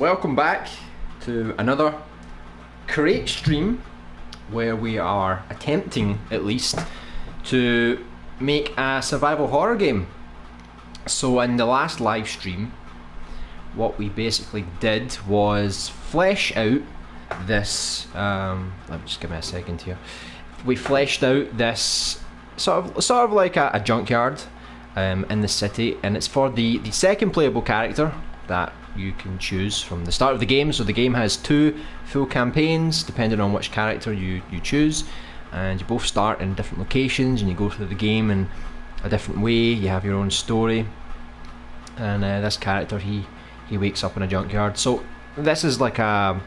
Welcome back to another create stream where we are attempting, at least, to make a survival horror game. So in the last live stream, what we basically did was flesh out this, let me just give me a second here. We fleshed out this sort of like a junkyard in the city, and it's for the second playable character that you can choose from the start of the game. So the game has 2 full campaigns depending on which character you choose, and you both start in different locations and you go through the game in a different way. You have your own story, and this character he wakes up in a junkyard. So this is like a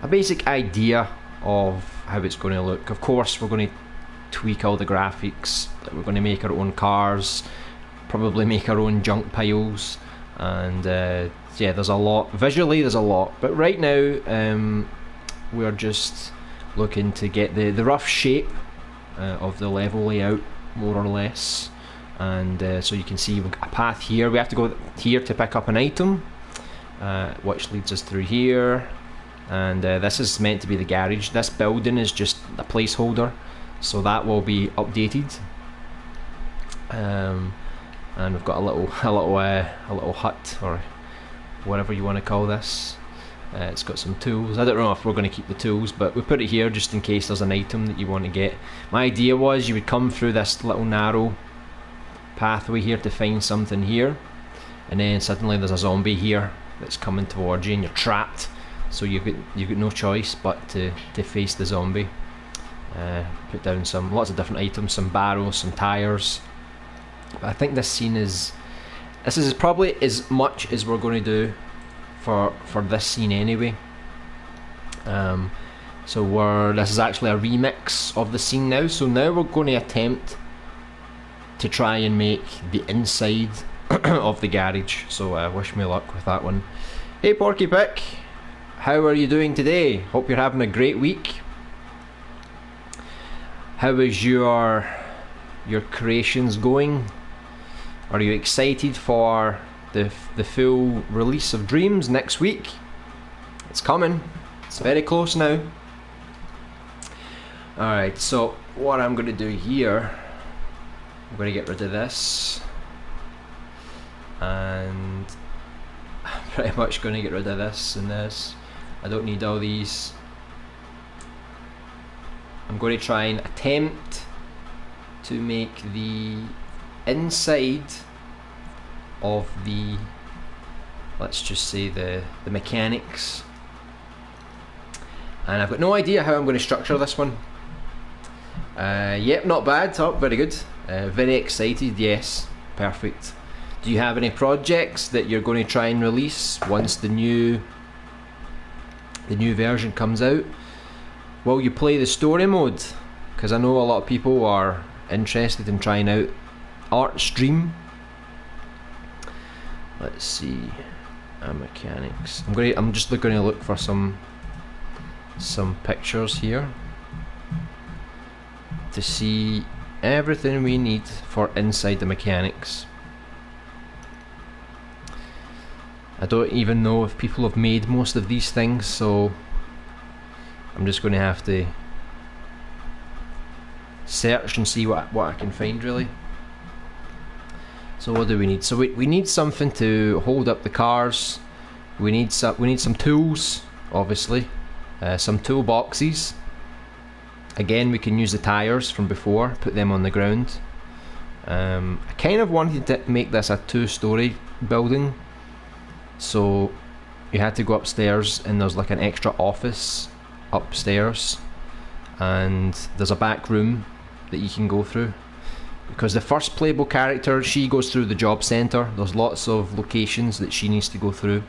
basic idea of how it's going to look. Of course we're going to tweak all the graphics, we're going to make our own cars, probably make our own junk piles, and yeah, there's a lot visually, there's a lot, but right now we're just looking to get the rough shape of the level layout, more or less. And so you can see we've got a path here. We have to go here to pick up an item, which leads us through here, and this is meant to be the garage. This building is just a placeholder, so that will be updated. And we've got a little hut, or whatever you want to call this. It's got some tools. I don't know if we're going to keep the tools, but we put it here just in case there's an item that you want to get. My idea was you would come through this little narrow pathway here to find something here, and then suddenly there's a zombie here that's coming towards you and you're trapped, so you've got no choice but to face the zombie. Put down lots of different items, some barrels, some tires. But I think this scene is probably as much as we're going to do for this scene anyway. So this is actually a remix of the scene now. So now we're going to attempt to try and make the inside of the garage. So wish me luck with that one. Hey Porky Pick, how are you doing today? Hope you're having a great week. How is your creations going? Are you excited for the full release of Dreams next week? It's coming. It's very close now. Alright, so what I'm going to do here, I'm going to get rid of this, and I'm pretty much going to get rid of this and this. I don't need all these. I'm going to try and attempt to make the inside of the, let's just say the mechanics, and I've got no idea how I'm going to structure this one. Yep, not bad. Oh, very good. Very excited. Yes, perfect. Do you have any projects that you're going to try and release once the new version comes out? Will you play the story mode? Because I know a lot of people are interested in trying out art stream. Let's see, mechanics. I'm just going to look for some pictures here to see everything we need for inside the mechanics. I don't even know if people have made most of these things, so I'm just going to have to search and see what I can find, really. So what do we need? So we need something to hold up the cars. We need some tools, obviously. Some toolboxes. Again, we can use the tires from before, put them on the ground. I kind of wanted to make this a 2-story building, so you had to go upstairs and there's like an extra office upstairs, and there's a back room that you can go through, because the first playable character, she goes through the job centre. There's lots of locations that she needs to go through.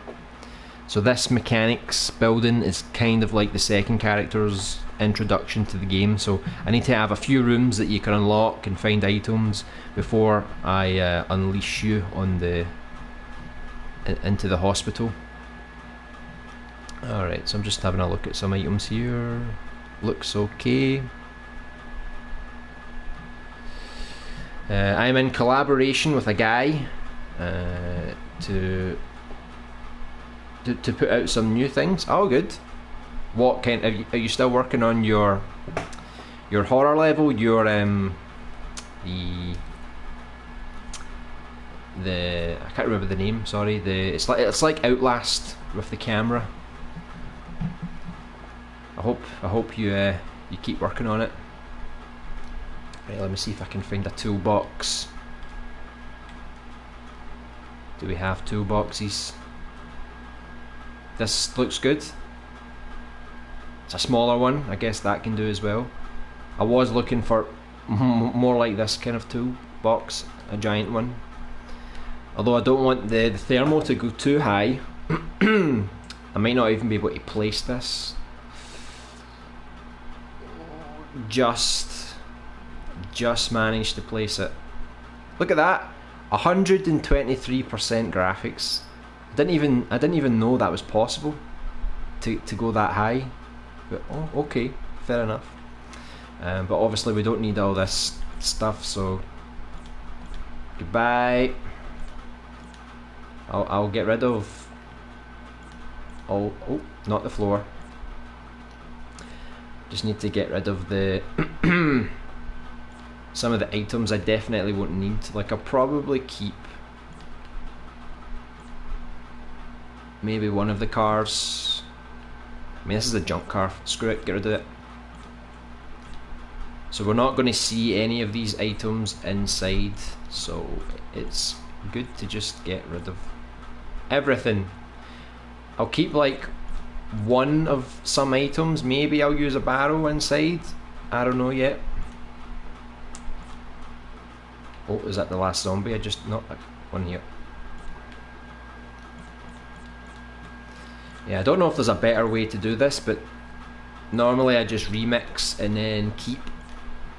So this mechanics building is kind of like the second character's introduction to the game. So I need to have a few rooms that you can unlock and find items before I unleash you on into the hospital. Alright, so I'm just having a look at some items here. Looks okay. I'm in collaboration with a guy to to put out some new things. Oh, good. What kind? Are you still working on your horror level? Your the I can't remember the name. Sorry. It's like Outlast with the camera. I hope you keep working on it. Right, let me see if I can find a toolbox. Do we have toolboxes? This looks good. It's a smaller one. I guess that can do as well. I was looking for more like this kind of toolbox, a giant one. Although I don't want the thermal to go too high. I might not even be able to place this. Just managed to place it. Look at that, 123% graphics. I didn't even know that was possible to go that high. But oh, okay, fair enough. But obviously we don't need all this stuff, so goodbye. I'll get rid of all. Oh, not the floor. Just need to get rid of the some of the items I definitely won't need. Like, I'll probably keep maybe one of the cars. I mean, this is a junk car. Screw it, get rid of it. So we're not going to see any of these items inside, so it's good to just get rid of everything. I'll keep like one of some items. Maybe I'll use a barrel inside. I don't know yet. Oh, is that the last zombie? I just not one here. Yeah, I don't know if there's a better way to do this, but normally I just remix and then keep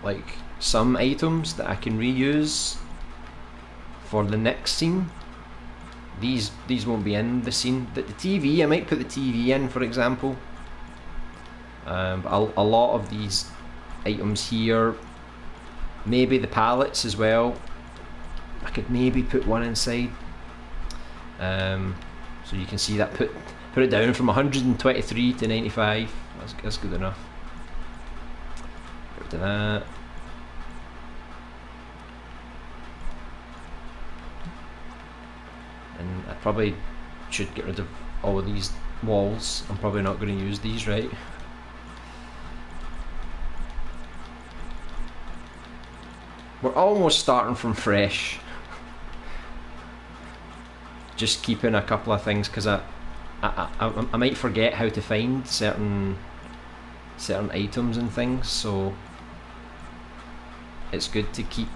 like some items that I can reuse for the next scene. These won't be in the scene. The TV, I might put the TV in, for example. But a lot of these items here, maybe the pallets as well, I could maybe put one inside. So you can see that put it down from 123 to 95. That's good enough. Get rid of that. And I probably should get rid of all of these walls. I'm probably not going to use these, right? We're almost starting from fresh. Just keeping a couple of things because I might forget how to find certain items and things, so it's good to keep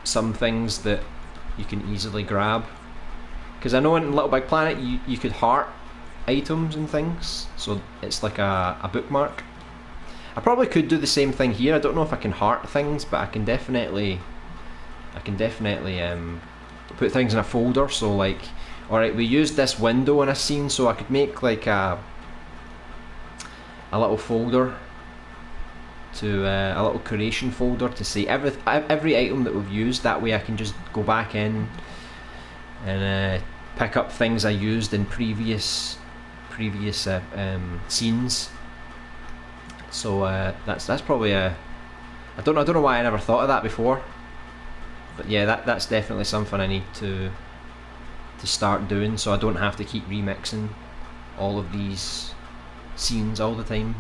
some things that you can easily grab. Because I know in Little Big Planet you could heart items and things, so it's like a bookmark. I probably could do the same thing here. I don't know if I can heart things, but I can definitely put things in a folder. So like, alright, we used this window in a scene, so I could make like a little folder to a little creation folder to say every item that we've used. That way I can just go back in and pick up things I used in previous scenes. So that's probably I don't know why I never thought of that before, but yeah, that's definitely something I need to start doing, so I don't have to keep remixing all of these scenes all the time.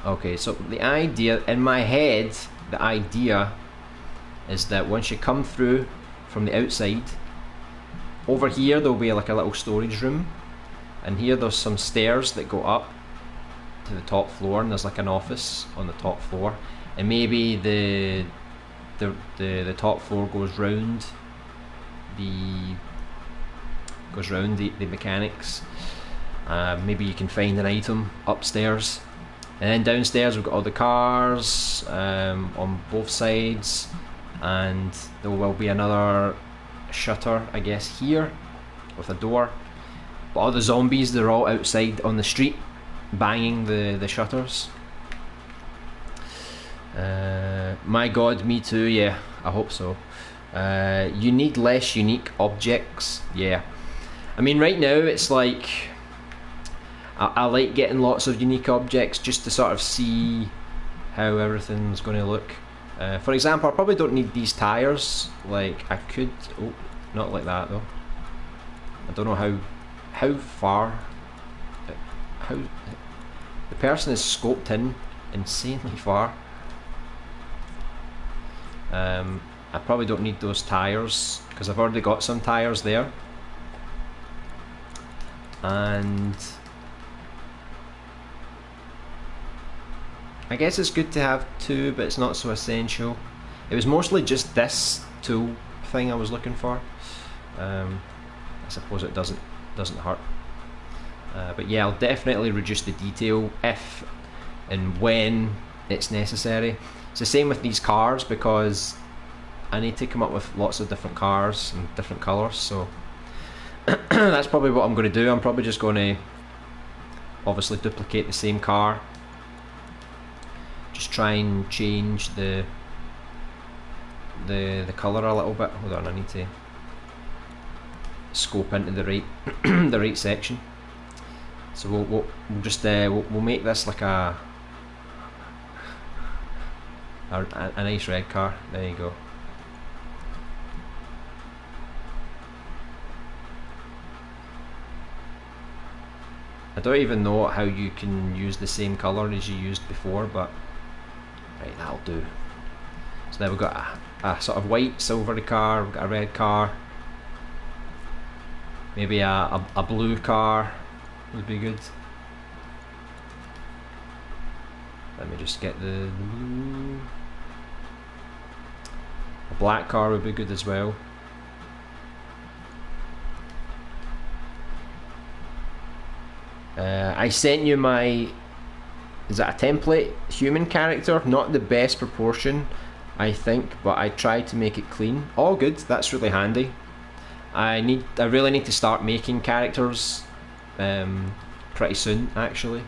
Okay, so the idea in my head, the idea is that once you come through from the outside, over here there'll be like a little storage room, and here there's some stairs that go up to the top floor, and there's like an office on the top floor, and maybe the top floor goes round the mechanics. Maybe you can find an item upstairs, and then downstairs we've got all the cars on both sides, and there will be another shutter, I guess, here with a door. But all the zombies, they're all outside on the street banging the shutters. My god, me too. Yeah, I hope so. You need less unique objects. Yeah, I mean, right now it's like I like getting lots of unique objects just to sort of see how everything's going to look. For example, I probably don't need these tires. Like, I could... Oh, not like that though. I don't know how far... How... The person is scoped in insanely far. I probably don't need those tires because I've already got some tires there. And... I guess it's good to have two, but it's not so essential. It was mostly just this tool thing I was looking for. I suppose it doesn't hurt. But yeah, I'll definitely reduce the detail if and when it's necessary. It's the same with these cars because I need to come up with lots of different cars and different colours, so that's probably what I'm going to do. I'm probably just going to obviously duplicate the same car. Just try and change the colour a little bit. Hold on, I need to scope into the right the right section. So we'll just we'll make this like a nice red car. There you go. I don't even know how you can use the same colour as you used before, but right, that'll do. So now we've got a sort of white, silvery car, we've got a red car, maybe a blue car would be good. Let me just get the blue. A black car would be good as well. I sent you my, is that a template human character? Not the best proportion, I think, but I tried to make it clean. All good, that's really handy. I really need to start making characters pretty soon, actually.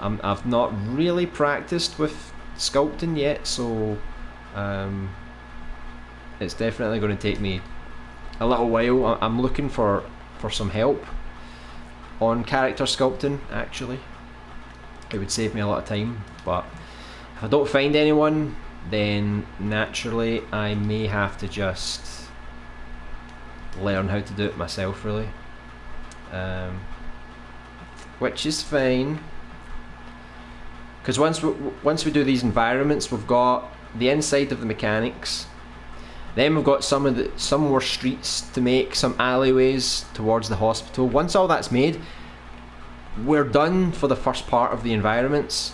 I've not really practiced with sculpting yet, so it's definitely going to take me a little while. I'm looking for some help on character sculpting, actually. It would save me a lot of time, but if I don't find anyone, then naturally I may have to just learn how to do it myself, really, which is fine, because once we do these environments, we've got the inside of the mechanics, then we've got some more streets to make, some alleyways towards the hospital. Once all that's made, we're done for the first part of the environments.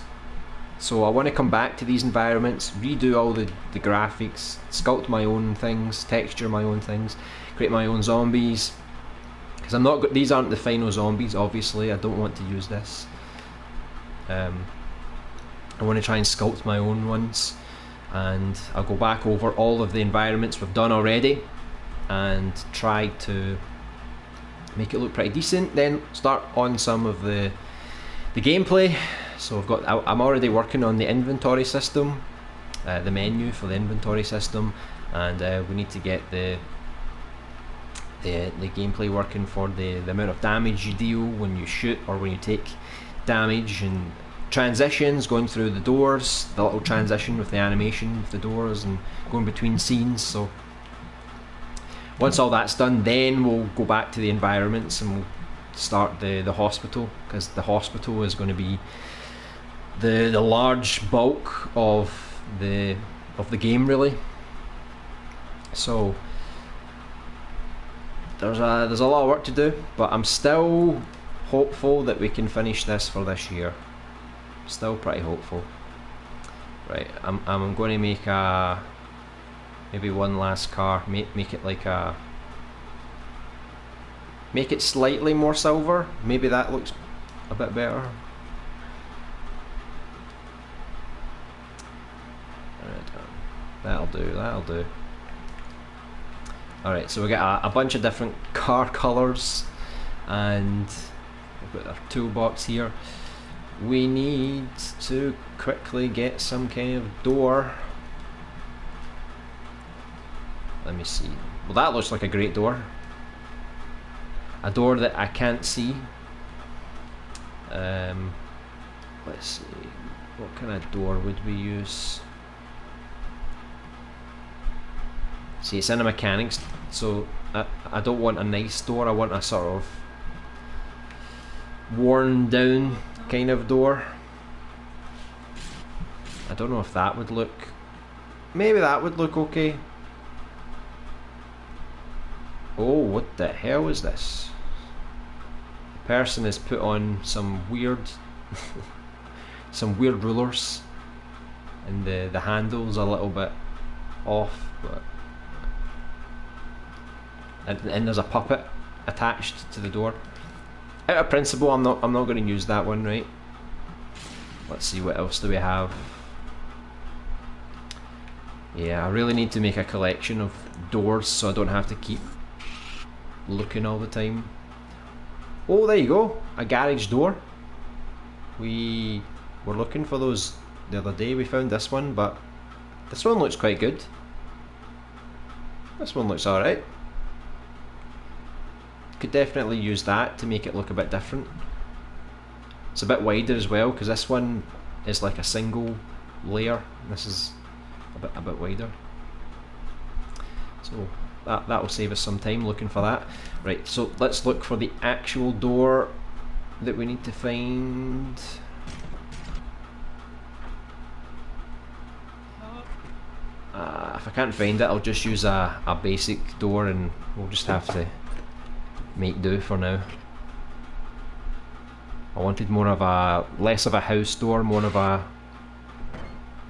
So I want to come back to these environments, redo all the graphics, sculpt my own things, texture my own things, create my own zombies. Because these aren't the final zombies, obviously. I don't want to use this. I want to try and sculpt my own ones, and I'll go back over all of the environments we've done already and try to make it look pretty decent, then start on some of the gameplay. So I'm already working on the inventory system, the menu for the inventory system, and we need to get the gameplay working for the amount of damage you deal when you shoot or when you take damage, and transitions, going through the doors, the little transition with the animation with the doors and going between scenes. So once all that's done, then we'll go back to the environments and we'll start the hospital, because the hospital is going to be the large bulk of the game, really. So there's a lot of work to do, but I'm still hopeful that we can finish this for this year. Still pretty hopeful. Right, I'm going to make maybe one last car. Make it like make it slightly more silver. Maybe that looks a bit better. That'll do. Alright, so we got a bunch of different car colours, and we've got our toolbox here. We need to quickly get some kind of door. Let me see. Well, that looks like a great door. a door that I can't see. Let's see, what kind of door would we use? See, it's in a mechanics, so I don't want a nice door, I want a sort of worn down kind of door. I don't know if that would look, maybe that would look okay. Oh, what the hell is this? The person has put on some weird some weird rulers, and the handle's a little bit off, but and there's a puppet attached to the door. Out of principle, I'm not going to use that one, right? Let's see, what else do we have? Yeah, I really need to make a collection of doors so I don't have to keep looking all the time. Oh, there you go, a garage door. We were looking for those the other day. We found this one, but this one looks quite good. This one looks alright. Could definitely use that to make it look a bit different. It's a bit wider as well, because this one is like a single layer. This is a bit wider. So that will save us some time looking for that. Right, so let's look for the actual door that we need to find. If I can't find it, I'll just use a basic door, and we'll just have to make do for now. I wanted more of a, less of a house door, more of a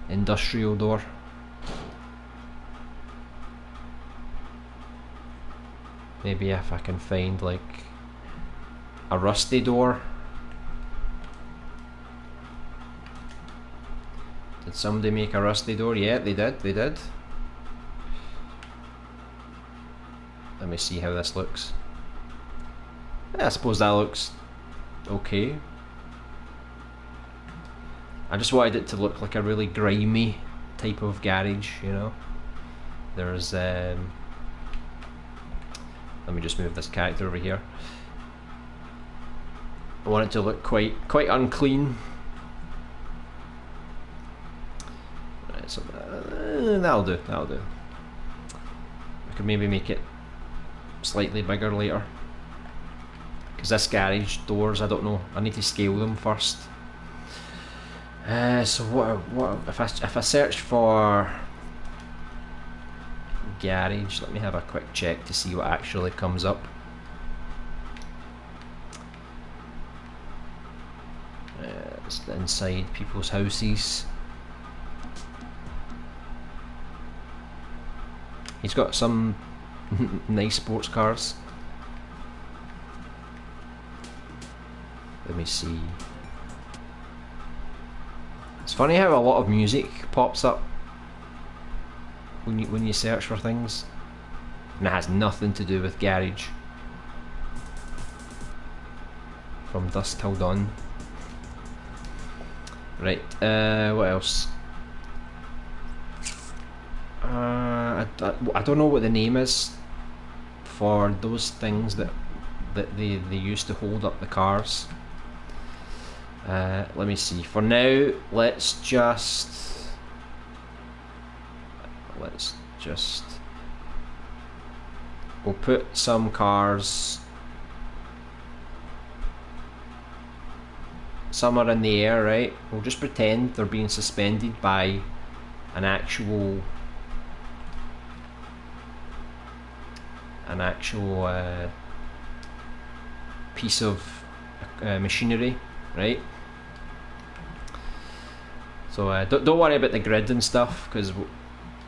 industrial door. Maybe if I can find like a rusty door. Did somebody make a rusty door? Yeah, they did. Let me see how this looks. Yeah, I suppose that looks okay. I just wanted it to look like a really grimy type of garage, you know. There's let me just move this character over here. I want it to look quite unclean. Right, so that'll do. I could maybe make it slightly bigger later, because this garage doors, I don't know, I need to scale them first. So what if I search for garage, let me have a quick check to see what actually comes up. It's inside people's houses. He's got some nice sports cars. Let me see. It's funny how a lot of music pops up when you search for things, and it has nothing to do with garage. From dusk till dawn. Right, what else? I don't know what the name is for those things that they used to hold up the cars. Let me see. For now, let's just we'll put some cars. Some are in the air, right? We'll just pretend they're being suspended by an actual piece of machinery, right? So don't worry about the grid and stuff, because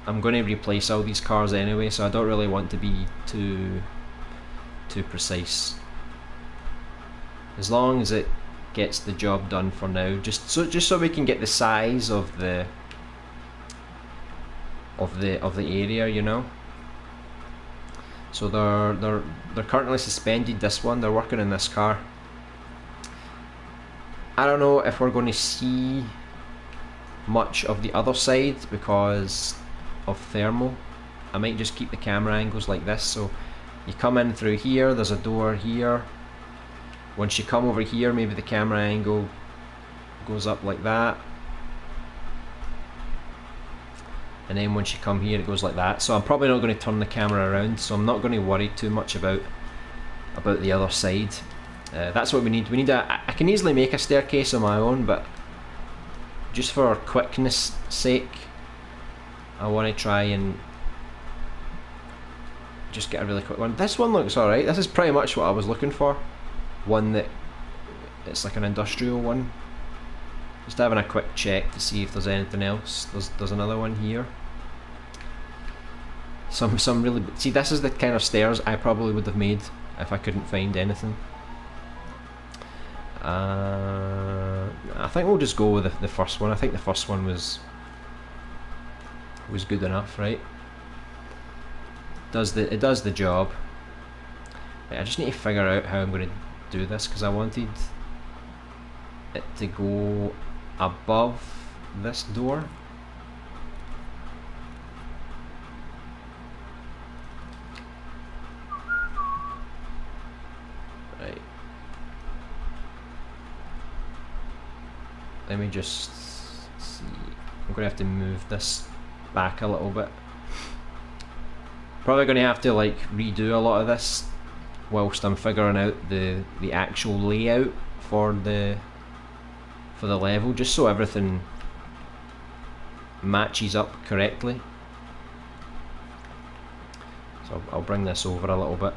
I'm going to replace all these cars anyway, so I don't really want to be too precise. As long as it gets the job done for now, just so we can get the size of the area, you know. So they're currently suspended. This one, they're working in this car. I don't know if we're going to see much of the other side because of thermal. I might just keep the camera angles like this, so You come in through here, there's a door here. Once you come over here, maybe the camera angle goes up like that. And then once you come here, it goes like that. So I'm probably not going to turn the camera around, so I'm not going to worry too much about the other side. That's what we need. We need I can easily make a staircase on my own, but just for quickness sake, I want to try and just get a really quick one. This one looks alright. This is pretty much what I was looking for. One that it's like an industrial one. Just having a quick check to see if there's anything else. There's another one here. Some really, see, this is the kind of stairs I probably would have made if I couldn't find anything. I think we'll just go with the first one. I think the first one was good enough, right? It does the job. Right, I just need to figure out how I'm going to do this, because I wanted it to go above this door. Right. Let me just see. I'm going to have to move this back a little bit. Probably going to have to like redo a lot of this whilst I'm figuring out the actual layout for the level, just so everything matches up correctly. So I'll bring this over a little bit.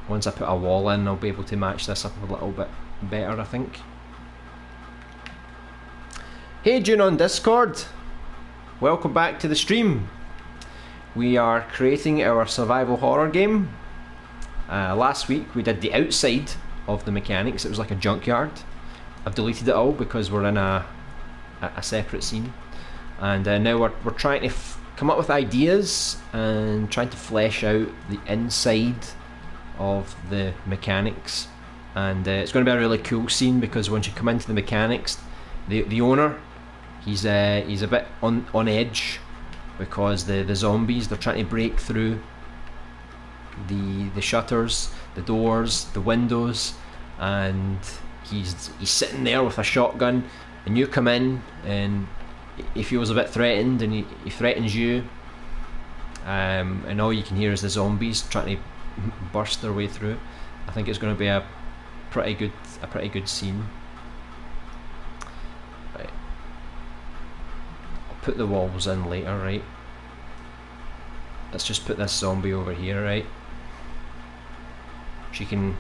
Once I put a wall in, I'll be able to match this up a little bit better, I think. Hey June on Discord, welcome back to the stream. We are creating our survival horror game. Last week we did the outside of the mechanics. It was like a junkyard. I've deleted it all because we're in a separate scene, and now we're trying to come up with ideas and trying to flesh out the inside of the mechanics. And it's going to be a really cool scene, because once you come into the mechanics, the owner, he's a bit on edge, because the zombies, they're trying to break through the shutters, the doors, the windows, and he's sitting there with a shotgun, and you come in and he feels a bit threatened, and he threatens you, and all you can hear is the zombies trying to burst their way through. I think it's going to be a pretty good scene. Right. I'll put the walls in later, right? Let's just put this zombie over here, right? She can.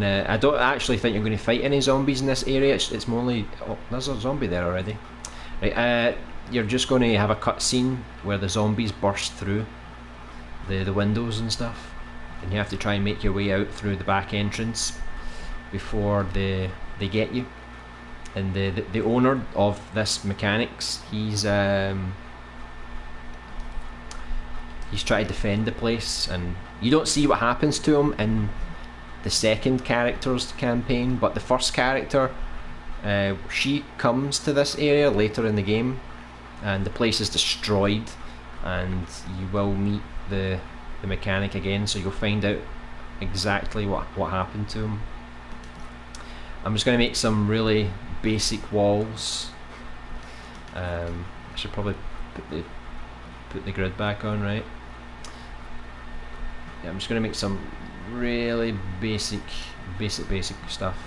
I don't actually think you're going to fight any zombies in this area. It's mostly. Oh, there's a zombie there already. Right. You're just going to have a cutscene where the zombies burst through the windows and stuff, and you have to try and make your way out through the back entrance before they get you. And the owner of this mechanics, he's trying to defend the place, and you don't see what happens to him in the second character's campaign, but the first character, she comes to this area later in the game, and the place is destroyed, and you will meet the mechanic again, so you'll find out exactly what happened to him. I'm just going to make some really basic walls. I should probably put the grid back on, right? Yeah, I'm just going to make some really basic stuff,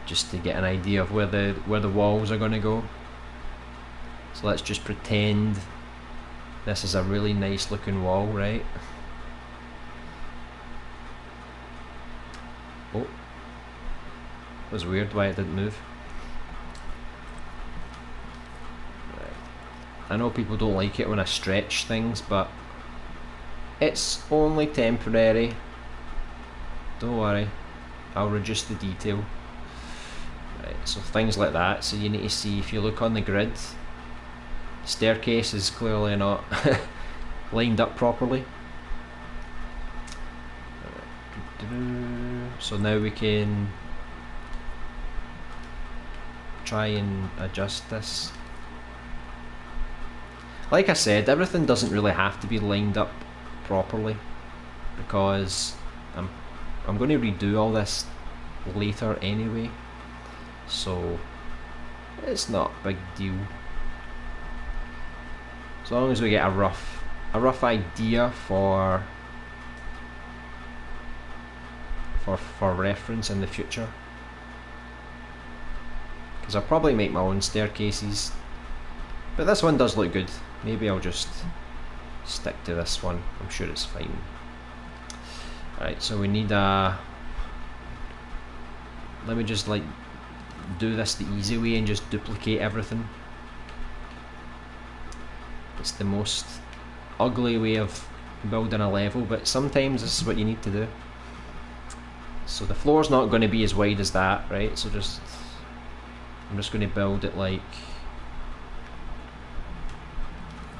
just to get an idea of where the walls are going to go. So let's just pretend this is a really nice looking wall, right? Oh, it was weird why it didn't move. Right. I know people don't like it when I stretch things, but it's only temporary. Don't worry, I'll reduce the detail. Right, so things like that. So you need to see, if you look on the grid, the staircase is clearly not lined up properly. So now we can try and adjust this. Like I said, everything doesn't really have to be lined up properly, because I'm going to redo all this later anyway, so it's not a big deal. As long as we get a rough idea for reference in the future, because I'll probably make my own staircases, but this one does look good. Maybe I'll just stick to this one. I'm sure it's fine. Alright, so we need a... Let me just like do this the easy way and just duplicate everything. It's the most ugly way of building a level, but sometimes this is what you need to do. So the floor's not going to be as wide as that, right? So I'm just going to build it like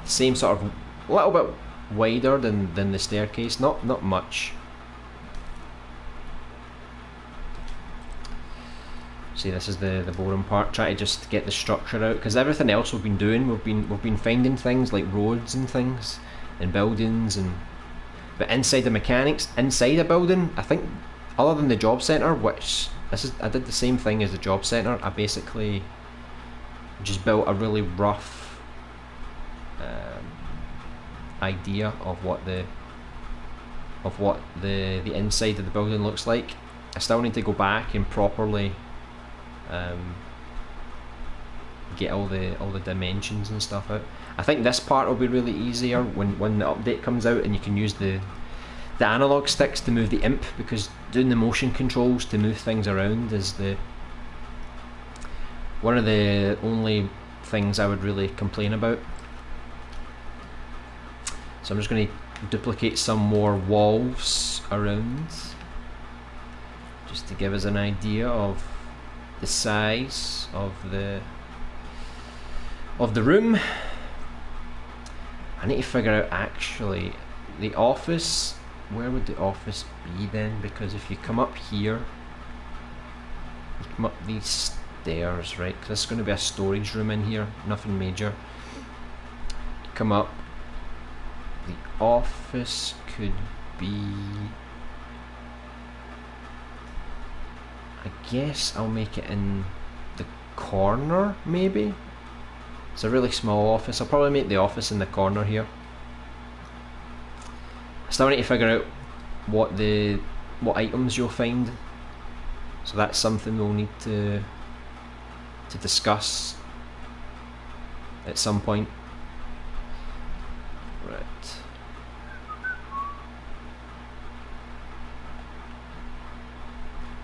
same sort of, a little bit wider than the staircase, not much. See, this is the boring part. Try to just get the structure out, because everything else we've been doing, we've been finding things like roads and things and buildings, but inside the mechanics, inside a building, I think other than the job centre, which I did the same thing as the job centre. I basically just built a really rough idea of what the inside of the building looks like. I still need to go back and properly get all the dimensions and stuff out. I think this part will be really easier when the update comes out and you can use the analog sticks to move the imp, because doing the motion controls to move things around is one of the only things I would really complain about. So I'm just going to duplicate some more walls around, just to give us an idea of the size of the room. I need to figure out actually the office. Where would the office be then? Because if you come up here, you come up these stairs, right? Because this is going to be a storage room in here, nothing major. You come up, the office could be, I guess I'll make it in the corner, maybe? It's a really small office. I'll probably make the office in the corner here. I still need to figure out what items you'll find, so that's something we'll need to discuss at some point. Right.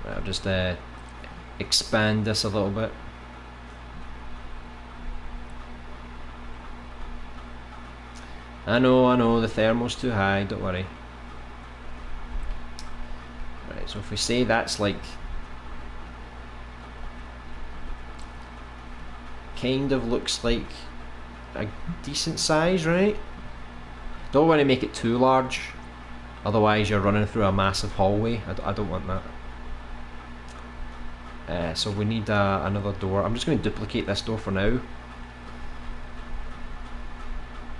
Right, I'll just expand this a little bit. I know, the thermal's too high, don't worry. Right, so if we say that's like kind of looks like a decent size, right? Don't want to make it too large, otherwise you're running through a massive hallway. I don't want that. So we need another door. I'm just going to duplicate this door for now.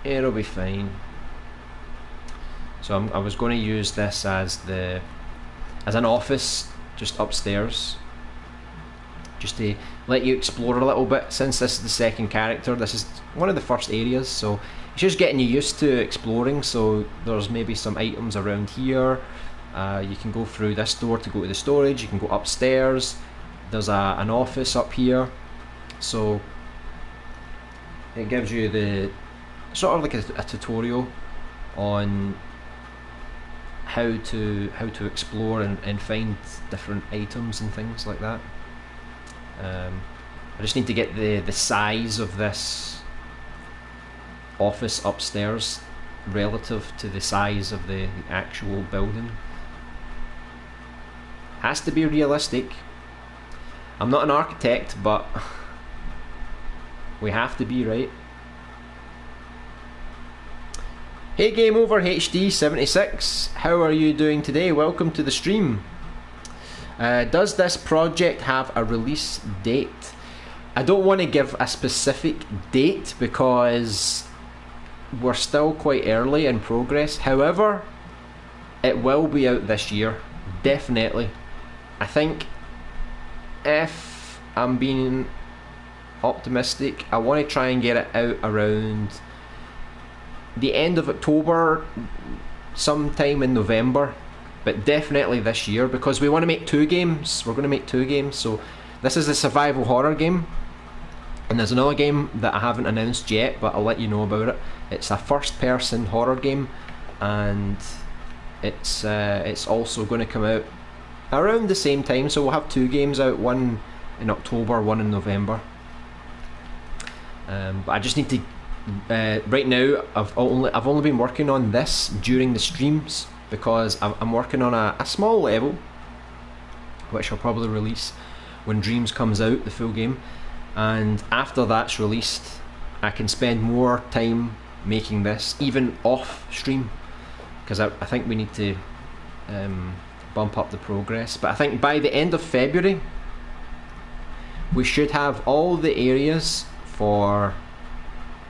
It'll be fine. So I was going to use this as an office just upstairs, just to let you explore a little bit. Since this is the second character, this is one of the first areas, so it's just getting you used to exploring. So there's maybe some items around here. You can go through this door to go to the storage. You can go upstairs. There's an office up here, so it gives you the sort of like a tutorial on how to explore and find different items and things like that. I just need to get the size of this office upstairs relative to the size of the actual building. Has to be realistic. I'm not an architect, but we have to be, right? Hey Game Over HD76, how are you doing today? Welcome to the stream. Does this project have a release date? I don't want to give a specific date because we're still quite early in progress. However, it will be out this year, definitely. I think if I'm being optimistic, I want to try and get it out around the end of October, sometime in November, but definitely this year, because we want to make 2 games. We're going to make 2 games. So this is a survival horror game, and there's another game that I haven't announced yet, but I'll let you know about it. It's a first-person horror game, and it's also going to come out around the same time. So we'll have 2 games out, one in October, one in November. But I just need to. Right now, I've only been working on this during the streams, because I'm working on a small level, which I'll probably release when Dreams comes out, the full game, and after that's released, I can spend more time making this, even off stream, because I think we need to bump up the progress. But I think by the end of February, we should have all the areas for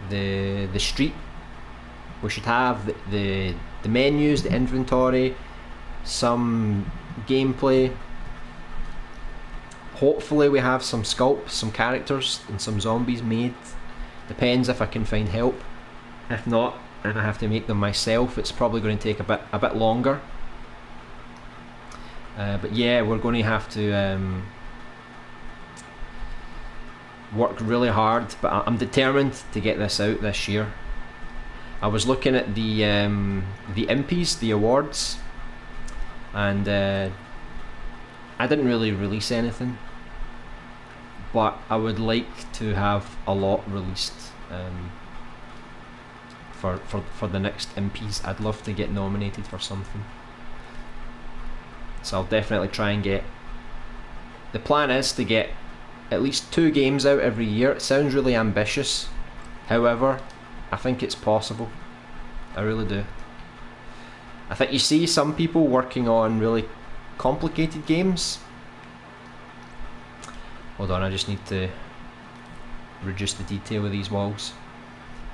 the street. We should have the menus, the inventory, some gameplay. Hopefully we have some sculpts, some characters, and some zombies made. Depends if I can find help. If not, and I have to make them myself, it's probably going to take a bit longer. But yeah, we're going to have to work really hard, but I'm determined to get this out this year. I was looking at the Impies, the awards, and I didn't really release anything, but I would like to have a lot released for the next Impies. I'd love to get nominated for something, so I'll definitely try and get. The plan is to get at least 2 games out every year. It sounds really ambitious, however, I think it's possible. I really do. I think you see some people working on really complicated games. Hold on, I just need to reduce the detail of these walls.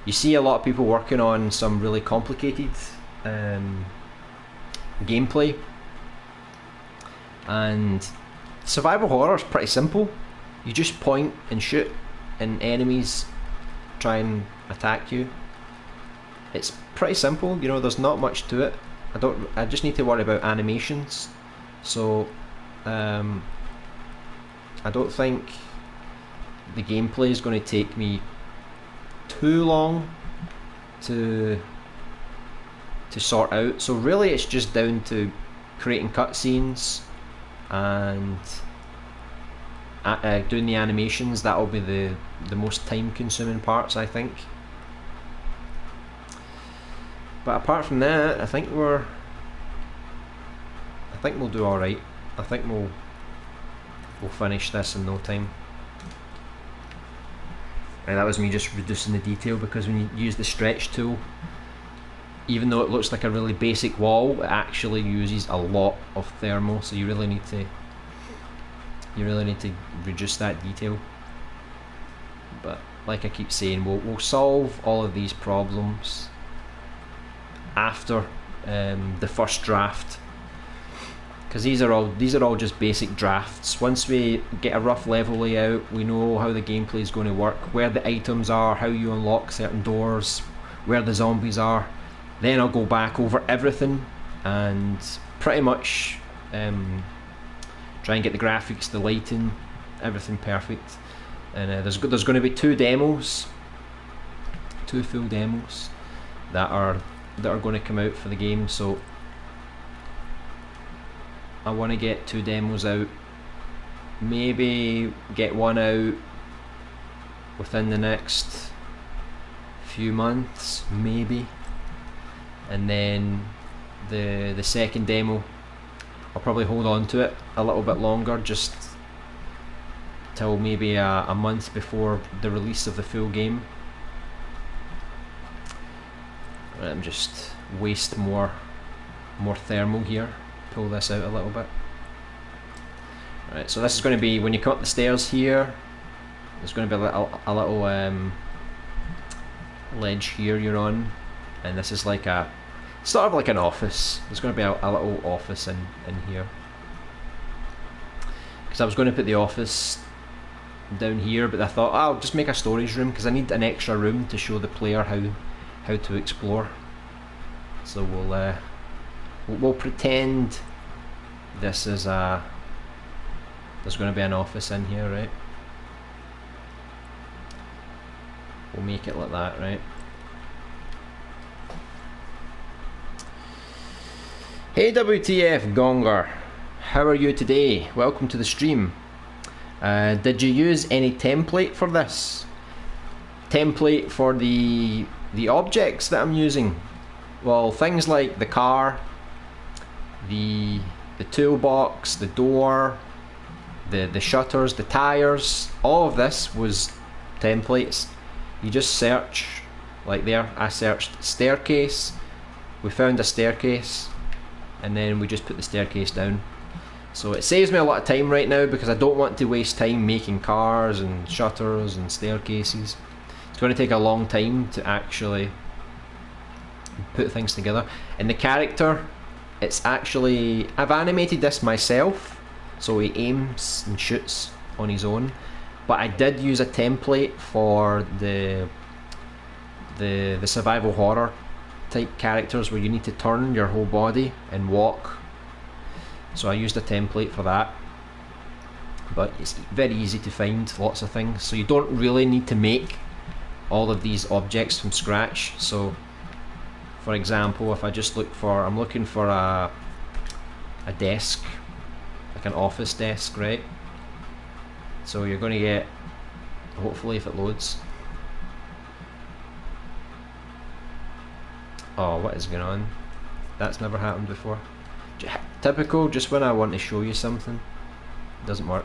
You see a lot of people working on some really complicated gameplay, and survival horror is pretty simple. You just point and shoot, and enemies try and attack you. It's pretty simple, you know, there's not much to it. I just need to worry about animations. So I don't think the gameplay is going to take me too long to sort out. So really it's just down to creating cutscenes and doing the animations. That'll be the most time consuming parts, I think. But apart from that, I think we'll do alright. I think we'll finish this in no time. And that was me just reducing the detail, because when you use the stretch tool, even though it looks like a really basic wall, it actually uses a lot of thermal, so you really need to reduce that detail. But like I keep saying, we'll solve all of these problems after the first draft, because these are all just basic drafts. Once we get a rough level layout, we know how the gameplay is going to work, where the items are, how you unlock certain doors, where the zombies are. Then I'll go back over everything and pretty much try and get the graphics, the lighting, everything perfect. And there's going to be 2 demos, 2 full demos that are going to come out for the game. So I want to get 2 demos out, maybe get one out within the next few months, maybe, and then the second demo I'll probably hold on to it a little bit longer, just till maybe a month before the release of the full game. I'm just waste more thermal here, pull this out a little bit. Right, so this is going to be, when you come up the stairs here, there's going to be a little ledge here you're on, and this is like a sort of like an office. There's going to be a little office in here, because I was going to put the office down here, but I thought, oh, I'll just make a storage room because I need an extra room to show the player how to explore. So we'll pretend this is there's going to be an office in here, right? We'll make it like that, right? Hey WTF Gonger, how are you today? Welcome to the stream. Did you use any template for this? Template for the objects that I'm using? Well, things like the car, the toolbox, the door, the shutters, the tires, all of this was templates. You just search, like there, I searched staircase, we found a staircase, and then we just put the staircase down. So it saves me a lot of time right now because I don't want to waste time making cars and shutters and staircases. It's going to take a long time to actually put things together. And the character, it's actually, I've animated this myself, so he aims and shoots on his own. But I did use a template for the survival horror type characters where you need to turn your whole body and walk. So I used a template for that. But it's very easy to find lots of things. So you don't really need to make all of these objects from scratch. So for example, if I just look for, I'm looking for a desk, like an office desk, right? So you're going to get, hopefully if it loads. Oh, what is going on? That's never happened before. Typical, just when I want to show you something, it doesn't work.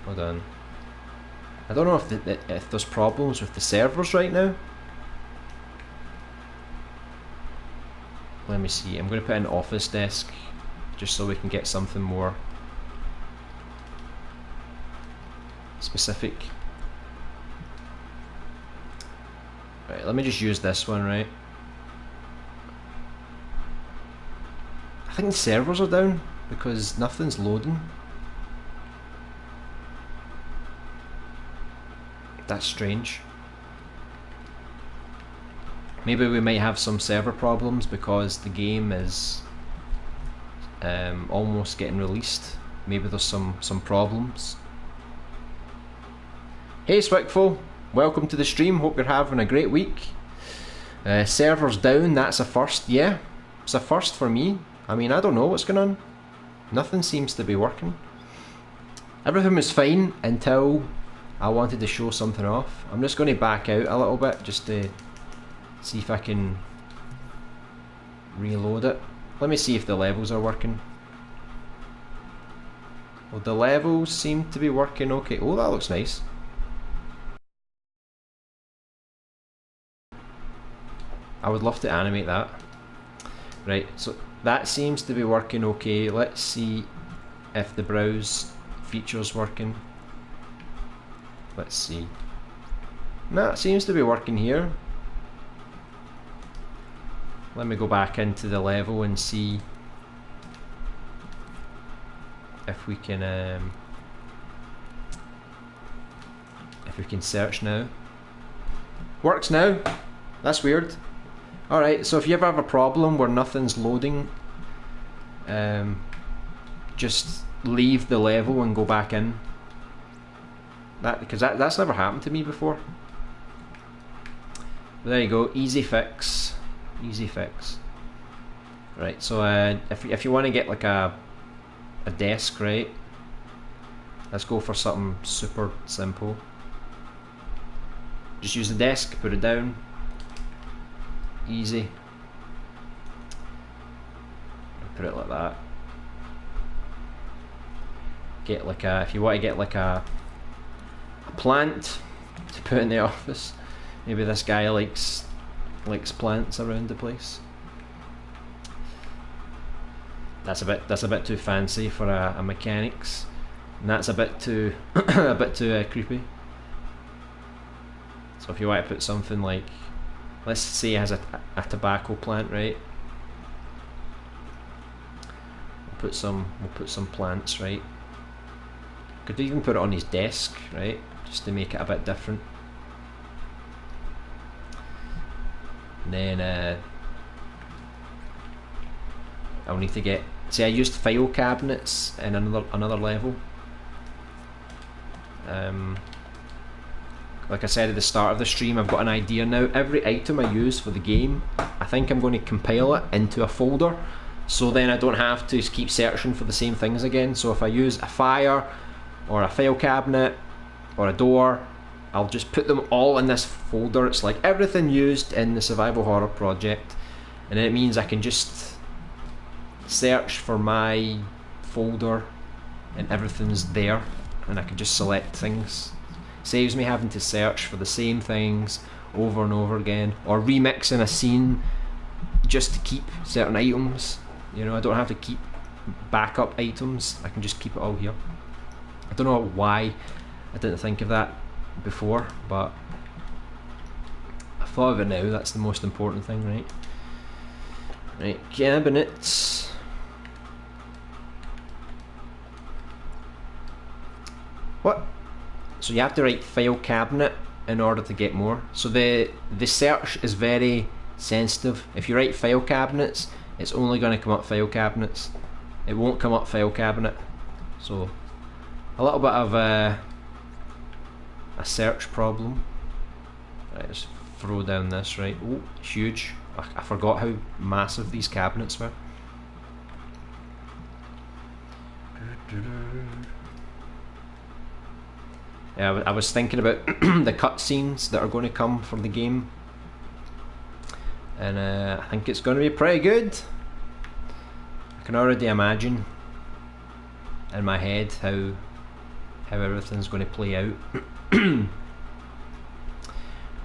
Hold on. I don't know if there's problems with the servers right now. Let me see, I'm going to put in office desk, just so we can get something more specific. Right, let me just use this one, right? I think the servers are down because nothing's loading. That's strange. Maybe we might have some server problems because the game is almost getting released. Maybe there's some problems. Hey Swickful, welcome to the stream, hope you're having a great week. Servers down, that's a first, yeah. It's a first for me. I mean, I don't know what's going on. Nothing seems to be working. Everything was fine until I wanted to show something off. I'm just going to back out a little bit just to see if I can reload it. Let me see if the levels are working. Well, the levels seem to be working okay. Oh, that looks nice. I would love to animate that. Right, so that seems to be working okay. Let's see if the browse feature's working. Let's see. No, it seems to be working here. Let me go back into the level and see if we can search now. Works now. That's weird. Alright, so if you ever have a problem where nothing's loading, just leave the level and go back in. Because that's never happened to me before. But there you go, easy fix. Easy fix. Right, so if you want to get like a desk, right? Let's go for something super simple. Just use the desk, put it down. Easy. Put it like that. Get like a, if you want to get like a plant to put in the office. Maybe this guy likes plants around the place. That's a bit too fancy for a mechanics, and that's a bit too creepy. So So if you want to put something like, let's say it has a tobacco plant, right? We'll put some plants, right? Could even put it on his desk, right? Just to make it a bit different. And then I'll need to get, see, I used file cabinets in another level. Like I said at the start of the stream, I've got an idea now. Every item I use for the game, I think I'm going to compile it into a folder, so then I don't have to keep searching for the same things again. So if I use a fire, or a file cabinet, or a door, I'll just put them all in this folder. It's like everything used in the survival horror project, and it means I can just search for my folder and everything's there, and I can just select things. Saves me having to search for the same things over and over again, or remixing a scene just to keep certain items. You know, I don't have to keep backup items, I can just keep it all here. I don't know why I didn't think of that before, but I thought of it now. That's the most important thing, right? Right, cabinets. What? So you have to write file cabinet in order to get more. So the search is very sensitive. If you write file cabinets, it's only going to come up file cabinets. It won't come up file cabinet. So a little bit of a search problem. Right, let's throw down this, right. Oh, huge. I forgot how massive these cabinets were. Yeah, I was thinking about the cutscenes that are going to come from the game, and I think it's going to be pretty good. I can already imagine in my head how everything's going to play out.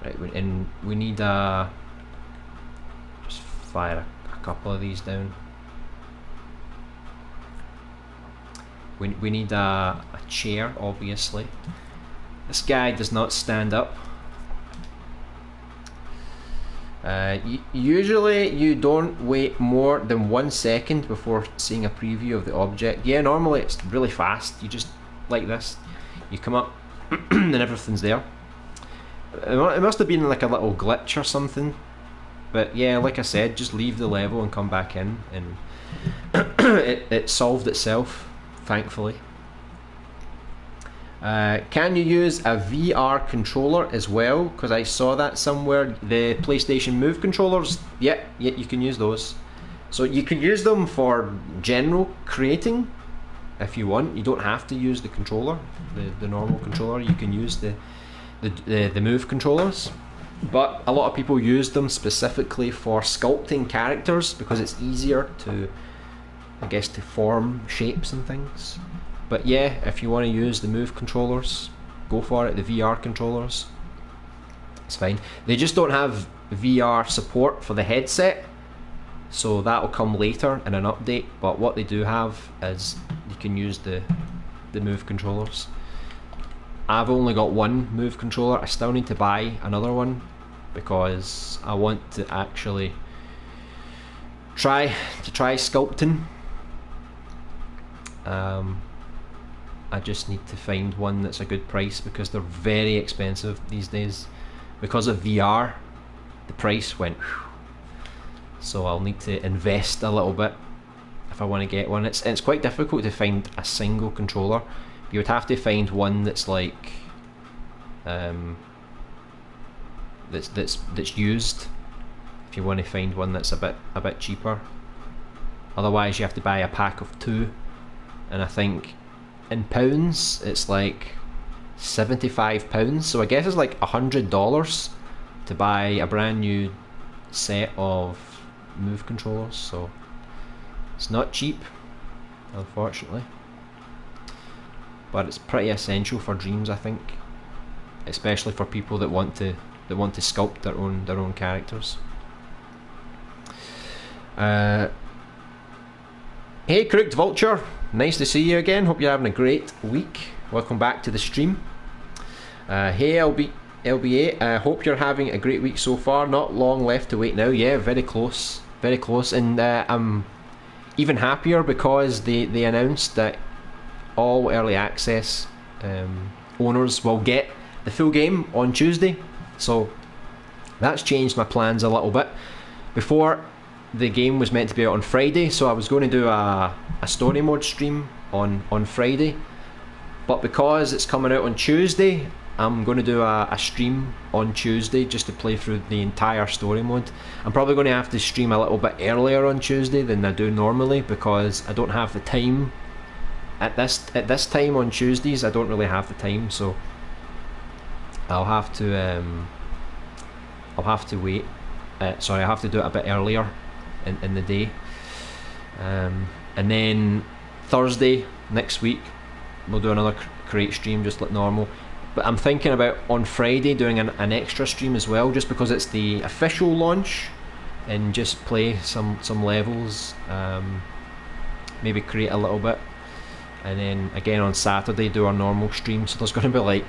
Right, and we need a, just fire a couple of these down. We need a chair, obviously. This guy does not stand up. Usually you don't wait more than 1 second before seeing a preview of the object. Yeah, normally it's really fast. You just, like this, you come up and everything's there. It must have been like a little glitch or something. But yeah, like I said, just leave the level and come back in, and it solved itself, thankfully. Can you use a VR controller as well? Because I saw that somewhere. The PlayStation Move controllers, yeah, you can use those. So you can use them for general creating if you want. You don't have to use the controller, the normal controller. You can use the Move controllers. But a lot of people use them specifically for sculpting characters because it's easier to, I guess, to form shapes and things. But yeah, if you want to use the Move controllers, go for it. The VR controllers, it's fine. They just don't have VR support for the headset, so that'll come later in an update. But what they do have is you can use the Move controllers. I've only got one Move controller. I still need to buy another one because I want to actually try sculpting. I just need to find one that's a good price because they're very expensive these days. Because of VR, the price went whew. So I'll need to invest a little bit if I want to get one. It's quite difficult to find a single controller. You would have to find one that's like that's used if you want to find one that's a bit cheaper. Otherwise you have to buy a pack of 2, and I think in pounds it's like £75, so I guess it's like $100 to buy a brand new set of Move controllers. So it's not cheap, unfortunately, but it's pretty essential for Dreams, I think, especially for people that want to sculpt their own characters. Hey Crooked Vulture, nice to see you again. Hope you're having a great week. Welcome back to the stream. Hey LB8, I hope you're having a great week so far. Not long left to wait now. Yeah, very close. Very close. And I'm even happier because they announced that all early access owners will get the full game on Tuesday. So that's changed my plans a little bit. Before, the game was meant to be out on Friday, so I was going to do a story mode stream on Friday. But because it's coming out on Tuesday, I'm going to do a stream on Tuesday just to play through the entire story mode. I'm probably going to have to stream a little bit earlier on Tuesday than I do normally because I don't have the time. At this time on Tuesdays, I don't really have the time, so I'll have to wait. Sorry, I have to do it a bit earlier in the day. And then Thursday next week we'll do another create stream just like normal. But I'm thinking about on Friday doing an extra stream as well, just because it's the official launch, and just play some levels, maybe create a little bit, and then again on Saturday do our normal stream. So there's going to be like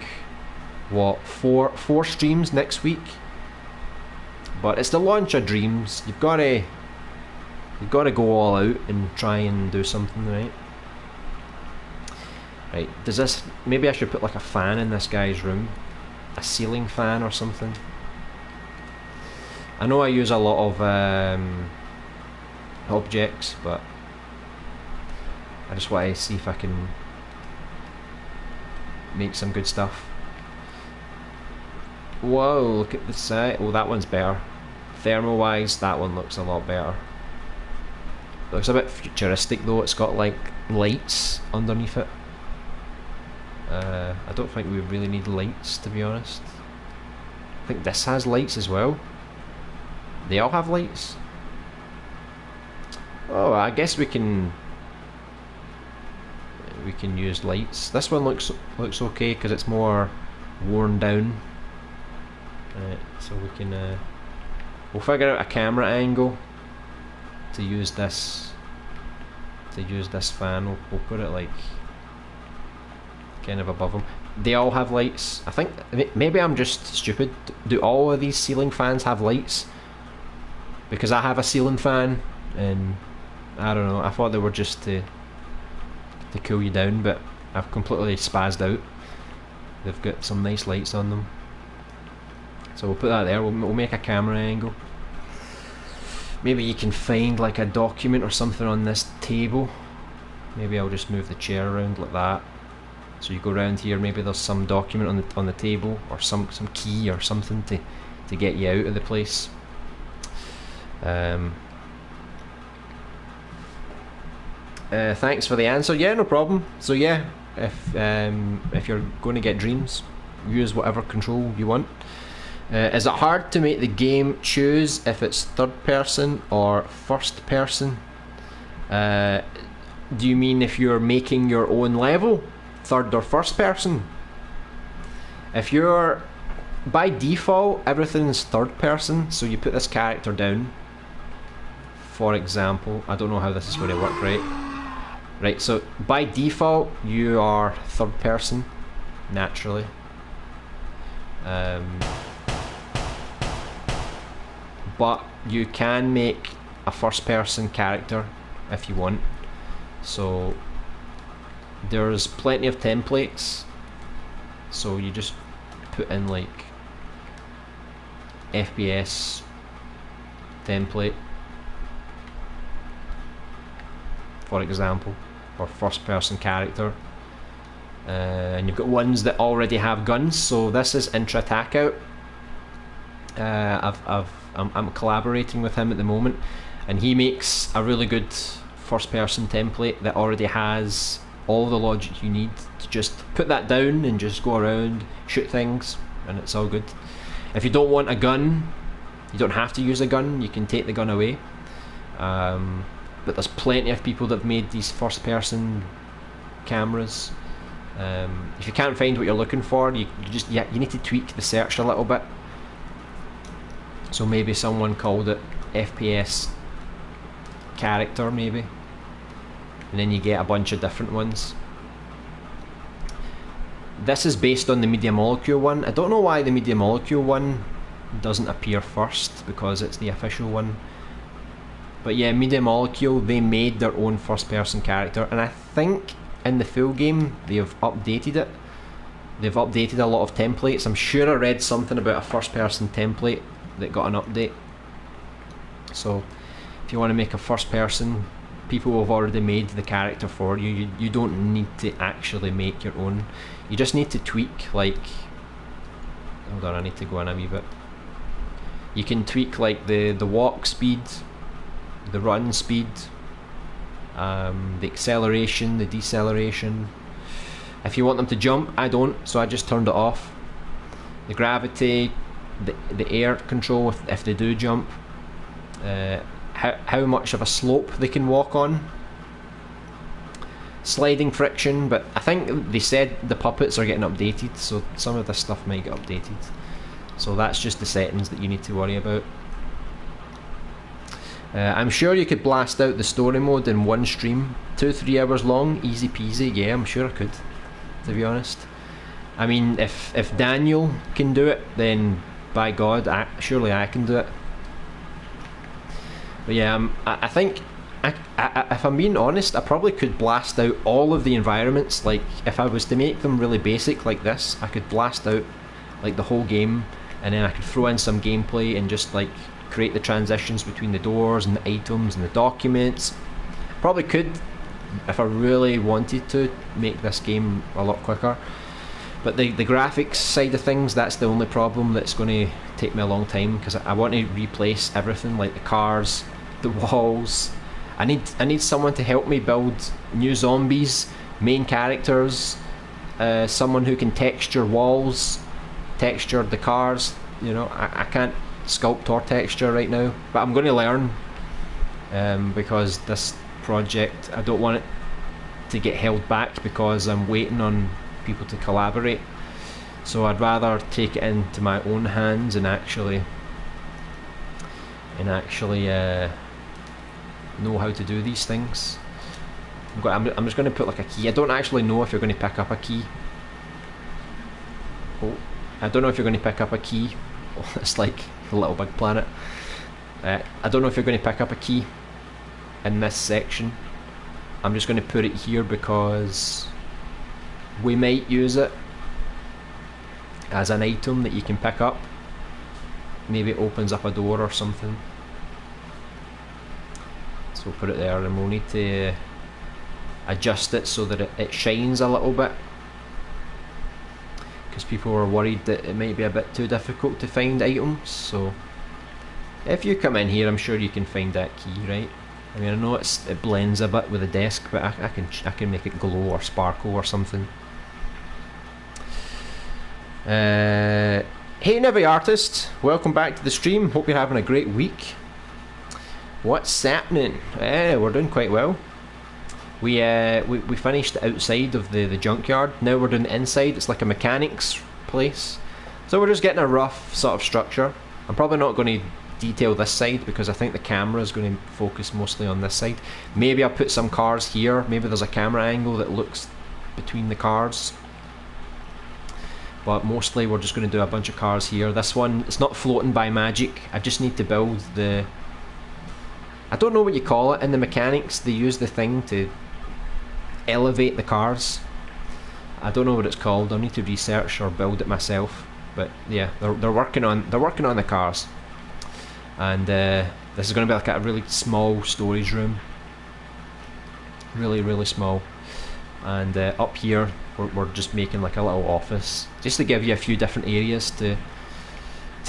what, four streams next week. But it's the launch of Dreams. You've got to go all out and try and do something, right? Right, does this... Maybe I should put like a fan in this guy's room. A ceiling fan or something. I know I use a lot of objects, but I just want to see if I can make some good stuff. Whoa, look at the side. Oh, that one's better. Thermal wise, that one looks a lot better. Looks a bit futuristic though. It's got like lights underneath it. I don't think we really need lights, to be honest. I think this has lights as well. They all have lights. Oh, I guess we can use lights. This one looks okay because it's more worn down. So we can we'll figure out a camera angle to use this fan. We'll put it like kind of above them. They all have lights. I think maybe I'm just stupid. Do all of these ceiling fans have lights? Because I have a ceiling fan, and I don't know. I thought they were just to cool you down, but I've completely spazzed out. They've got some nice lights on them. So we'll put that there. We'll make a camera angle. Maybe you can find like a document or something on this table. Maybe I'll just move the chair around like that. So you go around here. Maybe there's some document on the table, or some key or something to get you out of the place. Thanks for the answer. Yeah, no problem. So yeah, if you're going to get Dreams, use whatever control you want. Is it hard to make the game choose if it's third person or first person? Do you mean if you're making your own level, third or first person? If you're... By default, everything's third person, so you put this character down. For example, I don't know how this is going to work, right? Right, so by default, you are third person, naturally. But you can make a first person character if you want. So there's plenty of templates, so you just put in like FPS template, for example, or first person character, and you've got ones that already have guns. So this is Intra Attack Out. I'm collaborating with him at the moment, and he makes a really good first person template that already has all the logic you need to just put that down and just go around, shoot things, and it's all good. If you don't want a gun, you don't have to use a gun, you can take the gun away. But there's plenty of people that have made these first person cameras. If you can't find what you're looking for, you need to tweak the search a little bit. So maybe someone called it FPS character, maybe, and then you get a bunch of different ones. this is based on the Media Molecule one. I don't know why the Media Molecule one doesn't appear first, because it's the official one. But yeah, Media Molecule, they made their own first person character, and I think in the full game they've updated it. They've updated a lot of templates. I'm sure I read something about a first person template that got an update. So if you want to make a first person, people have already made the character for you. You don't need to actually make your own. You just need to tweak, like, hold on, I need to go in a wee bit. You can tweak like the walk speed, the run speed, the acceleration, the deceleration. If you want them to jump, I don't, so I just turned it off. The gravity, the air control if they do jump, how much of a slope they can walk on, sliding friction, but I think they said the puppets are getting updated, so some of this stuff might get updated. So that's just the settings that you need to worry about. I'm sure you could blast out the story mode in one stream, 2-3 hours long, easy peasy. Yeah, I'm sure I could, to be honest. I mean, if Daniel can do it, then by God, surely I can do it. But yeah, I think, if I'm being honest, I probably could blast out all of the environments. Like, if I was to make them really basic like this, I could blast out like the whole game, and then I could throw in some gameplay and just like create the transitions between the doors and the items and the documents. Probably could, if I really wanted to, make this game a lot quicker. But the graphics side of things, that's the only problem that's going to take me a long time, because I want to replace everything, like the cars, the walls. I need someone to help me build new zombies, main characters, someone who can texture walls, texture the cars. You know, I can't sculpt or texture right now, but I'm going to learn, because this project, I don't want it to get held back because I'm waiting on people to collaborate. So I'd rather take it into my own hands and actually know how to do these things. I'm just going to put like a key. I don't actually know if you're going to pick up a key. Oh, I don't know if you're going to pick up a key. Oh, it's like a Little Big Planet. I don't know if you're going to pick up a key in this section. I'm just going to put it here because we might use it as an item that you can pick up. Maybe it opens up a door or something. So we'll put it there, and we'll need to adjust it so that it shines a little bit, because people were worried that it might be a bit too difficult to find items. So if you come in here, I'm sure you can find that key, right? I mean, I know it blends a bit with the desk, but I can make it glow or sparkle or something. Hey Nivy Artist, welcome back to the stream. Hope you're having a great week. What's happening? We're doing quite well. We finished outside of the junkyard. Now we're doing the inside. It's like a mechanics place. So we're just getting a rough sort of structure. I'm probably not going to detail this side because I think the camera is going to focus mostly on this side. Maybe I'll put some cars here. Maybe there's a camera angle that looks between the cars. But mostly we're just going to do a bunch of cars here. This one, it's not floating by magic. I just need to build the... I don't know what you call it in the mechanics. They use the thing to elevate the cars. I don't know what it's called. I'll need to research or build it myself. But yeah, they're working on the cars. And this is going to be like a really small storage room. Really, really small. And up here, we're just making like a little office, just to give you a few different areas to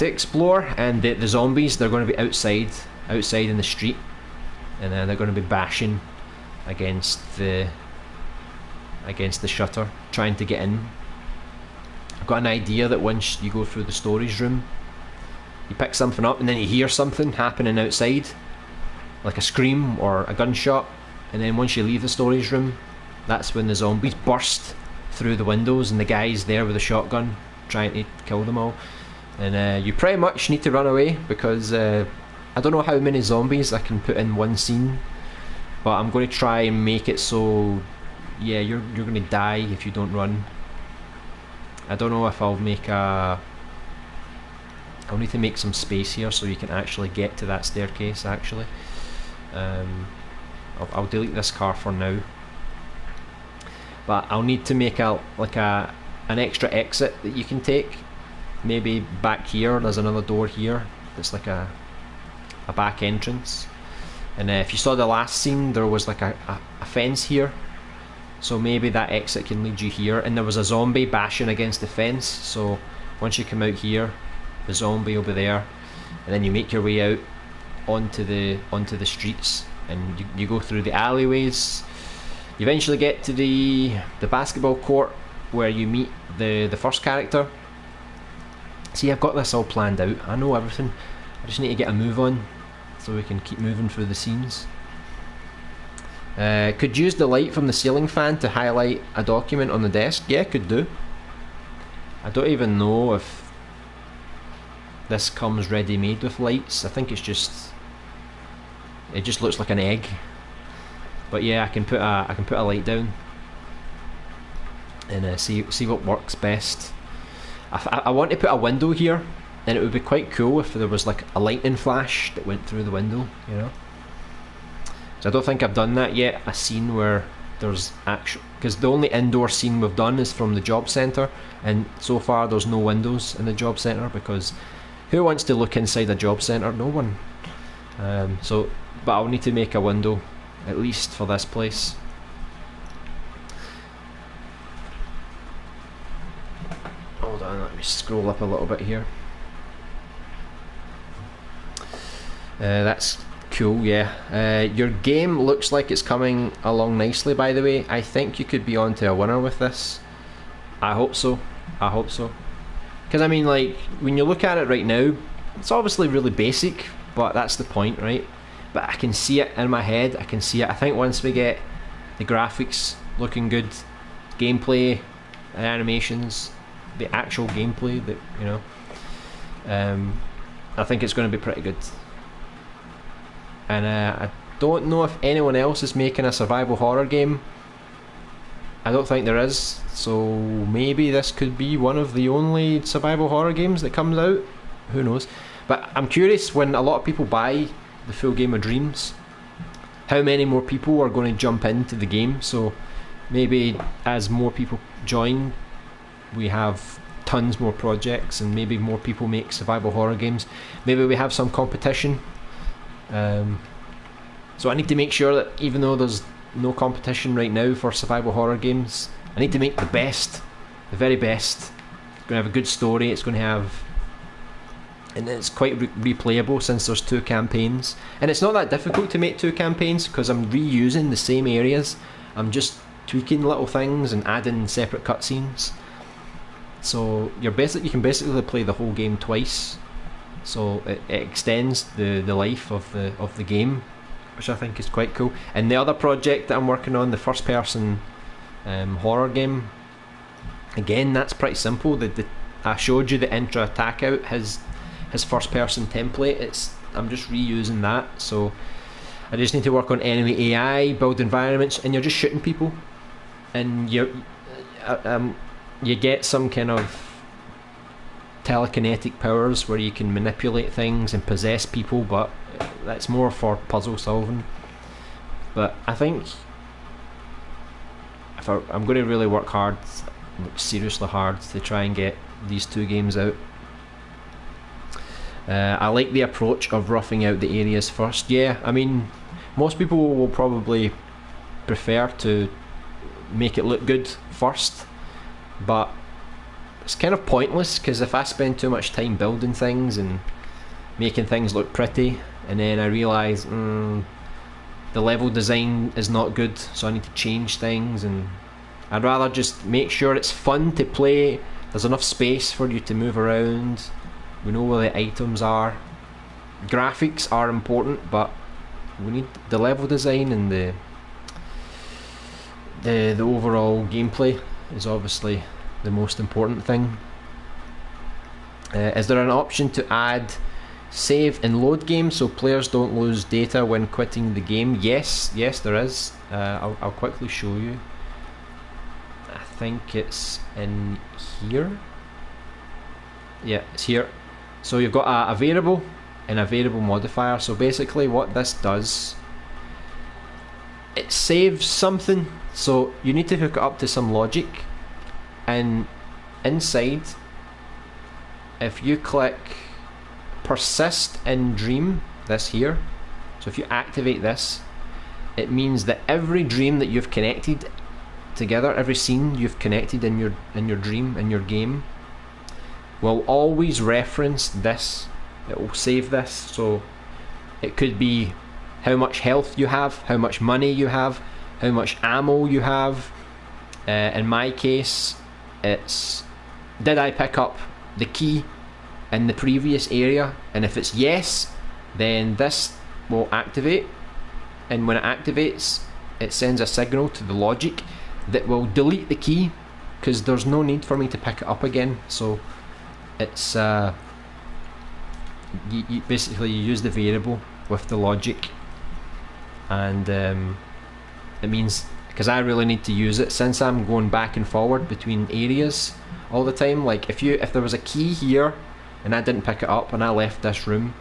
explore. And the zombies, they're going to be outside in the street, and they're going to be bashing against the shutter, trying to get in. I've got an idea that once you go through the storage room, you pick something up and then you hear something happening outside, like a scream or a gunshot, and then once you leave the storage room, that's when the zombies burst through the windows and the guy's there with a shotgun trying to kill them all. And you pretty much need to run away, because I don't know how many zombies I can put in one scene, but I'm going to try and make it so, yeah, you're going to die if you don't run. I don't know if I'll make a... I'll need to make some space here so you can actually get to that staircase actually. I'll delete this car for now. But I'll need to make an extra exit that you can take. Maybe back here, there's another door here. It's like a back entrance. And if you saw the last scene, there was like a fence here. So maybe that exit can lead you here. And there was a zombie bashing against the fence. So once you come out here, the zombie will be there. And then you make your way out onto the streets. And you go through the alleyways. You eventually get to the basketball court where you meet the first character. See, I've got this all planned out. I know everything. I just need to get a move on so we can keep moving through the scenes. Could use the light from the ceiling fan to highlight a document on the desk. Yeah, could do. I don't even know if this comes ready-made with lights. I think it just looks like an egg. But yeah, I can put a light down and see what works best. I want to put a window here, and it would be quite cool if there was like a lightning flash that went through the window, you know. So I don't think I've done that yet. A scene where there's actual, because the only indoor scene we've done is from the job centre, and so far there's no windows in the job centre because who wants to look inside a job centre? No one. But I'll need to make a window at least for this place. Hold on, let me scroll up a little bit here. That's cool, yeah. Your game looks like it's coming along nicely, by the way. I think you could be on to a winner with this. I hope so. I hope so. Because I mean, like, when you look at it right now, it's obviously really basic, but that's the point, right? But I can see it in my head. I can see it. I think once we get the graphics looking good, gameplay, animations, the actual gameplay, that, you know, I think it's going to be pretty good. And I don't know if anyone else is making a survival horror game. I don't think there is, so maybe this could be one of the only survival horror games that comes out. Who knows? But I'm curious, when a lot of people buy the full game of Dreams, how many more people are going to jump into the game. So maybe as more people join, we have tons more projects, and maybe more people make survival horror games. Maybe we have some competition. So I need to make sure that even though there's no competition right now for survival horror games, I need to make the best, the very best. It's going to have a good story. It's going to have, and it's quite replayable since there's 2 campaigns. And it's not that difficult to make 2 campaigns because I'm reusing the same areas. I'm just tweaking little things and adding separate cutscenes. So you can basically play the whole game twice. So it extends the life of the game, which I think is quite cool. And the other project that I'm working on, the first person horror game, again, that's pretty simple. I showed you the intro attack out, his first person template. I'm just reusing that. So I just need to work on enemy AI, build environments, and you're just shooting people, and you get some kind of telekinetic powers where you can manipulate things and possess people, but that's more for puzzle solving. But I think if I'm going to really work hard, seriously hard, to try and get these 2 games out. I like the approach of roughing out the areas first. Yeah, I mean, most people will probably prefer to make it look good first, but it's kind of pointless, because if I spend too much time building things and making things look pretty, and then I realise the level design is not good, so I need to change things, and I'd rather just make sure it's fun to play, there's enough space for you to move around, we know where the items are. Graphics are important, but we need the level design, and the overall gameplay is obviously the most important thing. Is there an option to add save and load game so players don't lose data when quitting the game? Yes there is. I'll quickly show you. I think it's in here. Yeah, it's here. So you've got a variable and a variable modifier. So basically what this does, it saves something. So you need to hook it up to some logic, and inside, if you click persist in dream, this here, so if you activate this, it means that every dream that you've connected together, every scene you've connected in your dream, in your game, will always reference this. It will save this. So it could be how much health you have, how much money you have, how much ammo you have. In my case, it's did I pick up the key in the previous area, and if it's yes, then this will activate, and when it activates, it sends a signal to the logic that will delete the key, because there's no need for me to pick it up again. So it's you basically use the variable with the logic, and it means, because I really need to use it since I'm going back and forward between areas all the time. Like if there was a key here and I didn't pick it up and I left this room,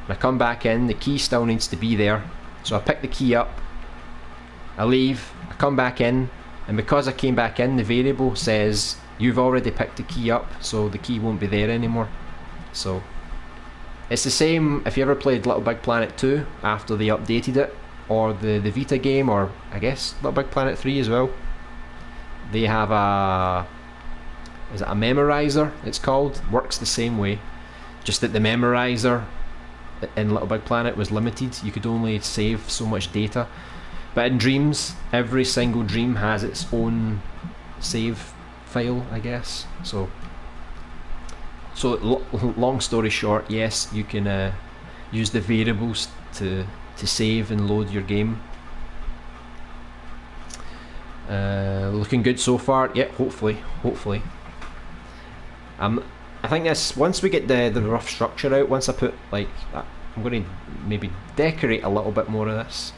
and I come back in, the key still needs to be there. So I pick the key up, I leave, I come back in, and because I came back in, the variable says you've already picked the key up, so the key won't be there anymore. So it's the same if you ever played Little Big Planet 2 after they updated it, or the Vita game, or I guess Little Big Planet 3 as well. They have is it a memorizer, it's called? Works the same way, just that the memorizer in Little Big Planet was limited. You could only save so much data, but in Dreams, every single dream has its own save file, I guess. So long story short, yes, you can use the variables to save and load your game. Looking good so far. Yeah, hopefully. I think this, once we get the rough structure out, once I put like that, I'm going to maybe decorate a little bit more of this,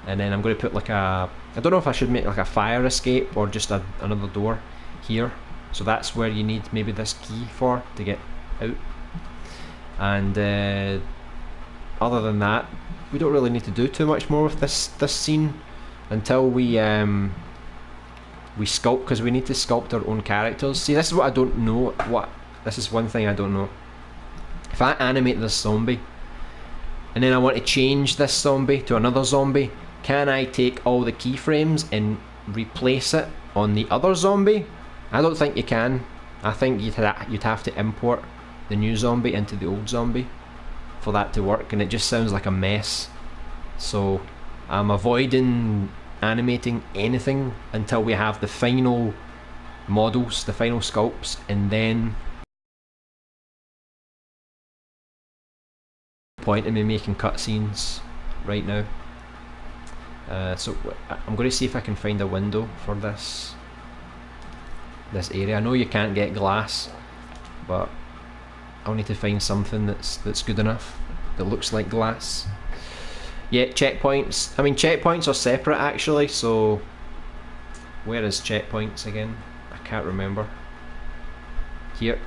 and then I'm going to put like I don't know if I should make like a fire escape or just another door here. So that's where you need maybe this key for to get out. And other than that, we don't really need to do too much more with this scene until we sculpt, because we need to sculpt our own characters. See, this is what I don't know. This is one thing I don't know. If I animate this zombie and then I want to change this zombie to another zombie, can I take all the keyframes and replace it on the other zombie? I don't think you can. I think you'd have to import the new zombie into the old zombie for that to work, and it just sounds like a mess. So I'm avoiding animating anything until we have the final models, the final sculpts, and then point in me making cutscenes right now. So I'm going to see if I can find a window for this area. I know you can't get glass, but I'll need to find something that's good enough, that looks like glass. Yeah, checkpoints. I mean, checkpoints are separate actually, so where is checkpoints again? I can't remember. Here.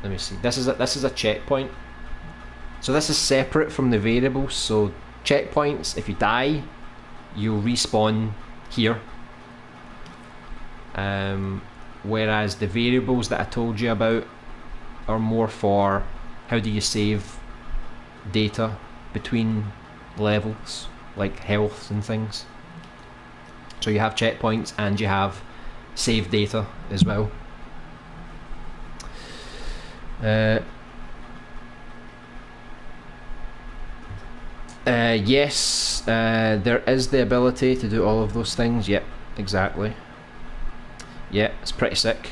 Let me see. This is a checkpoint. So this is separate from the variables. So checkpoints, if you die, you'll respawn here. Whereas the variables that I told you about are more for how do you save data between levels, like health and things. So you have checkpoints and you have save data as well. Yes, there is the ability to do all of those things. Yep, exactly. Yeah, it's pretty sick.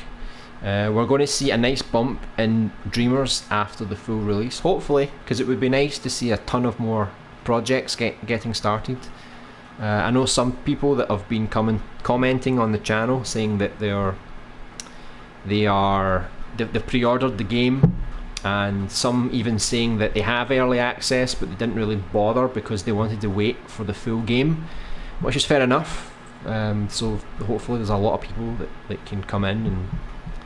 We're going to see a nice bump in Dreamers after the full release, hopefully, because it would be nice to see a ton of more projects getting started. I know some people that have been commenting on the channel saying that they've pre-ordered the game, and some even saying that they have early access but they didn't really bother because they wanted to wait for the full game, which is fair enough. So hopefully there's a lot of people that can come in and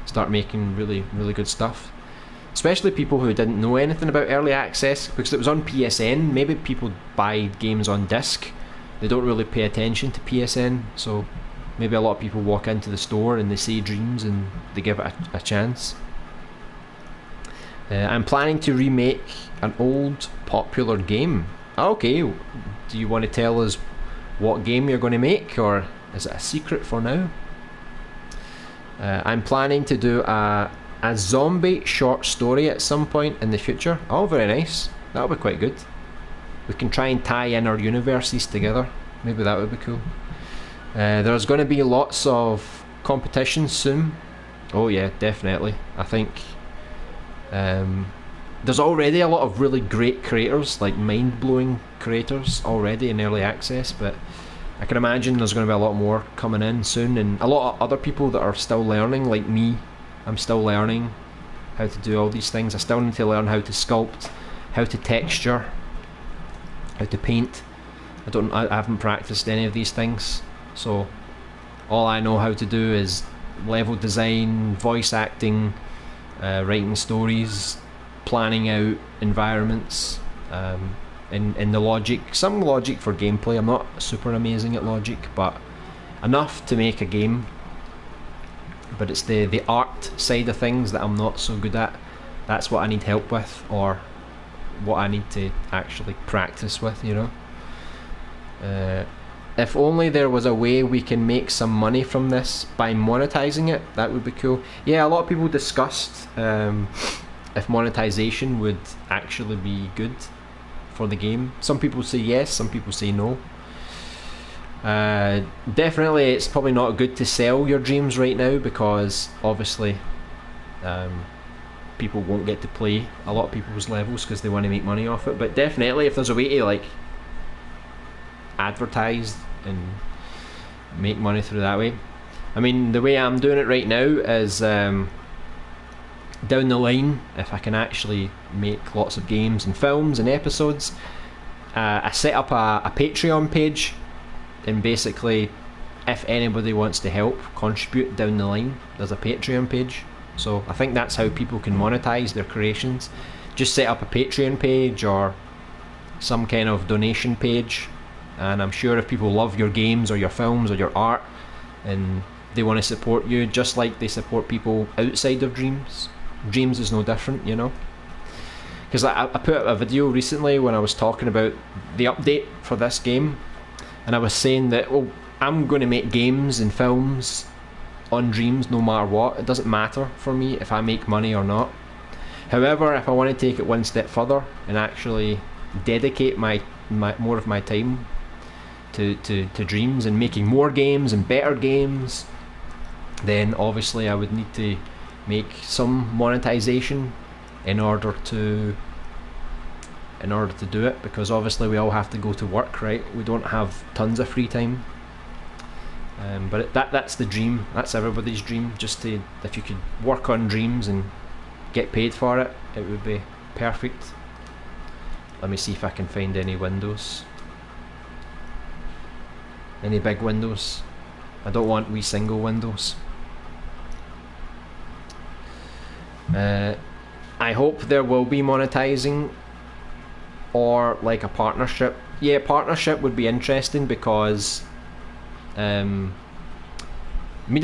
start making really good stuff. Especially people who didn't know anything about early access, because it was on PSN. Maybe people buy games on disc, they don't really pay attention to PSN, so maybe a lot of people walk into the store and they see Dreams and they give it a chance. I'm planning to remake an old popular game. Okay, do you want to tell us what game you're going to make, or is it a secret for now? I'm planning to do a zombie short story at some point in the future. Oh, very nice. That'll be quite good. We can try and tie in our universes together. Maybe that would be cool. There's going to be lots of competitions soon. Oh yeah, definitely. I think there's already a lot of really great creators, like mind-blowing creators already in early access, but I can imagine there's going to be a lot more coming in soon, and a lot of other people that are still learning, like me. I'm still learning how to do all these things. I still need to learn how to sculpt, how to texture, how to paint. I haven't practiced any of these things, so all I know how to do is level design, voice acting, writing stories, planning out environments, in the logic, some logic for gameplay. I'm not super amazing at logic, but enough to make a game. But it's the art side of things that I'm not so good at. That's what I need help with, or what I need to actually practice with, you know. If only there was a way we can make some money from this by monetizing it, that would be cool. Yeah, a lot of people discussed if monetization would actually be good for the game. Some people say yes, some people say no. Definitely it's probably not good to sell your Dreams right now, because obviously people won't get to play a lot of people's levels because they want to make money off it. But definitely if there's a way to like advertise and make money through that way. I mean, the way I'm doing it right now is down the line, if I can actually make lots of games and films and episodes, I set up a Patreon page, and basically if anybody wants to help contribute down the line, there's a Patreon page. So I think that's how people can monetize their creations. Just set up a Patreon page or some kind of donation page, and I'm sure if people love your games or your films or your art and they want to support you just like they support people outside of Dreams, Dreams is no different, you know. Because I put out a video recently when I was talking about the update for this game, and I was saying that, well, I'm going to make games and films on Dreams no matter what. It doesn't matter for me if I make money or not. However, if I want to take it one step further and actually dedicate my more of my time to Dreams and making more games and better games, then obviously I would need to make some monetization in order to do it, because obviously we all have to go to work, right? We don't have tons of free time. But that's the dream. That's everybody's dream. Just to, if you could work on Dreams and get paid for it, it would be perfect. Let me see if I can find any windows. Any big windows. I don't want wee single windows. I hope there will be monetizing or like a partnership. Yeah, partnership would be interesting, because Media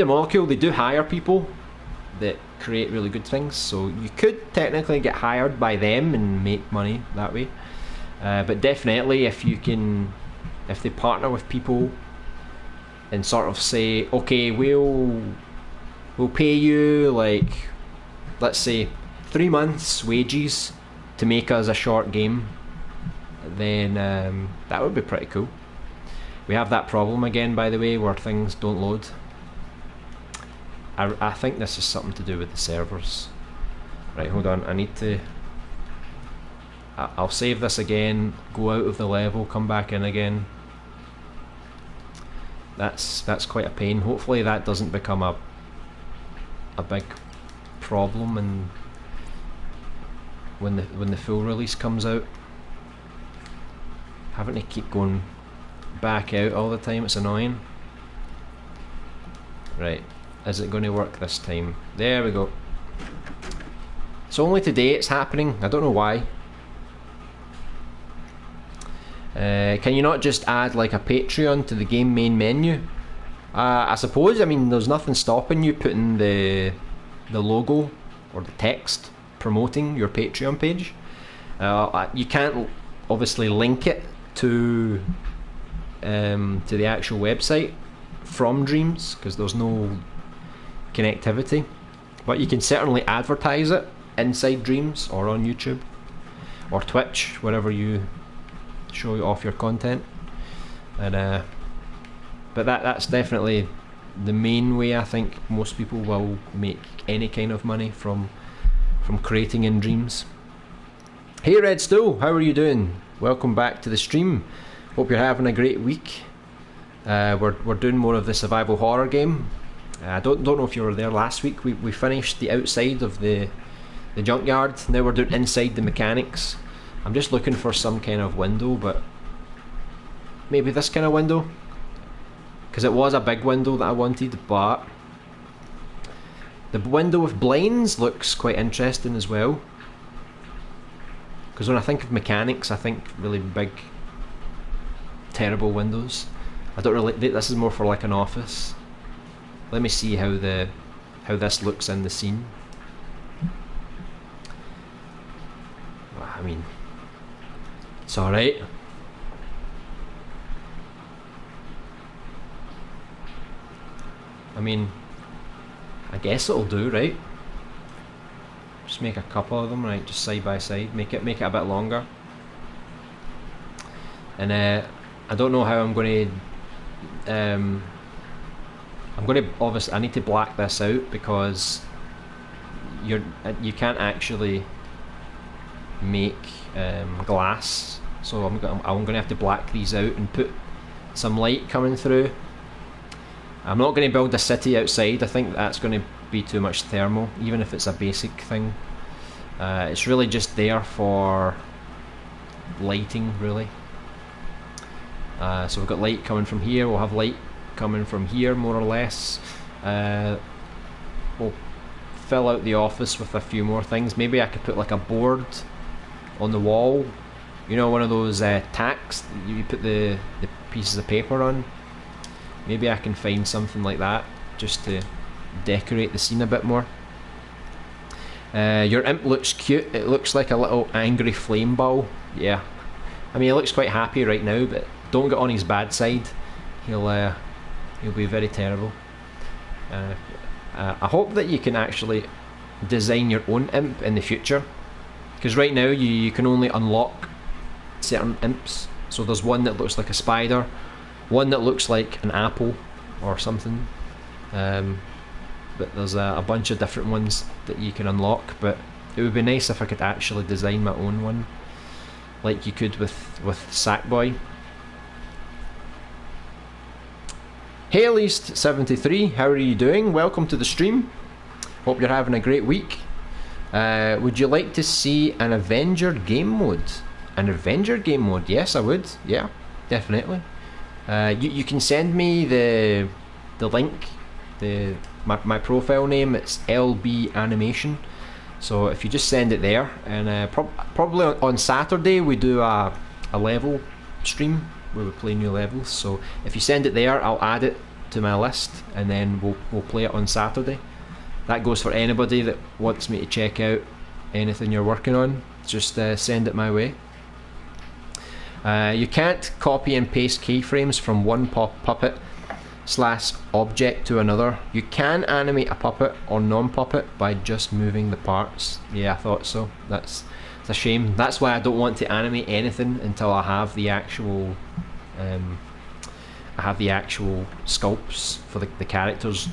Molecule, they do hire people that create really good things, so you could technically get hired by them and make money that way. But definitely if they partner with people and sort of say, okay, we'll pay you like, let's say 3 months wages to make us a short game, then that would be pretty cool. We have that problem again, by the way, where things don't load. I think this is something to do with the servers. Right, hold on, I need to... I'll save this again, go out of the level, come back in again. That's quite a pain. Hopefully that doesn't become a big problem and when the full release comes out. Having to keep going back out all the time, it's annoying. Right, is it going to work this time? There we go. So only today it's happening, I don't know why. Can you not just add like a Patreon to the game main menu? I suppose, I mean, there's nothing stopping you putting the logo or the text promoting your Patreon page. You can't obviously link it to the actual website from Dreams because there's no connectivity, but you can certainly advertise it inside Dreams or on YouTube or Twitch, wherever you show off your content. And but that's definitely the main way I think most people will make any kind of money from creating in Dreams. Hey Red Stool, how are you doing? Welcome back to the stream. Hope you're having a great week. We're doing more of the survival horror game. I don't know if you were there last week. We finished the outside of the junkyard. Now we're doing inside the mechanics. I'm just looking for some kind of window, but maybe this kind of window, because it was a big window that I wanted, but the window with blinds looks quite interesting as well. Because when I think of mechanics, I think really big, terrible windows. I don't really. This is more for like an office. Let me see how this looks in the scene. I mean, it's alright. I mean, I guess it'll do, right? Just make a couple of them, right? Just side by side. Make it a bit longer. And I don't know how I'm going to. Obviously I need to black this out because you can't actually make glass. So I'm going to have to black these out and put some light coming through. I'm not going to build a city outside. I think that's going to be too much thermal, even if it's a basic thing. It's really just there for lighting, really. So we've got light coming from here. We'll have light coming from here, more or less. We'll fill out the office with a few more things. Maybe I could put like a board on the wall. You know, one of those tacks you put the pieces of paper on. Maybe I can find something like that just to decorate the scene a bit more. Your imp looks cute. It looks like a little angry flame ball. Yeah, I mean, he looks quite happy right now, but don't get on his bad side. He'll be very terrible. I hope that you can actually design your own imp in the future, because right now you can only unlock certain imps. So there's one that looks like a spider, one that looks like an apple or something, but there's a bunch of different ones that you can unlock. But it would be nice if I could actually design my own one, like you could with Sackboy. Hey Least73, how are you doing? Welcome to the stream. Hope you're having a great week. Would you like to see an Avenger game mode? An Avenger game mode? Yes, I would. Yeah, definitely. You can send me the link, my profile name. It's LB Animation. So if you just send it there, and probably on Saturday we do a level stream where we play new levels. So if you send it there, I'll add it to my list, and then we'll play it on Saturday. That goes for anybody that wants me to check out anything you're working on. Just send it my way. You can't copy and paste keyframes from one puppet / object to another. You can animate a puppet or non-puppet by just moving the parts. Yeah, I thought so. It's a shame. That's why I don't want to animate anything until I have the actual sculpts for the characters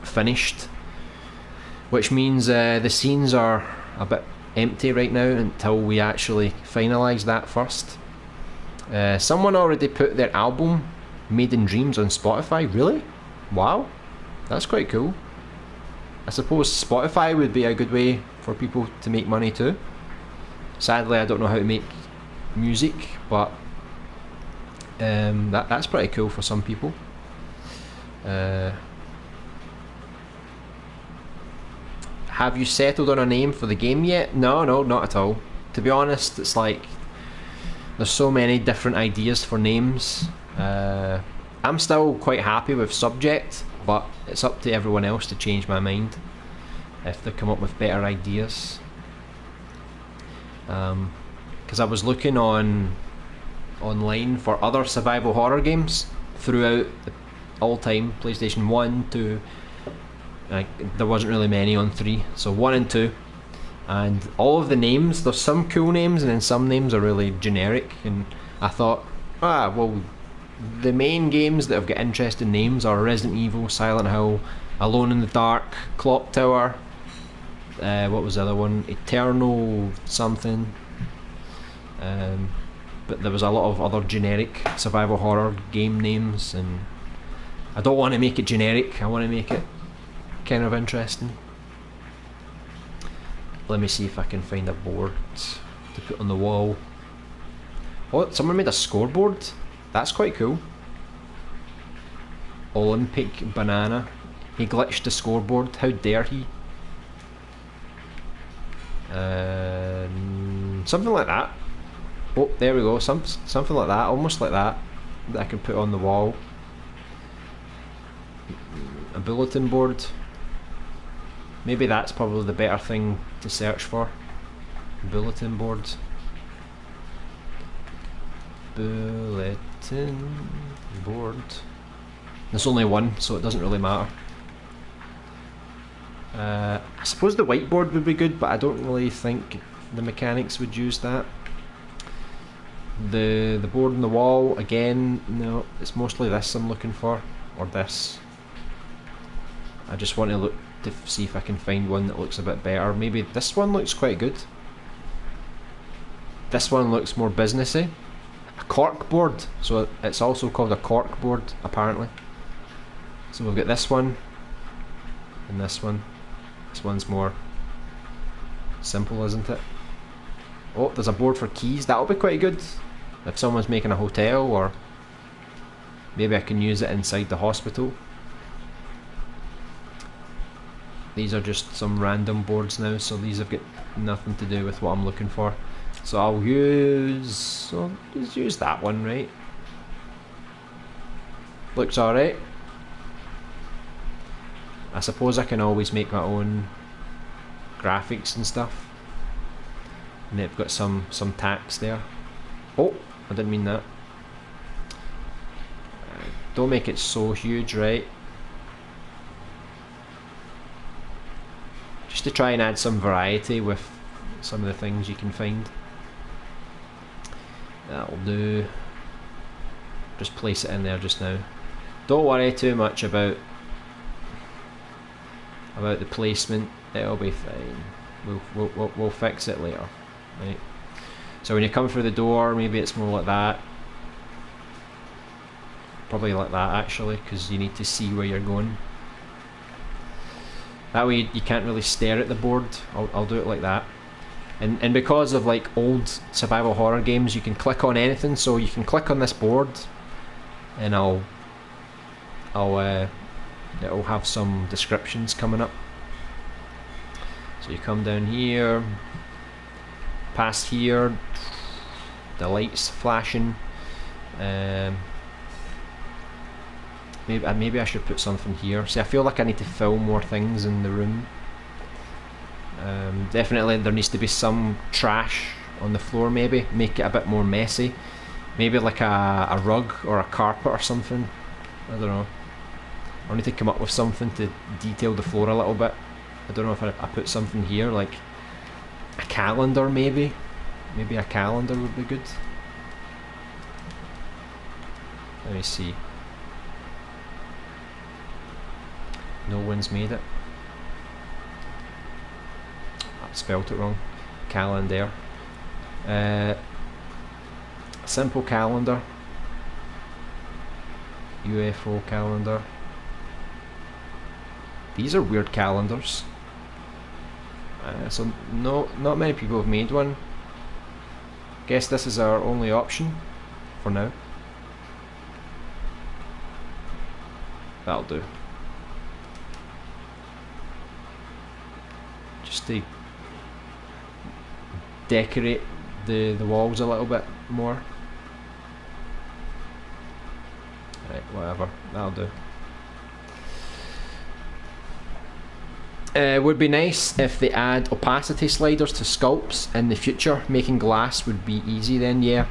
finished, which means the scenes are a bit empty right now until we actually finalise that first. Someone already put their album Made in Dreams on Spotify. Really? Wow, that's quite cool. I suppose Spotify would be a good way for people to make money too. Sadly, I don't know how to make music, but that's pretty cool for some people. have you settled on a name for the game yet? No, not at all. To be honest, it's like there's so many different ideas for names. I'm still quite happy with Subject, but it's up to everyone else to change my mind if they come up with better ideas. Because I was looking online for other survival horror games throughout the all-time PlayStation 1, 2. There wasn't really many on 3, so 1 and 2. And all of the names, there's some cool names and then some names are really generic, and I thought, well, the main games that have got interesting names are Resident Evil, Silent Hill, Alone in the Dark, Clock Tower, what was the other one? Eternal something. But there was a lot of other generic survival horror game names, and I don't want to make it generic, I want to make it kind of interesting. Let me see if I can find a board to put on the wall. Oh, someone made a scoreboard? That's quite cool. Olympic Banana. He glitched the scoreboard, how dare he? Something like that. Oh, there we go, something like that, almost like that I can put on the wall. A bulletin board. Maybe that's probably the better thing to search for. Bulletin board. Bulletin board. There's only one, so it doesn't really matter. I suppose the whiteboard would be good, but I don't really think the mechanics would use that. The board on the wall, again, no, it's mostly this I'm looking for, or this. I just want to look to see if I can find one that looks a bit better. Maybe this one looks quite good. This one looks more businessy. A cork board, so it's also called a cork board apparently. So we've got this one and this one. This one's more simple, isn't it? Oh, there's a board for keys. That'll be quite good if someone's making a hotel, or maybe I can use it inside the hospital. These are just some random boards now, so these have got nothing to do with what I'm looking for. So I'll just use that one, right? Looks alright. I suppose I can always make my own graphics and stuff. And they've got some tax there. Oh, I didn't mean that. Don't make it so huge, right? Just to try and add some variety with some of the things you can find. That'll do. Just place it in there just now. Don't worry too much about the placement. It'll be fine. We'll fix it later, right? So when you come through the door, maybe it's more like that. Probably like that actually, because you need to see where you're going. That way you can't really stare at the board. I'll do it like that. And because of like old survival horror games, you can click on anything. So you can click on this board, and it'll have some descriptions coming up. So you come down here, past here, the lights flashing. Maybe I should put something here. See, I feel like I need to fill more things in the room. Definitely there needs to be some trash on the floor, maybe. Make it a bit more messy. Maybe like a rug or a carpet or something. I don't know. I need to come up with something to detail the floor a little bit. I don't know if I put something here, like a calendar maybe. Maybe a calendar would be good. Let me see. No one's made it. I spelt it wrong. Calendar. Simple calendar. UFO calendar. These are weird calendars. So not many people have made one. Guess this is our only option for now. That'll do. just to decorate the walls a little bit more. Right, whatever, that'll do. It would be nice if they add opacity sliders to sculpts in the future. Making glass would be easy then, yeah.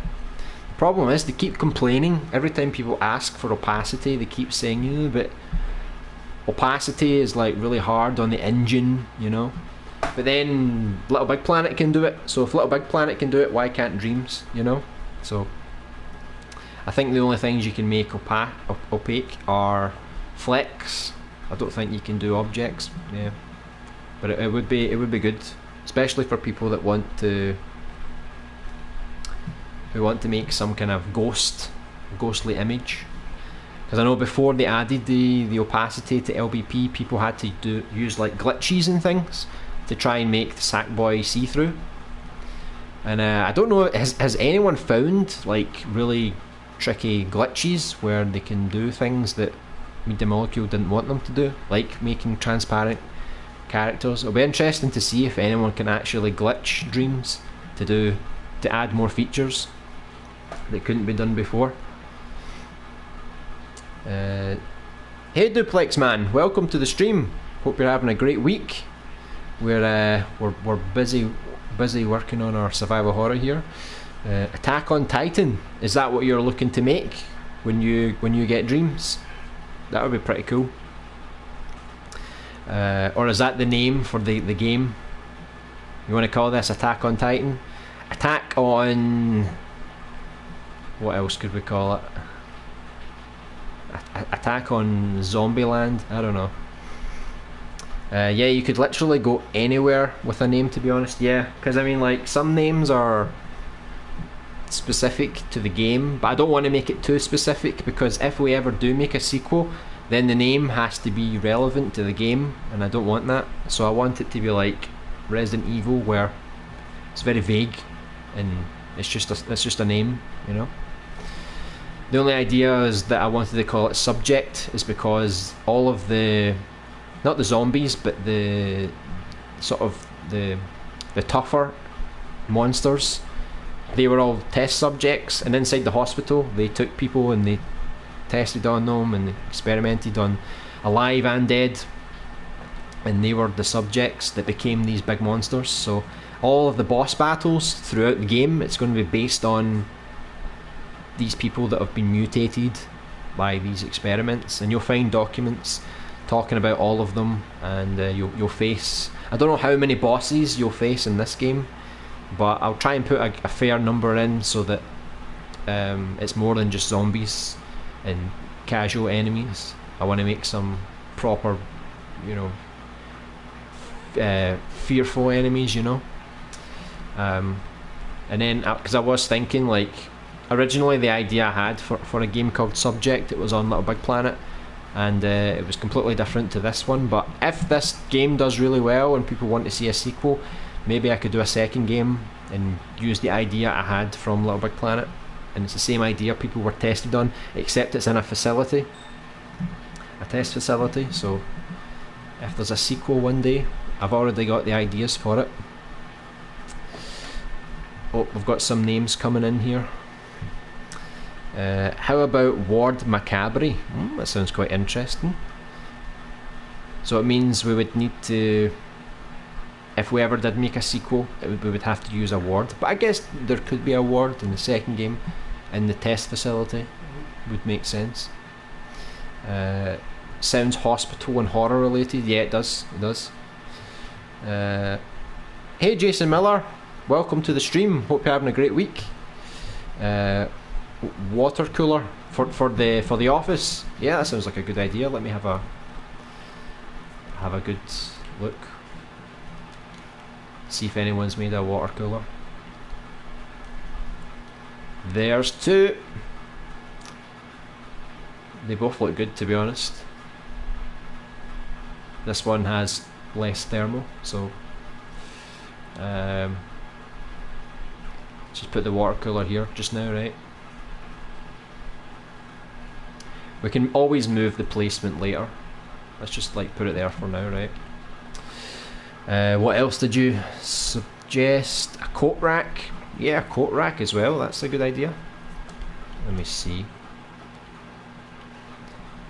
The problem is they keep complaining. Every time people ask for opacity, they keep saying, you know, but opacity is like really hard on the engine, you know. But then Little Big Planet can do it, so if Little Big Planet can do it, why can't Dreams, you know? So I think the only things you can make opaque are flex. I don't think you can do objects, yeah. But it would be good, especially for people that want to make some kind of ghostly image. Because I know before they added the opacity to LBP, people had to use like glitches and things to try and make the Sackboy see-through. And I don't know, has anyone found like really tricky glitches where they can do things that Media Molecule didn't want them to do, like making transparent characters? It'll be interesting to see if anyone can actually glitch Dreams to add more features that couldn't be done before. Hey Duplex Man, welcome to the stream. Hope you're having a great week. We're busy working on our survival horror here. Attack on Titan, is that what you're looking to make when you get Dreams? That would be pretty cool. Or is that the name for the game? You want to call this Attack on Titan? Attack on... what else could we call it? Attack on Zombieland? I don't know. Yeah, you could literally go anywhere with a name, to be honest. Yeah, because I mean, like, some names are specific to the game, but I don't want to make it too specific, because if we ever do make a sequel, then the name has to be relevant to the game, and I don't want that. So I want it to be like Resident Evil, where it's very vague and it's just a name, you know. The only idea is that I wanted to call it Subject is because all of the, not the zombies, but the sort of the tougher monsters, they were all test subjects, and inside the hospital they took people and they tested on them and experimented on alive and dead, and they were the subjects that became these big monsters. So all of the boss battles throughout the game, it's going to be based on these people that have been mutated by these experiments, and you'll find documents talking about all of them, and you'll face, I don't know how many bosses you'll face in this game, but I'll try and put a fair number in so that it's more than just zombies and casual enemies. I want to make some proper, you know, fearful enemies, you know. And then, because I was thinking, like, originally the idea I had for a game called Subject, it was on Little Big Planet, and it was completely different to this one. But if this game does really well and people want to see a sequel, maybe I could do a second game and use the idea I had from Little Big Planet, and it's the same idea people were tested on, except it's in a facility, a test facility. So if there's a sequel one day, I've already got the ideas for it. Oh, we've got some names coming in here. How about Ward Macabre? That sounds quite interesting. So it means we would need to, if we ever did make a sequel, we would have to use a ward. But I guess there could be a ward in the second game, in the test facility. Would make sense. Sounds hospital and horror related. Yeah, it does. It does. Hey Jason Miller, welcome to the stream. Hope you're having a great week. Water cooler for the office. Yeah, that sounds like a good idea. Let me have a good look. See if anyone's made a water cooler. There's two. They both look good, to be honest. This one has less thermal, so just put the water cooler here just now, right? We can always move the placement later. Let's just like put it there for now, right? What else did you suggest? A coat rack? Yeah, a coat rack as well, that's a good idea. Let me see.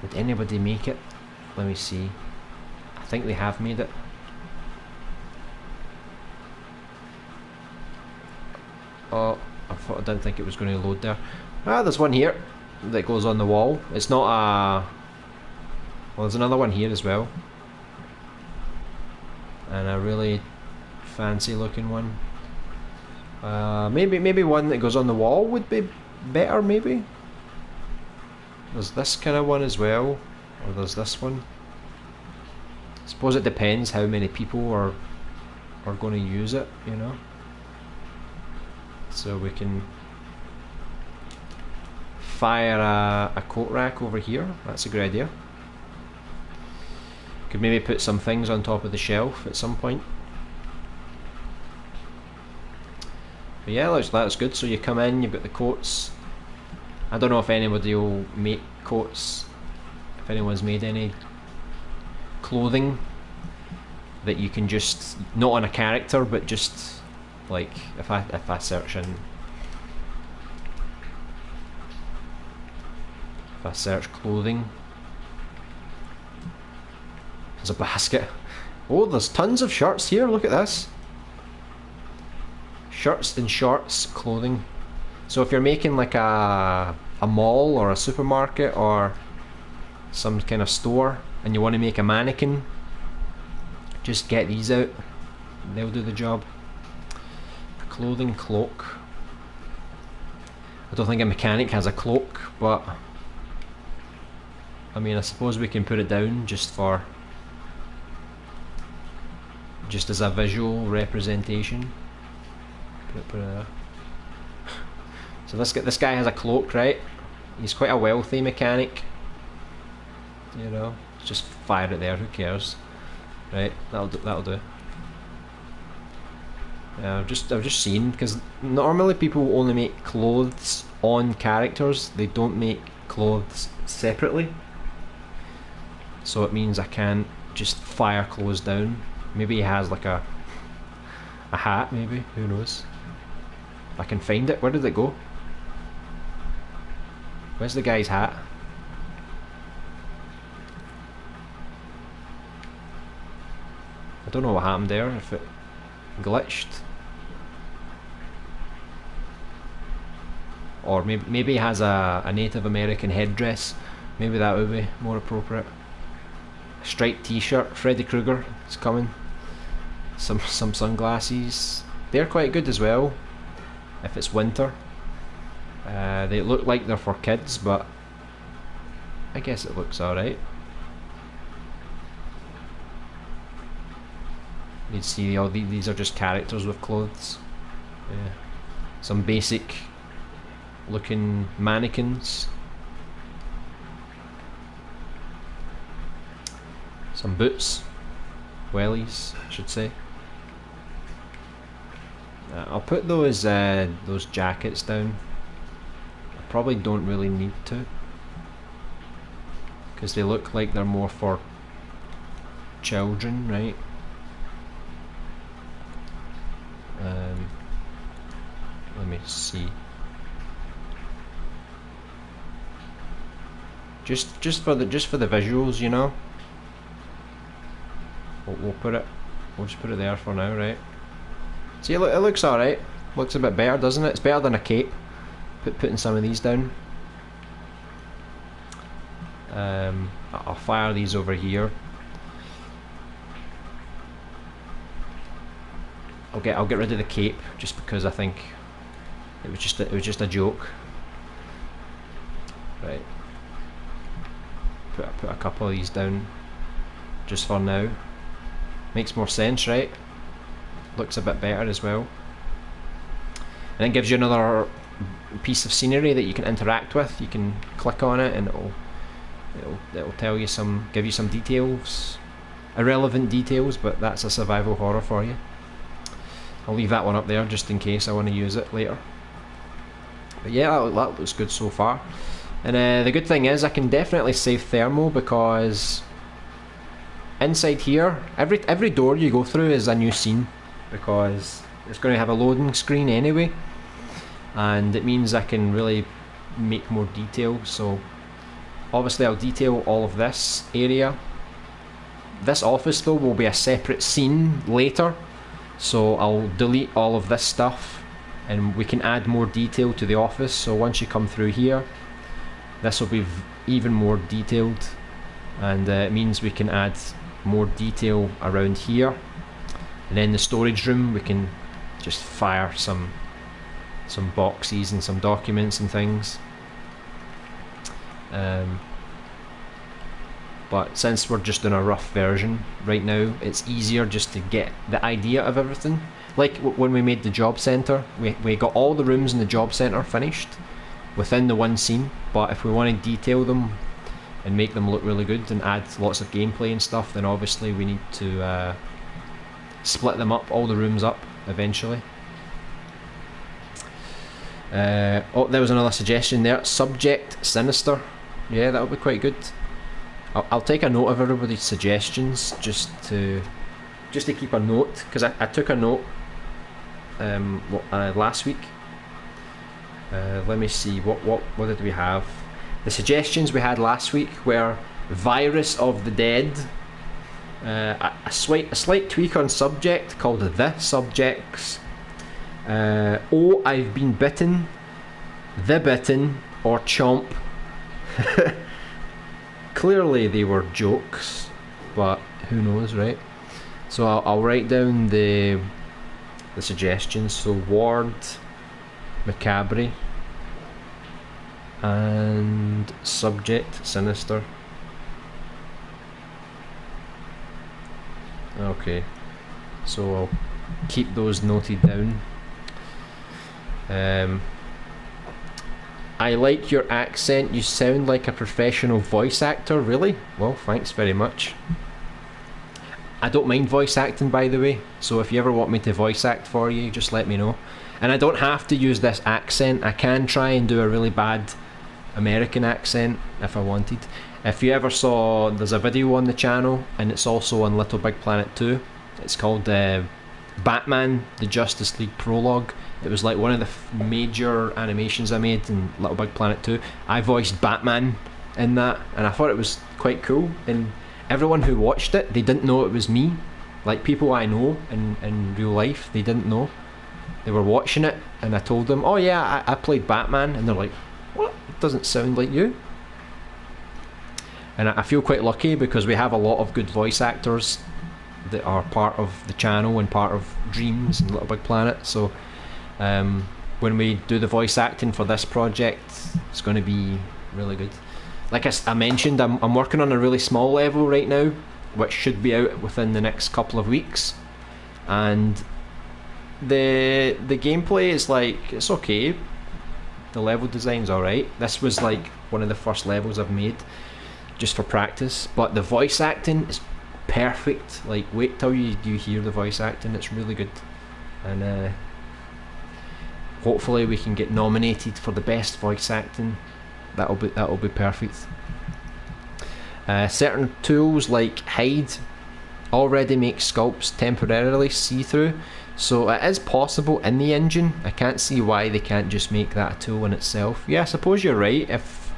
Would anybody make it? Let me see. I think they have made it. Oh, I didn't think it was going to load there. Ah, there's one here that goes on the wall. It's not a... Well, there's another one here as well. And a really fancy looking one. Maybe one that goes on the wall would be better, maybe? There's this kind of one as well. Or there's this one. I suppose it depends how many people are going to use it, you know? So we can fire a coat rack over here. That's a good idea. Could maybe put some things on top of the shelf at some point. But yeah, that's good. So you come in, you've got the coats. I don't know if anybody will make coats, if anyone's made any clothing that you can just, not on a character, but just like if I search in, if I search clothing, there's a basket. Oh, there's tons of shirts here, look at this. Shirts and shorts clothing. So if you're making like a mall or a supermarket or some kind of store and you want to make a mannequin, just get these out. They'll do the job. A clothing cloak. I don't think a mechanic has a cloak, but I mean, I suppose we can put it down just as a visual representation. Put it there. So this guy has a cloak, right? He's quite a wealthy mechanic. You know, just fire it there. Who cares, right? That'll do. I've just seen, because normally people only make clothes on characters. They don't make clothes separately. So it means I can't just fire clothes down. Maybe he has like a hat. Maybe, who knows? If I can find it. Where did it go? Where's the guy's hat? I don't know what happened there, if it glitched. Or maybe he has a Native American headdress. Maybe that would be more appropriate. A striped t-shirt, Freddy Krueger is coming. Some sunglasses. They're quite good as well, if it's winter. They look like they're for kids, but I guess it looks alright. You'd see all these are just characters with clothes. Yeah. Some basic looking mannequins. Some boots. Wellies, I should say. I'll put those jackets down. I probably don't really need to, because they look like they're more for children, right? Let me see. Just for the visuals, you know. We'll just put it there for now, right? See, it looks alright. Looks a bit better, doesn't it? It's better than a cape. Putting some of these down. I'll fire these over here. I'll get rid of the cape just because I think it was just a joke. Right. Put a couple of these down just for now. Makes more sense, right? Looks a bit better as well. And it gives you another piece of scenery that you can interact with. You can click on it and it'll tell you give you some details. Irrelevant details, but that's a survival horror for you. I'll leave that one up there just in case I want to use it later. But yeah, that looks good so far. And the good thing is I can definitely save thermal, because inside here, every door you go through is a new scene, because it's going to have a loading screen anyway, and it means I can really make more detail. So obviously I'll detail all of this area. This office though will be a separate scene later, so I'll delete all of this stuff and we can add more detail to the office. So once you come through here, this will be even more detailed, and it means we can add more detail around here. And then the storage room, we can just fire some boxes and some documents and things. But since we're just in a rough version right now, it's easier just to get the idea of everything. Like when we made the job centre, we got all the rooms in the job centre finished within the one scene, but if we want to detail them and make them look really good and add lots of gameplay and stuff, then obviously we need to split them up, all the rooms up eventually. Oh, there was another suggestion there, subject sinister. Yeah, that would be quite good. I'll take a note of everybody's suggestions just to keep a note, because I took a note last week. Let me see, what did we have? The suggestions we had last week were Virus of the Dead, a slight tweak on subject called the subjects, Oh I've Been Bitten, The Bitten, or Chomp. Clearly they were jokes, but who knows, right? So I'll write down the suggestions. So Ward, Macabre, and subject sinister. Okay, so I'll keep those noted down. I like your accent, you sound like a professional voice actor. Really? Well, thanks very much. I don't mind voice acting, by the way, so if you ever want me to voice act for you, just let me know. And I don't have to use this accent. I can try and do a really bad American accent if I wanted. If you ever saw, there's a video on the channel, and it's also on Little Big Planet 2. It's called Batman, the Justice League Prologue. It was like one of the major animations I made in Little Big Planet 2. I voiced Batman in that, and I thought it was quite cool. And everyone who watched it, they didn't know it was me. Like people I know in real life, they didn't know. They were watching it, and I told them, oh yeah, I played Batman, and they're like, what? It doesn't sound like you. And I feel quite lucky because we have a lot of good voice actors that are part of the channel and part of Dreams and Little Big Planet. So when we do the voice acting for this project, it's going to be really good. Like I mentioned, I'm working on a really small level right now, which should be out within the next couple of weeks, and the gameplay is like, it's okay, the level design's alright. This was like one of the first levels I've made just for practice, but the voice acting is perfect. Like, wait till you hear the voice acting, it's really good. And hopefully we can get nominated for the best voice acting. That'll be perfect. Certain tools like hide already make sculpts temporarily see-through, so it is possible in the engine. I can't see why they can't just make that a tool in itself. Yeah, I suppose you're right. If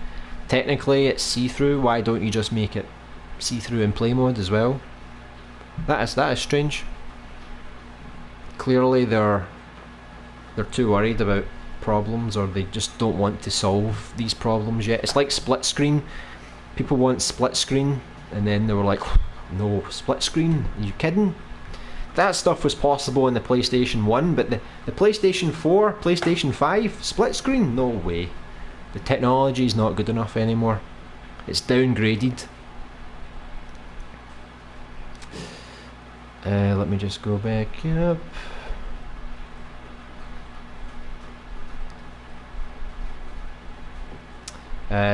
technically it's see-through, why don't you just make it see-through in play mode as well? That is strange. Clearly they're too worried about problems, or they just don't want to solve these problems yet. It's like split screen. People want split screen, and then they were like, no, split screen? Are you kidding? That stuff was possible in the PlayStation 1, but the PlayStation 4, PlayStation 5, split screen? No way. The technology is not good enough anymore. It's downgraded. Let me just go back up.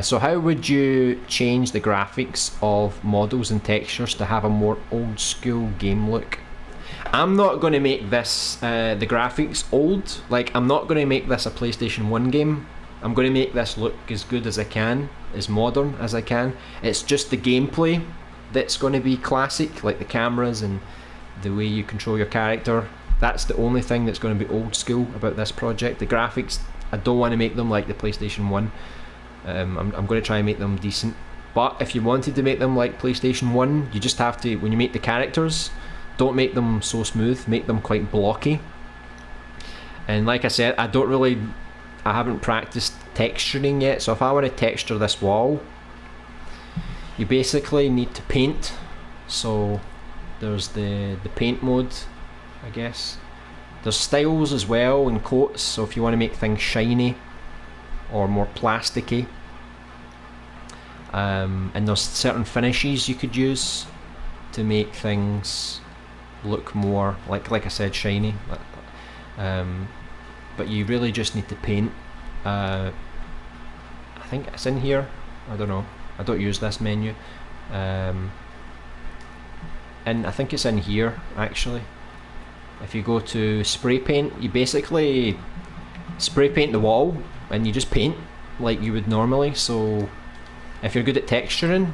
So how would you change the graphics of models and textures to have a more old school game look? I'm not going to make this, the graphics old. Like, I'm not going to make this a PlayStation 1 game. I'm going to make this look as good as I can, as modern as I can. It's just the gameplay that's going to be classic, like the cameras and the way you control your character. That's the only thing that's going to be old school about this project. The graphics, I don't want to make them like the PlayStation 1. I'm going to try and make them decent. But if you wanted to make them like PlayStation 1, you just have to, when you make the characters, don't make them so smooth, make them quite blocky. And like I said, I haven't practiced texturing yet, so if I want to texture this wall, you basically need to paint. So there's the paint mode, I guess. There's styles as well and coats, so if you want to make things shiny or more plasticky. And there's certain finishes you could use to make things look more, like I said, shiny. But you really just need to paint. I think it's in here, I don't know, I don't use this menu. And I think it's in here actually. If you go to spray paint, you basically spray paint the wall and you just paint like you would normally. So if you're good at texturing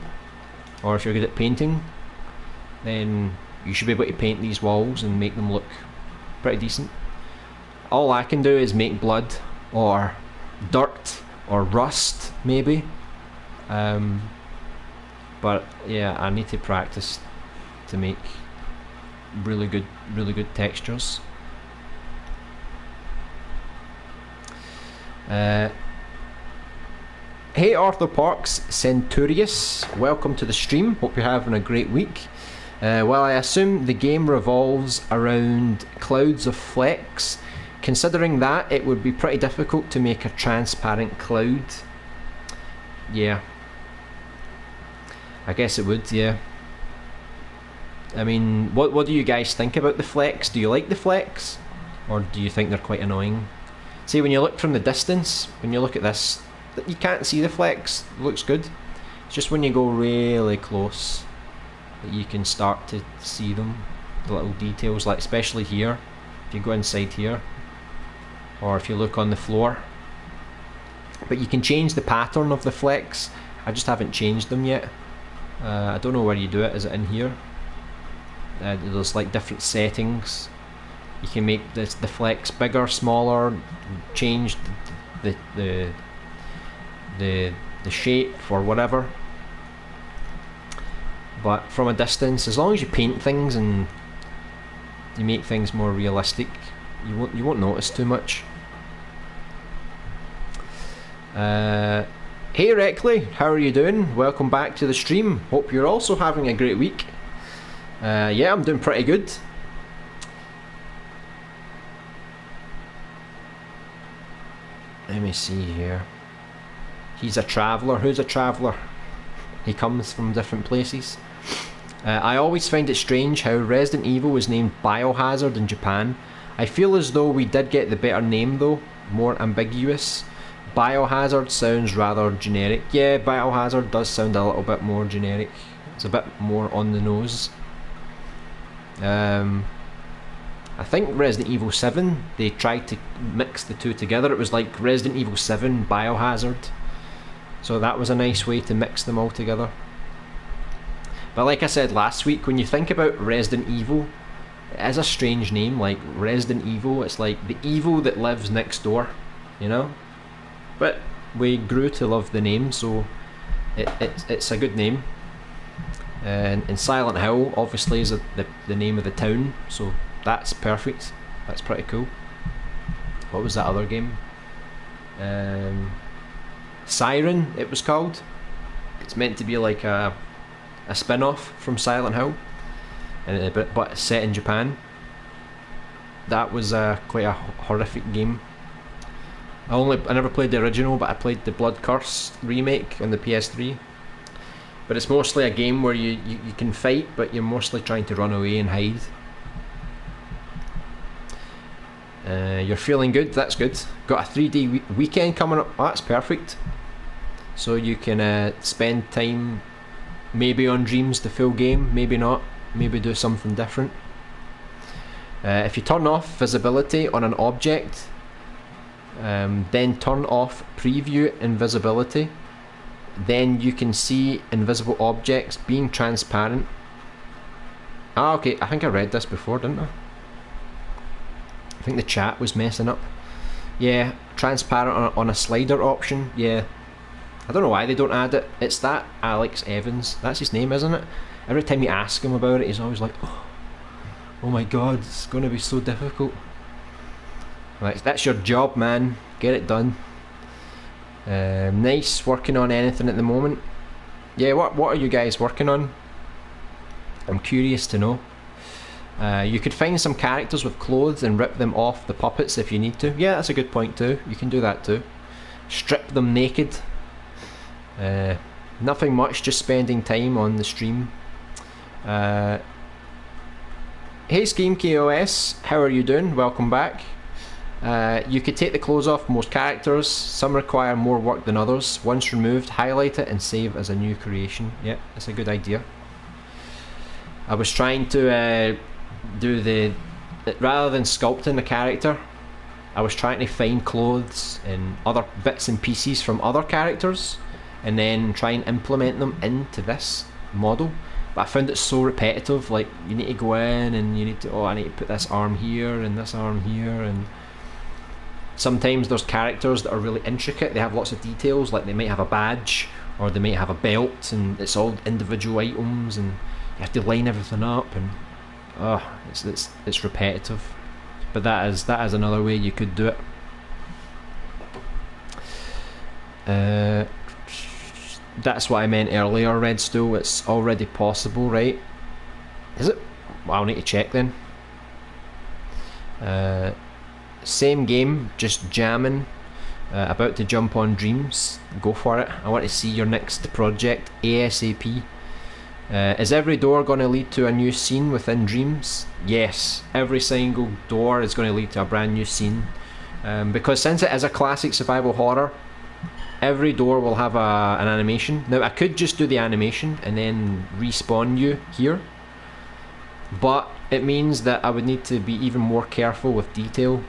or if you're good at painting, then you should be able to paint these walls and make them look pretty decent. All I can do is make blood or dirt or rust maybe, but yeah, I need to practice to make really good textures. Hey Arthur Parks Centurious, welcome to the stream, hope you're having a great week. Well, I assume the game revolves around clouds of flecks. Considering that, it would be pretty difficult to make a transparent cloud. Yeah, I guess it would, yeah. I mean, what do you guys think about the flecks? Do you like the flecks? Or do you think they're quite annoying? See, when you look from the distance, when you look at this, you can't see the flecks. It looks good. It's just when you go really close that you can start to see them. The little details, like especially here. If you go inside here, or if you look on the floor. But you can change the pattern of the flecks. I just haven't changed them yet. I don't know where you do it. Is it in here? There's like different settings. You can make the flecks bigger, smaller, change the shape or whatever. But from a distance, as long as you paint things and you make things more realistic, you won't notice too much. Hey Reckley, how are you doing? Welcome back to the stream. Hope you're also having a great week. Yeah, I'm doing pretty good. Let me see here. He's a traveller. Who's a traveller? He comes from different places. I always find it strange how Resident Evil was named Biohazard in Japan. I feel as though we did get the better name though, more ambiguous. Biohazard sounds rather generic. Yeah, Biohazard does sound a little bit more generic. It's a bit more on the nose. I think Resident Evil 7, they tried to mix the two together. It was like Resident Evil 7 Biohazard. So that was a nice way to mix them all together. But like I said last week, when you think about Resident Evil, it is a strange name, like Resident Evil. It's like the evil that lives next door, you know? But we grew to love the name, so it's a good name. And Silent Hill obviously is the name of the town, so that's perfect. That's pretty cool. What was that other game? Siren, it was called. It's meant to be like a spin-off from Silent Hill, but set in Japan. That was quite a horrific game. I never played the original, but I played the Blood Curse remake on the PS3. But it's mostly a game where you can fight, but you're mostly trying to run away and hide. You're feeling good, that's good. Got a 3-day weekend coming up, oh, that's perfect. So you can spend time maybe on Dreams, the full game, maybe not, maybe do something different. If you turn off visibility on an object, then turn off preview invisibility, then you can see invisible objects being transparent. Ah, okay, I think I read this before, didn't I? I think the chat was messing up. Yeah, transparent on a slider option, yeah. I don't know why they don't add it. It's that Alex Evans, that's his name, isn't it? Every time you ask him about it, he's always like, oh my god, it's going to be so difficult. Right, that's your job, man. Get it done. Nice. Working on anything at the moment? Yeah, what are you guys working on? I'm curious to know. You could find some characters with clothes and rip them off the puppets if you need to. Yeah, that's a good point too. You can do that too. Strip them naked. Nothing much, just spending time on the stream. Hey Scheme KOS, how are you doing? Welcome back. You could take the clothes off most characters. Some require more work than others. Once removed, highlight it and save as a new creation. Yep, that's a good idea. I was trying to do rather than sculpting the character, I was trying to find clothes and other bits and pieces from other characters and then try and implement them into this model. But I found it so repetitive, like you need to go in and you need to, I need to put this arm here and this arm here, and sometimes there's characters that are really intricate, they have lots of details, like they might have a badge or they might have a belt and it's all individual items and you have to line everything up, and it's repetitive. But that is another way you could do it. That's what I meant earlier, Red Stool. It's already possible, right? Is it? Well, I'll need to check then. Same game, just jamming. About to jump on Dreams. Go for it. I want to see your next project ASAP. Is every door going to lead to a new scene within Dreams? Yes, every single door is going to lead to a brand new scene. Because since it is a classic survival horror, every door will have an animation. Now I could just do the animation and then respawn you here, but it means that I would need to be even more careful with detail.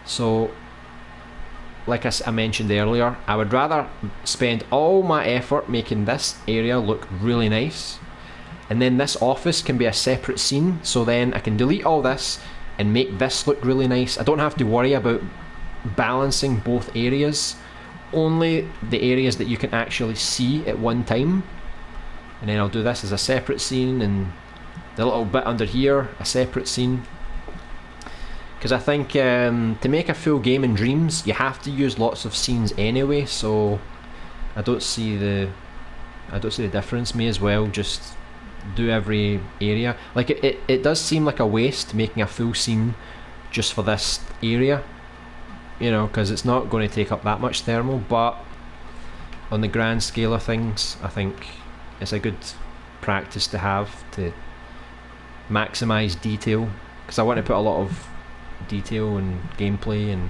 So like I mentioned earlier, I would rather spend all my effort making this area look really nice, and then this office can be a separate scene, so then I can delete all this and make this look really nice. I don't have to worry about balancing both areas, only the areas that you can actually see at one time. And then I'll do this as a separate scene, and the little bit under here, a separate scene. Because I think to make a full game in Dreams, you have to use lots of scenes anyway, so I don't see the difference. May as well just do every area. Like it does seem like a waste making a full scene just for this area, you know, because it's not going to take up that much thermal, but on the grand scale of things, I think it's a good practice to have to maximise detail, because I want to put a lot of detail and gameplay, and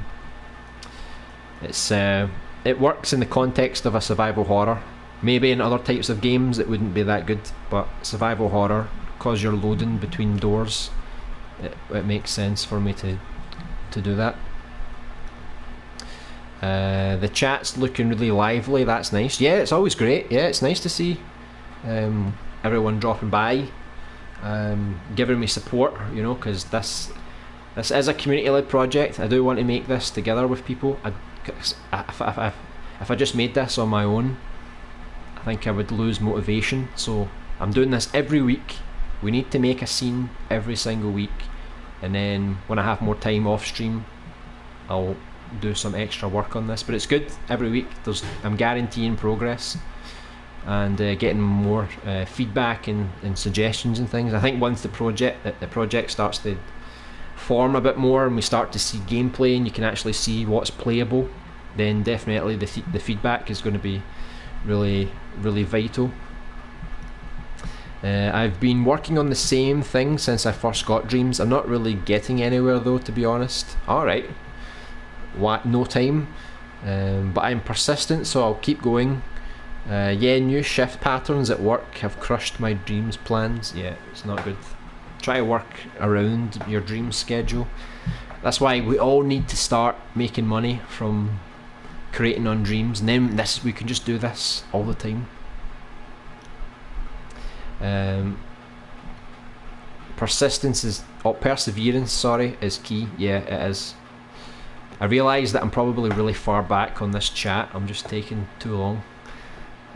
it works in the context of a survival horror. Maybe in other types of games it wouldn't be that good, but survival horror, because you're loading between doors, it makes sense for me to do that. The chat's looking really lively, that's nice. Yeah, it's always great. Yeah, it's nice to see everyone dropping by, giving me support, you know, because this is a community-led project. I do want to make this together with people. If I just made this on my own, I think I would lose motivation, so I'm doing this every week. We need to make a scene every single week, and then when I have more time off stream, I'll do some extra work on this. But it's good every week. I'm guaranteeing progress and getting more feedback and suggestions and things. I think once the project starts to form a bit more and we start to see gameplay and you can actually see what's playable, then definitely the feedback is going to be really, really vital. I've been working on the same thing since I first got Dreams. I'm not really getting anywhere though, to be honest. Alright, no time, but I'm persistent, so I'll keep going. Yeah, new shift patterns at work have crushed my Dreams plans. Yeah, it's not good. Try to work around your Dreams schedule. That's why we all need to start making money from creating on Dreams, and then we can just do this all the time. Persistence is, perseverance, sorry, is key. Yeah, it is. I realise that I'm probably really far back on this chat. I'm just taking too long.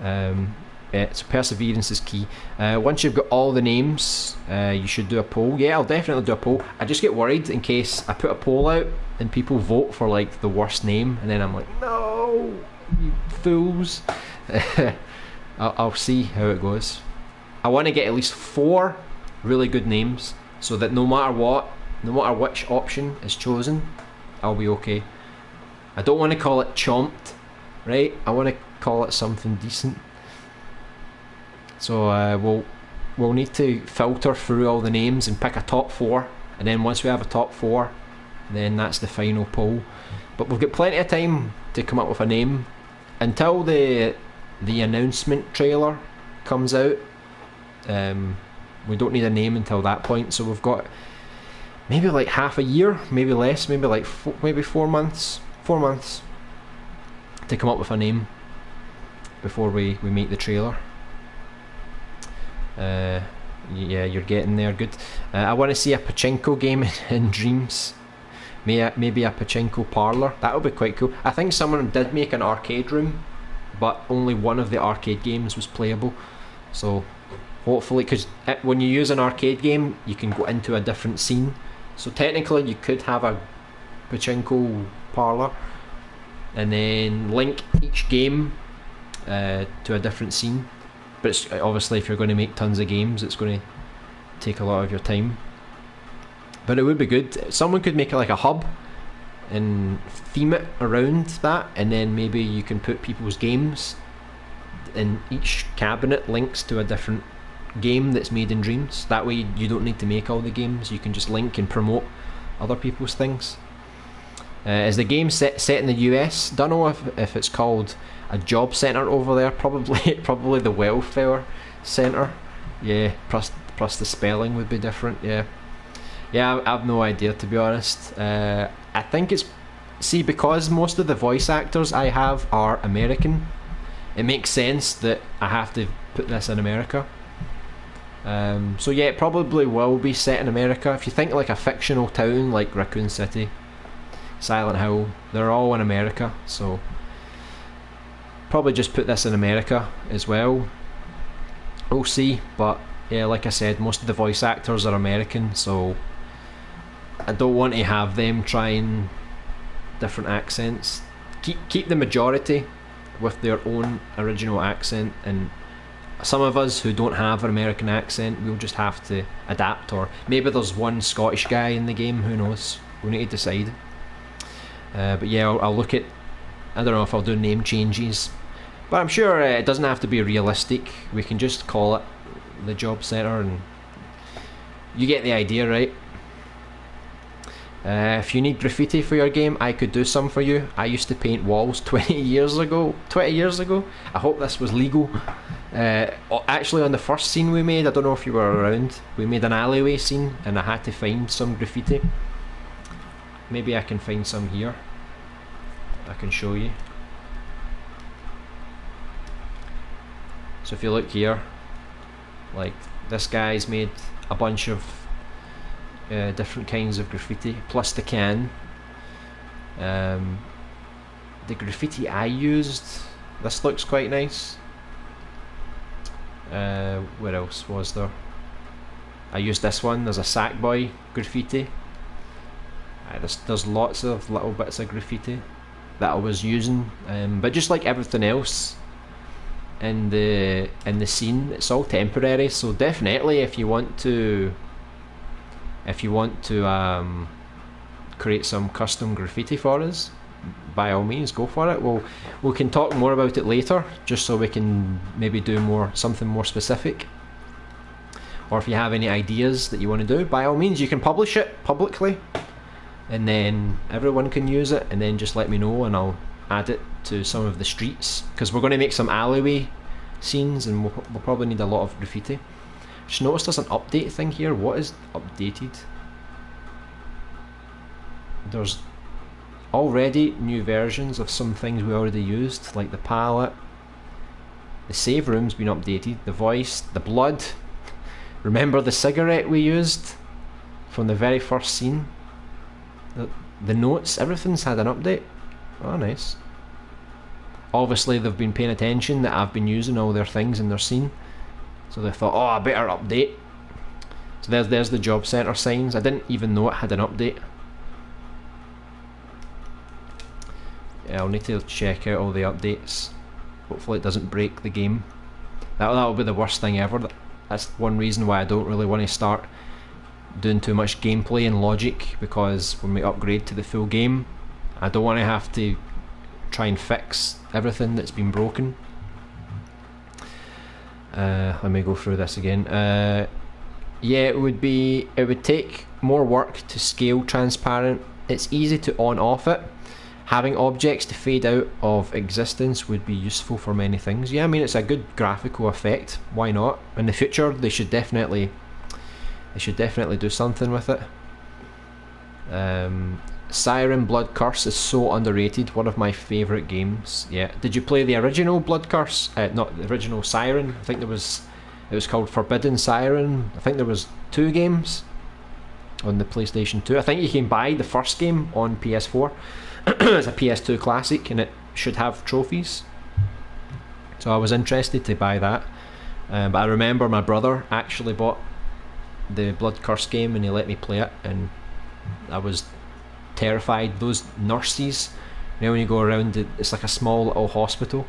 So perseverance is key. Once you've got all the names, you should do a poll. Yeah, I'll definitely do a poll. I just get worried in case I put a poll out and people vote for like the worst name, and then I'm like, no, you fools. I'll see how it goes. I want to get at least 4 really good names, so that no matter what, no matter which option is chosen, I'll be okay. I don't want to call it chomped, right? I want to call it something decent. So we'll need to filter through all the names and pick a top 4, and then once we have a top 4, then that's the final poll. But we've got plenty of time to come up with a name until the announcement trailer comes out. We don't need a name until that point, so we've got maybe like half a year, maybe less, maybe like 4 months. 4 months to come up with a name before we make the trailer. Yeah, you're getting there, good. I want to see a pachinko game in Dreams. Maybe a pachinko parlour. That would be quite cool. I think someone did make an arcade room, but only one of the arcade games was playable. So hopefully, because when you use an arcade game, you can go into a different scene. So technically you could have a pachinko parlour and then link each game to a different scene. But it's, obviously if you're going to make tons of games, it's going to take a lot of your time. But it would be good. Someone could make it like a hub and theme it around that, and then maybe you can put people's games, and each cabinet links to a different game that's made in Dreams. That way you don't need to make all the games, you can just link and promote other people's things. Is the game set in the US? Don't know if it's called a job centre over there. Probably the welfare centre. Yeah, plus the spelling would be different. Yeah, I have no idea, to be honest. I think it's, see, because most of the voice actors I have are American, it makes sense that I have to put this in America. So yeah, it probably will be set in America. If you think like a fictional town like Raccoon City, Silent Hill, they're all in America, so probably just put this in America as well. We'll see, but yeah, like I said, most of the voice actors are American, so I don't want to have them trying different accents. Keep the majority with their own original accent, and some of us who don't have an American accent, we'll just have to adapt, or maybe there's one Scottish guy in the game, who knows, we'll need to decide. But yeah, I'll look at, I don't know if I'll do name changes, but I'm sure it doesn't have to be realistic. We can just call it the job centre, and you get the idea, right? If you need graffiti for your game, I could do some for you. I used to paint walls 20 years ago. I hope this was legal. Actually, on the first scene we made, I don't know if you were around, we made an alleyway scene and I had to find some graffiti. Maybe I can find some here. I can show you. So if you look here, like this guy's made a bunch of different kinds of graffiti, plus the can. The graffiti I used, this looks quite nice. Where else was there? I used this one, there's a Sackboy graffiti. There's lots of little bits of graffiti that I was using, but just like everything else in the scene, it's all temporary. So definitely, if you want to create some custom graffiti for us, by all means, go for it. We can talk more about it later, just so we can maybe do something more specific. Or if you have any ideas that you want to do, by all means, you can publish it publicly, and then everyone can use it, and then just let me know and I'll add it to some of the streets, because we're going to make some alleyway scenes and we'll probably need a lot of graffiti. Just noticed there's an update thing here. What is updated? There's already new versions of some things we already used, like the palette. The save room's been updated, the voice, the blood. Remember the cigarette we used from the very first scene? The notes, everything's had an update. Oh, nice. Obviously they've been paying attention that I've been using all their things in their scene, so they thought, oh, I better update. So there's the job centre signs. I didn't even know it had an update. Yeah, I'll need to check out all the updates. Hopefully it doesn't break the game. That'll be the worst thing ever. That's one reason why I don't really want to start doing too much gameplay and logic, because when we upgrade to the full game, I don't want to have to try and fix everything that's been broken. Let me go through this again. Yeah, it would take more work to scale transparent. It's easy to on off it. Having objects to fade out of existence would be useful for many things. Yeah, I mean, it's a good graphical effect. Why not? In the future, they should definitely do something with it. Siren Blood Curse is so underrated. One of my favourite games. Yeah. Did you play the original Blood Curse? Not the original Siren. I think it was called Forbidden Siren. I think there was 2 games on the PlayStation 2. I think you can buy the first game on PS4. It's a PS2 classic and it should have trophies. So I was interested to buy that. But I remember my brother actually bought the Blood Curse game and he let me play it, and I was terrified. Those nurses, you know, when you go around, it's like a small little hospital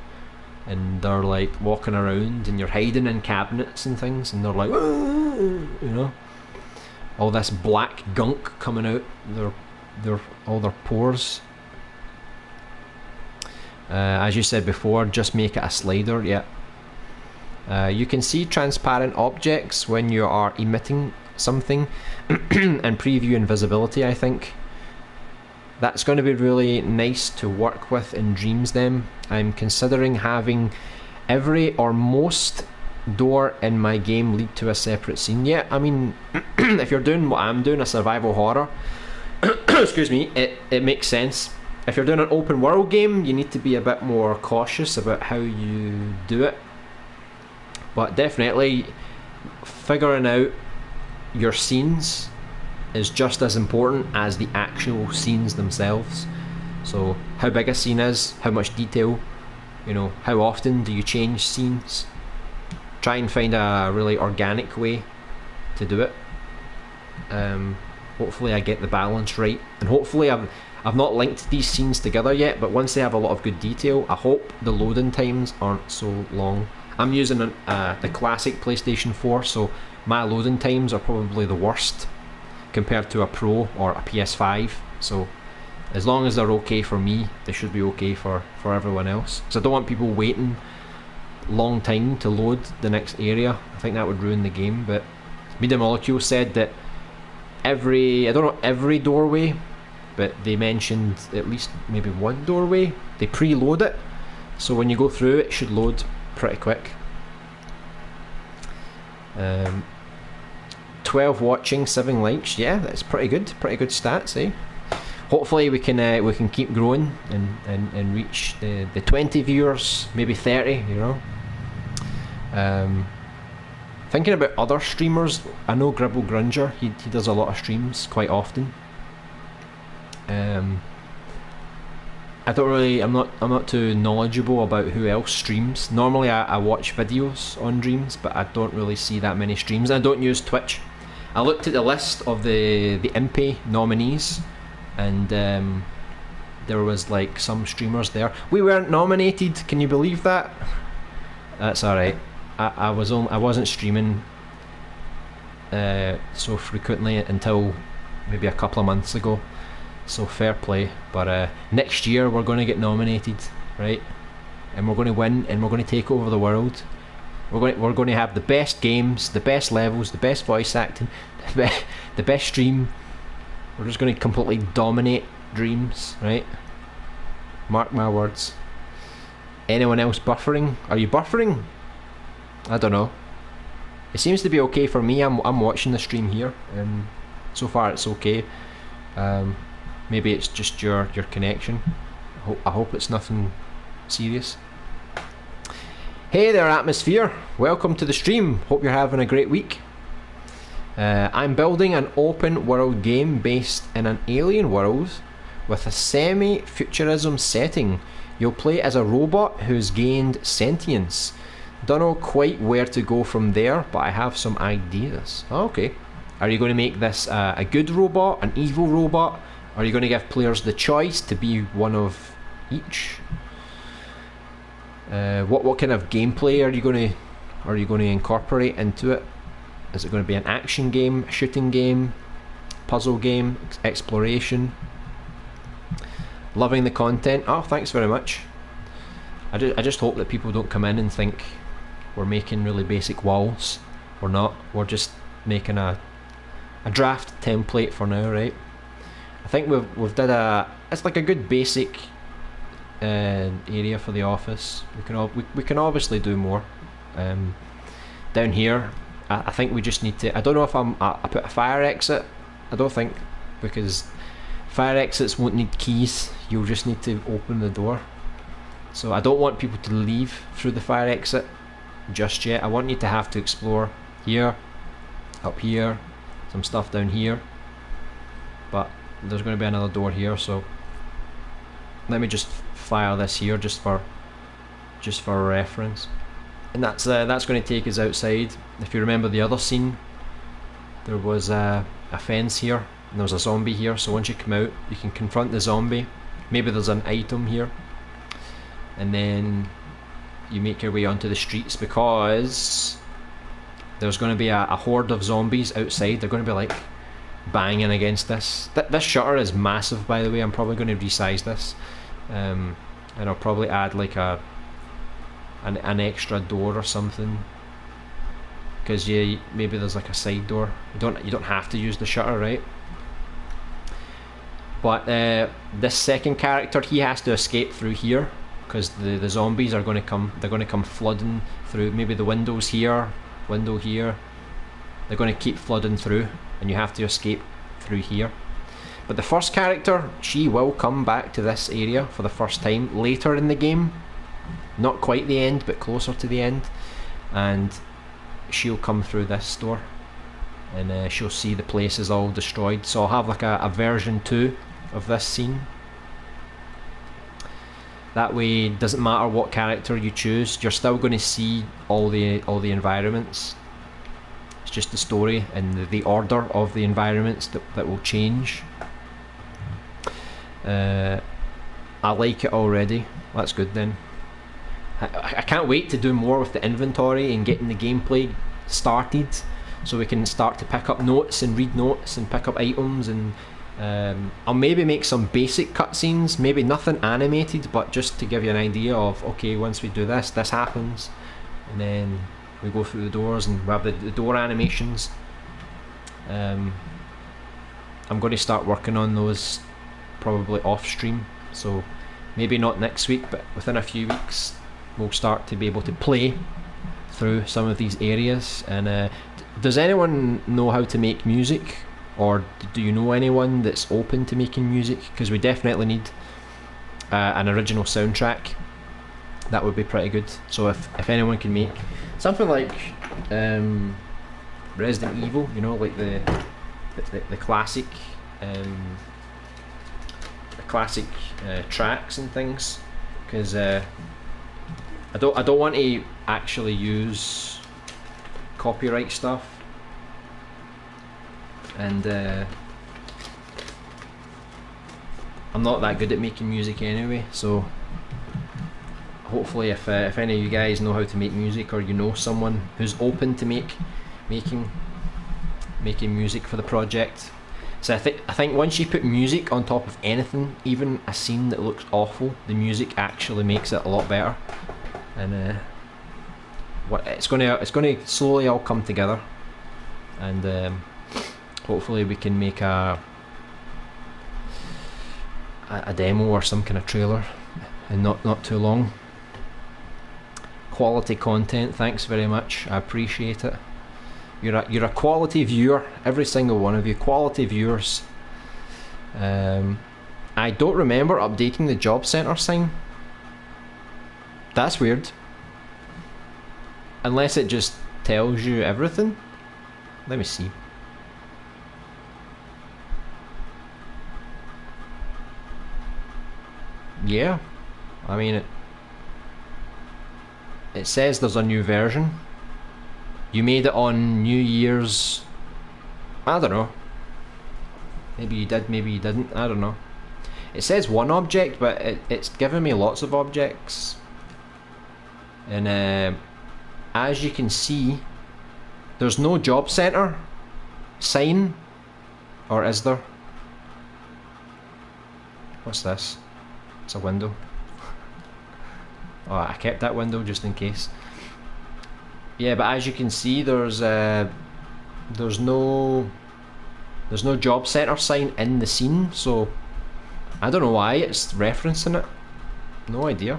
and they're like walking around and you're hiding in cabinets and things, and they're like, you know, all this black gunk coming out all their pores. As you said before, just make it a slider. Yeah. You can see transparent objects when you are emitting something and preview invisibility. I think that's going to be really nice to work with in Dreams then. I'm considering having every or most door in my game lead to a separate scene. Yeah, I mean, if you're doing what I'm doing, a survival horror, excuse me, it makes sense. If you're doing an open world game, you need to be a bit more cautious about how you do it. But definitely figuring out your scenes is just as important as the actual scenes themselves. So how big a scene is, how much detail, you know, how often do you change scenes. Try and find a really organic way to do it. Hopefully I get the balance right, and hopefully I've not linked these scenes together yet, but once they have a lot of good detail, I hope the loading times aren't so long. I'm using the classic PlayStation 4, so my loading times are probably the worst compared to a Pro or a PS5. So as long as they're okay for me, they should be okay for everyone else. So I don't want people waiting long time to load the next area. I think that would ruin the game. But Media Molecule said that I don't know every doorway, but they mentioned at least maybe one doorway, they preload it, so when you go through it should load pretty quick. 12 watching, 7 likes. Yeah, that's pretty good stats, eh? Hopefully we can keep growing and reach the 20 viewers, maybe 30, you know. Thinking about other streamers, I know Gribble Grunger, he does a lot of streams quite often. I'm not too knowledgeable about who else streams. Normally I watch videos on Dreams, but I don't really see that many streams. I don't use Twitch. I looked at the list of the Impy nominees, and there was like some streamers there. We weren't nominated, can you believe that? That's alright. I wasn't streaming so frequently until maybe a couple of months ago, so fair play. But next year we're going to get nominated, right? And we're going to win, and we're going to take over the world. We're going to have the best games, the best levels, the best voice acting, the best stream. We're just going to completely dominate Dreams, right? Mark my words. Anyone else buffering? Are you buffering? I don't know. It seems to be okay for me. I'm watching the stream here, and so far it's okay. Maybe it's just your connection. I hope it's nothing serious. Hey there, Atmosphere. Welcome to the stream. Hope you're having a great week. I'm building an open world game based in an alien world with a semi-futurism setting. You'll play as a robot who's gained sentience. Don't know quite where to go from there, but I have some ideas. Okay. Are you going to make this a good robot, an evil robot? Are you going to give players the choice to be one of each? What kind of gameplay are you going to incorporate into it? Is it going to be an action game, a shooting game, puzzle game, exploration? Loving the content. Oh, thanks very much. I just hope that people don't come in and think we're making really basic walls. We're not. We're just making a draft template for now, right? I think we've did it's like a good basic area for the office. We can obviously do more. Down here, I think we just need to. I don't know if I put a fire exit. I don't think, because fire exits won't need keys. You'll just need to open the door. So I don't want people to leave through the fire exit just yet. I want you to have to explore here, up here, some stuff down here. But there's going to be another door here, so let me just fire this here just for reference. And that's going to take us outside. If you remember the other scene, there was a fence here and there was a zombie here, so once you come out you can confront the zombie. Maybe there's an item here, and then you make your way onto the streets, because there's going to be a horde of zombies outside. They're going to be like banging against this. This shutter is massive, by the way. I'm probably going to resize this, and I'll probably add like an extra door or something, because maybe there's like a side door. You don't have to use the shutter, right? But this second character, he has to escape through here, because the zombies are going to come. They're going to come flooding through. Maybe the windows here, window here. They're going to keep flooding through, and you have to escape through here. But the first character, she will come back to this area for the first time later in the game. Not quite the end, but closer to the end. And she'll come through this door, and she'll see the place is all destroyed. So I'll have like a version 2 of this scene. That way, it doesn't matter what character you choose, you're still going to see all the environments. It's just the story and the order of the environments that will change. I like it already. That's good then. I can't wait to do more with the inventory and getting the gameplay started, so we can start to pick up notes and read notes and pick up items. And I'll maybe make some basic cutscenes, maybe nothing animated, but just to give you an idea of, okay, once we do this happens, and then we go through the doors and we have the door animations. I'm going to start working on those probably off stream, so maybe not next week, but within a few weeks we'll start to be able to play through some of these areas. And does anyone know how to make music, or do you know anyone that's open to making music? Because we definitely need an original soundtrack. That would be pretty good. So if anyone can make something like Resident Evil, you know, like the classic tracks and things, because I don't want to actually use copyright stuff, and I'm not that good at making music anyway. So hopefully, if any of you guys know how to make music, or you know someone who's open to making music for the project. So I think once you put music on top of anything, even a scene that looks awful, the music actually makes it a lot better. And it's going to slowly all come together, and hopefully we can make a demo or some kind of trailer, and not too long. Quality content, thanks very much, I appreciate it. You're a quality viewer, every single one of you, quality viewers. I don't remember updating the job center sign. That's weird. Unless it just tells you everything. Let me see. Yeah, I mean it says there's a new version. You made it on New Year's. I don't know. Maybe you did, maybe you didn't. I don't know. It says one object, but it's giving me lots of objects. And as you can see, there's no job center sign. Or is there? What's this? It's a window. Oh, I kept that window just in case. Yeah, but as you can see, there's no job center sign in the scene, so I don't know why it's referencing it. No idea.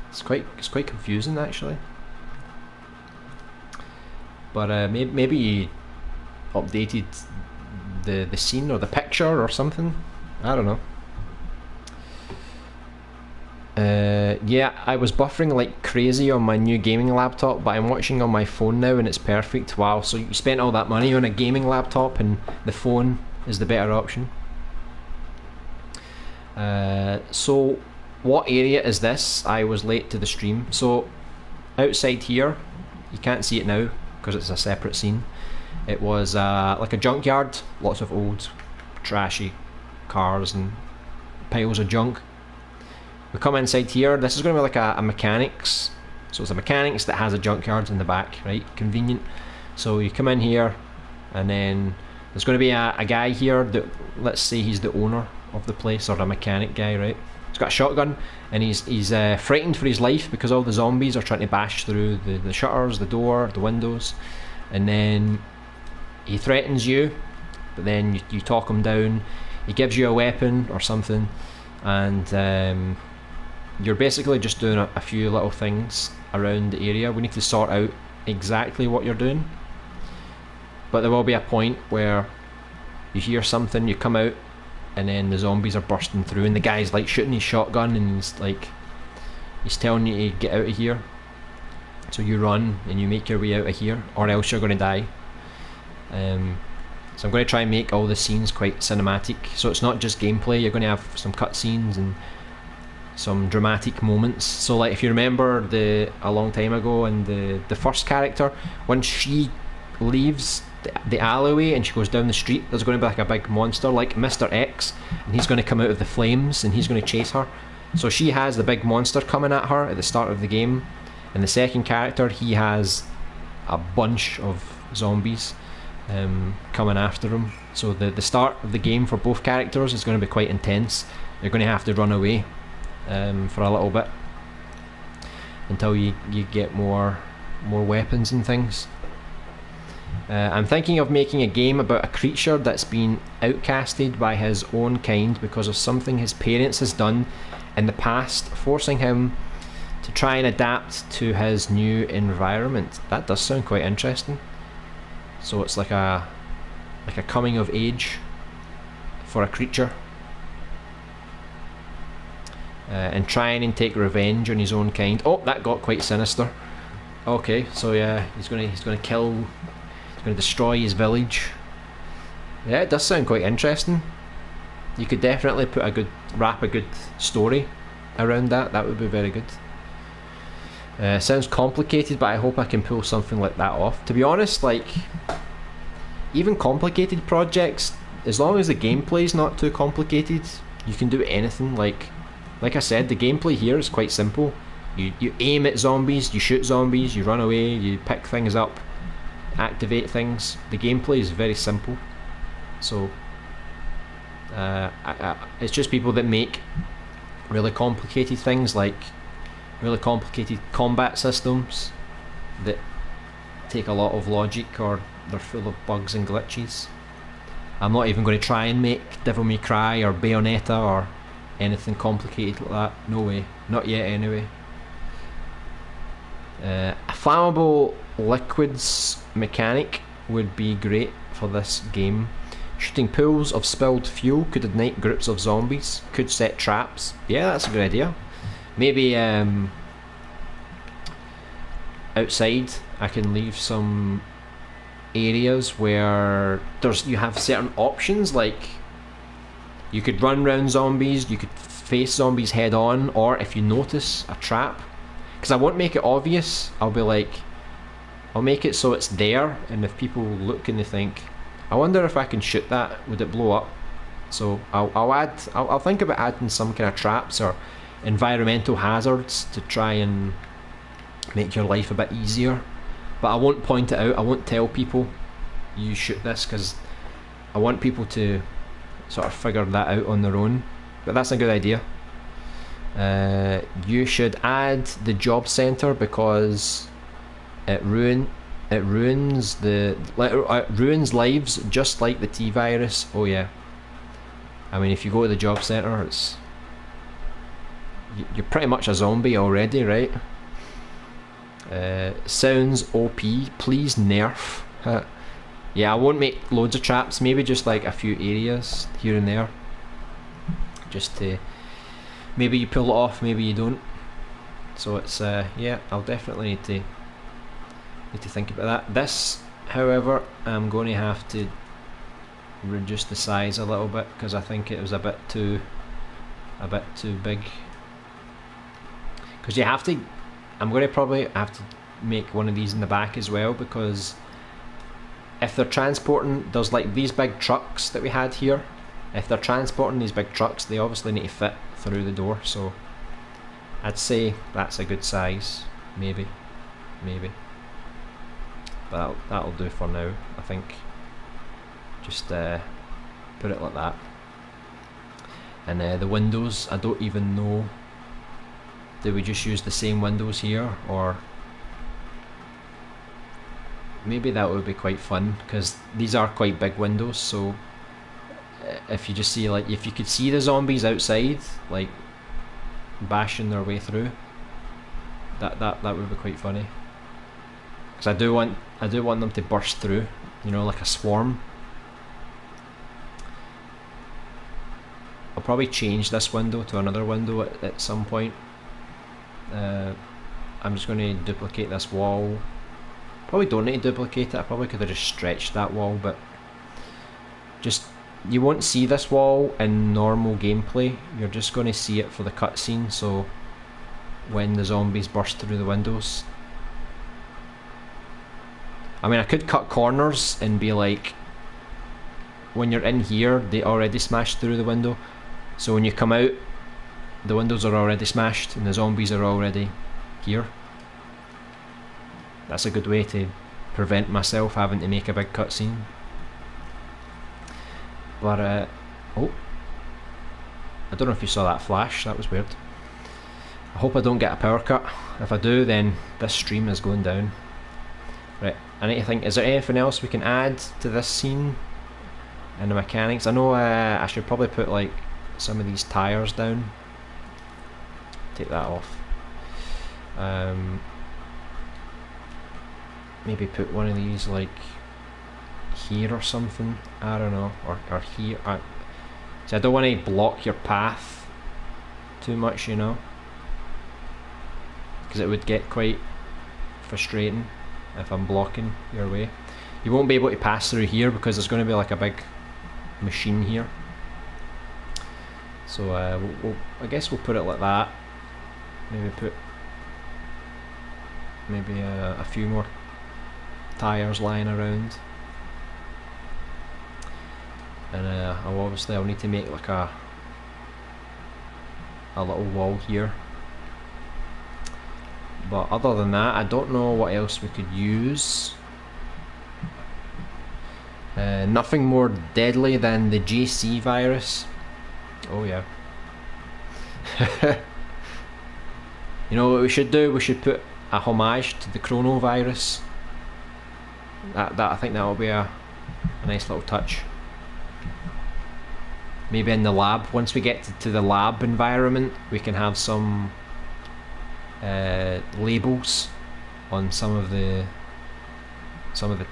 It's quite confusing actually. But maybe you updated the scene or the picture or something. I don't know. Yeah, I was buffering like crazy on my new gaming laptop, but I'm watching on my phone now and it's perfect. Wow, so you spent all that money on a gaming laptop and the phone is the better option. So what area is this? I was late to the stream. So outside here, you can't see it now because it's a separate scene. It was like a junkyard, lots of old trashy cars and piles of junk. We come inside here. This is going to be like a mechanics. So it's a mechanics that has a junkyard in the back, right? Convenient. So you come in here, and then there's going to be a guy here that, let's say he's the owner of the place, or a mechanic guy, right? He's got a shotgun, and he's frightened for his life because all the zombies are trying to bash through the shutters, the door, the windows, and then he threatens you, but then you talk him down. He gives you a weapon or something, and you're basically just doing a few little things around the area. We need to sort out exactly what you're doing, but there will be a point where you hear something, you come out, and then the zombies are bursting through, and the guy's like shooting his shotgun, and he's telling you to get out of here. So you run and you make your way out of here, or else you're going to die. So I'm going to try and make all the scenes quite cinematic, so it's not just gameplay. You're going to have some cutscenes and some dramatic moments. So like if you remember a long time ago, and the first character, when she leaves the alleyway and she goes down the street, there's going to be like a big monster like Mr. X, and he's going to come out of the flames and he's going to chase her. So she has the big monster coming at her at the start of the game, and the second character, he has a bunch of zombies coming after him. So the start of the game for both characters is going to be quite intense. You're going to have to run away for a little bit until you get more weapons and things. I'm thinking of making a game about a creature that's been outcasted by his own kind because of something his parents has done in the past, forcing him to try and adapt to his new environment. That does sound quite interesting. So it's like a coming of age for a creature, and trying and take revenge on his own kind. Oh, that got quite sinister. Okay, so yeah, he's gonna kill, he's gonna destroy his village. Yeah, it does sound quite interesting. You could definitely wrap a good story around that. That would be very good. Sounds complicated, but I hope I can pull something like that off. To be honest, like, even complicated projects, as long as the gameplay is not too complicated, you can do anything. Like I said, the gameplay here is quite simple. You aim at zombies, you shoot zombies, you run away, you pick things up, activate things. The gameplay is very simple. So it's just people that make really complicated things, like really complicated combat systems that take a lot of logic, or they're full of bugs and glitches. I'm not even going to try and make Devil May Cry or Bayonetta or anything complicated like that. No way. Not yet anyway. A flammable liquids mechanic would be great for this game. Shooting pools of spilled fuel could ignite groups of zombies. Could set traps. Yeah, that's a good idea. Maybe outside I can leave some areas where you have certain options, like you could run around zombies, you could face zombies head on, or if you notice a trap, because I won't make it obvious, I'll make it so it's there, and if people look and they think, I wonder if I can shoot that, would it blow up? So I'll think about adding some kind of traps or environmental hazards to try and make your life a bit easier. But I won't point it out, I won't tell people you shoot this, because I want people to sort of figure that out on their own. But that's a good idea. You should add the job centre, because it ruins lives just like the T virus. Oh yeah. I mean, if you go to the job centre, you're pretty much a zombie already, right? Sounds OP. Please nerf. Yeah, I won't make loads of traps. Maybe just like a few areas here and there. Just to, maybe you pull it off, maybe you don't. So it's yeah, I'll definitely need to think about that. This, however, I'm going to have to reduce the size a little bit, because I think it was a bit too big. Because you have to, I'm going to probably have to make one of these in the back as well, because if they're transporting, there's like these big trucks that we had here. If they're transporting these big trucks, they obviously need to fit through the door, so I'd say that's a good size. Maybe. But that'll do for now, I think. Just put it like that. And the windows, I don't even know, do we just use the same windows here, or maybe that would be quite fun, because these are quite big windows, so if you just see, like, if you could see the zombies outside, like bashing their way through, that would be quite funny. Because I do want them to burst through, you know, like a swarm. I'll probably change this window to another window at some point. I'm just going to duplicate this wall. Probably don't need to duplicate it, I probably could have just stretched that wall, but just, you won't see this wall in normal gameplay, you're just going to see it for the cutscene, so when the zombies burst through the windows. I mean, I could cut corners and be like, when you're in here, they already smashed through the window, so when you come out, the windows are already smashed and the zombies are already here. That's a good way to prevent myself having to make a big cutscene. But oh, I don't know if you saw that flash, that was weird. I hope I don't get a power cut. If I do, then this stream is going down. Right, I need to think, is there anything else we can add to this scene and the mechanics? I know I should probably put like some of these tires down. Take that off. Maybe put one of these like here or something, I don't know, or here. So I don't want to block your path too much, you know, because it would get quite frustrating if I'm blocking your way. You won't be able to pass through here because there's going to be like a big machine here. So I guess we'll put it like that. Maybe put a few more tires lying around, and I'll need to make like a little wall here. But other than that, I don't know what else we could use. Nothing more deadly than the JC virus. Oh yeah. You know what we should do? We should put a homage to the coronavirus. That I think that will be a nice little touch. Maybe in the lab, once we get to the lab environment, we can have some labels on some of the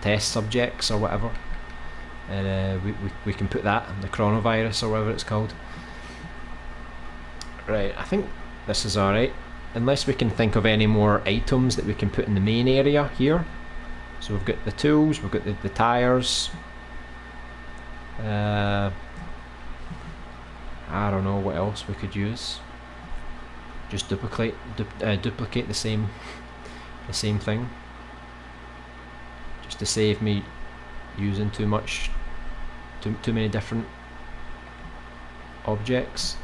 test subjects or whatever. and we can put that, the coronavirus or whatever it's called. Right, I think this is alright, unless we can think of any more items that we can put in the main area here. So we've got the tools, we've got the tyres. I don't know what else we could use. Just duplicate the same thing, just to save me using too many different objects.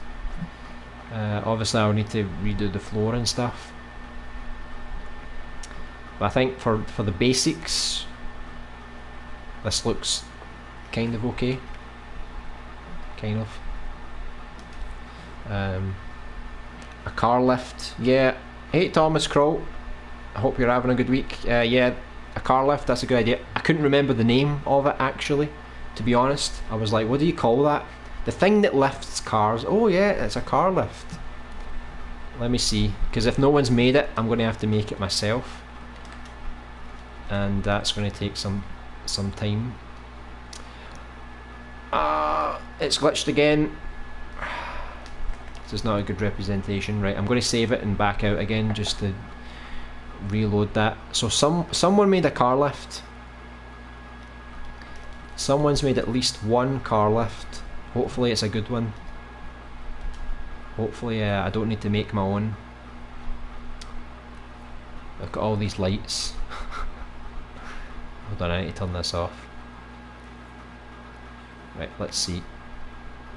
Obviously I'll need to redo the floor and stuff, but I think for the basics this looks kind of okay. Kind of. A car lift, yeah. Hey Thomas Kroll, I hope you're having a good week. Yeah, a car lift, that's a good idea. I couldn't remember the name of it actually, to be honest. I was like, what do you call that? The thing that lifts cars. Oh yeah, it's a car lift. Let me see, because if no one's made it, I'm going to have to make it myself, and that's going to take some time. It's glitched again. This is not a good representation. Right, I'm going to save it and back out again just to reload that. So someone made a car lift. Someone's made at least one car lift. Hopefully it's a good one. Hopefully I don't need to make my own. Look at all these lights. Hold on, I need to turn this off. Right, let's see.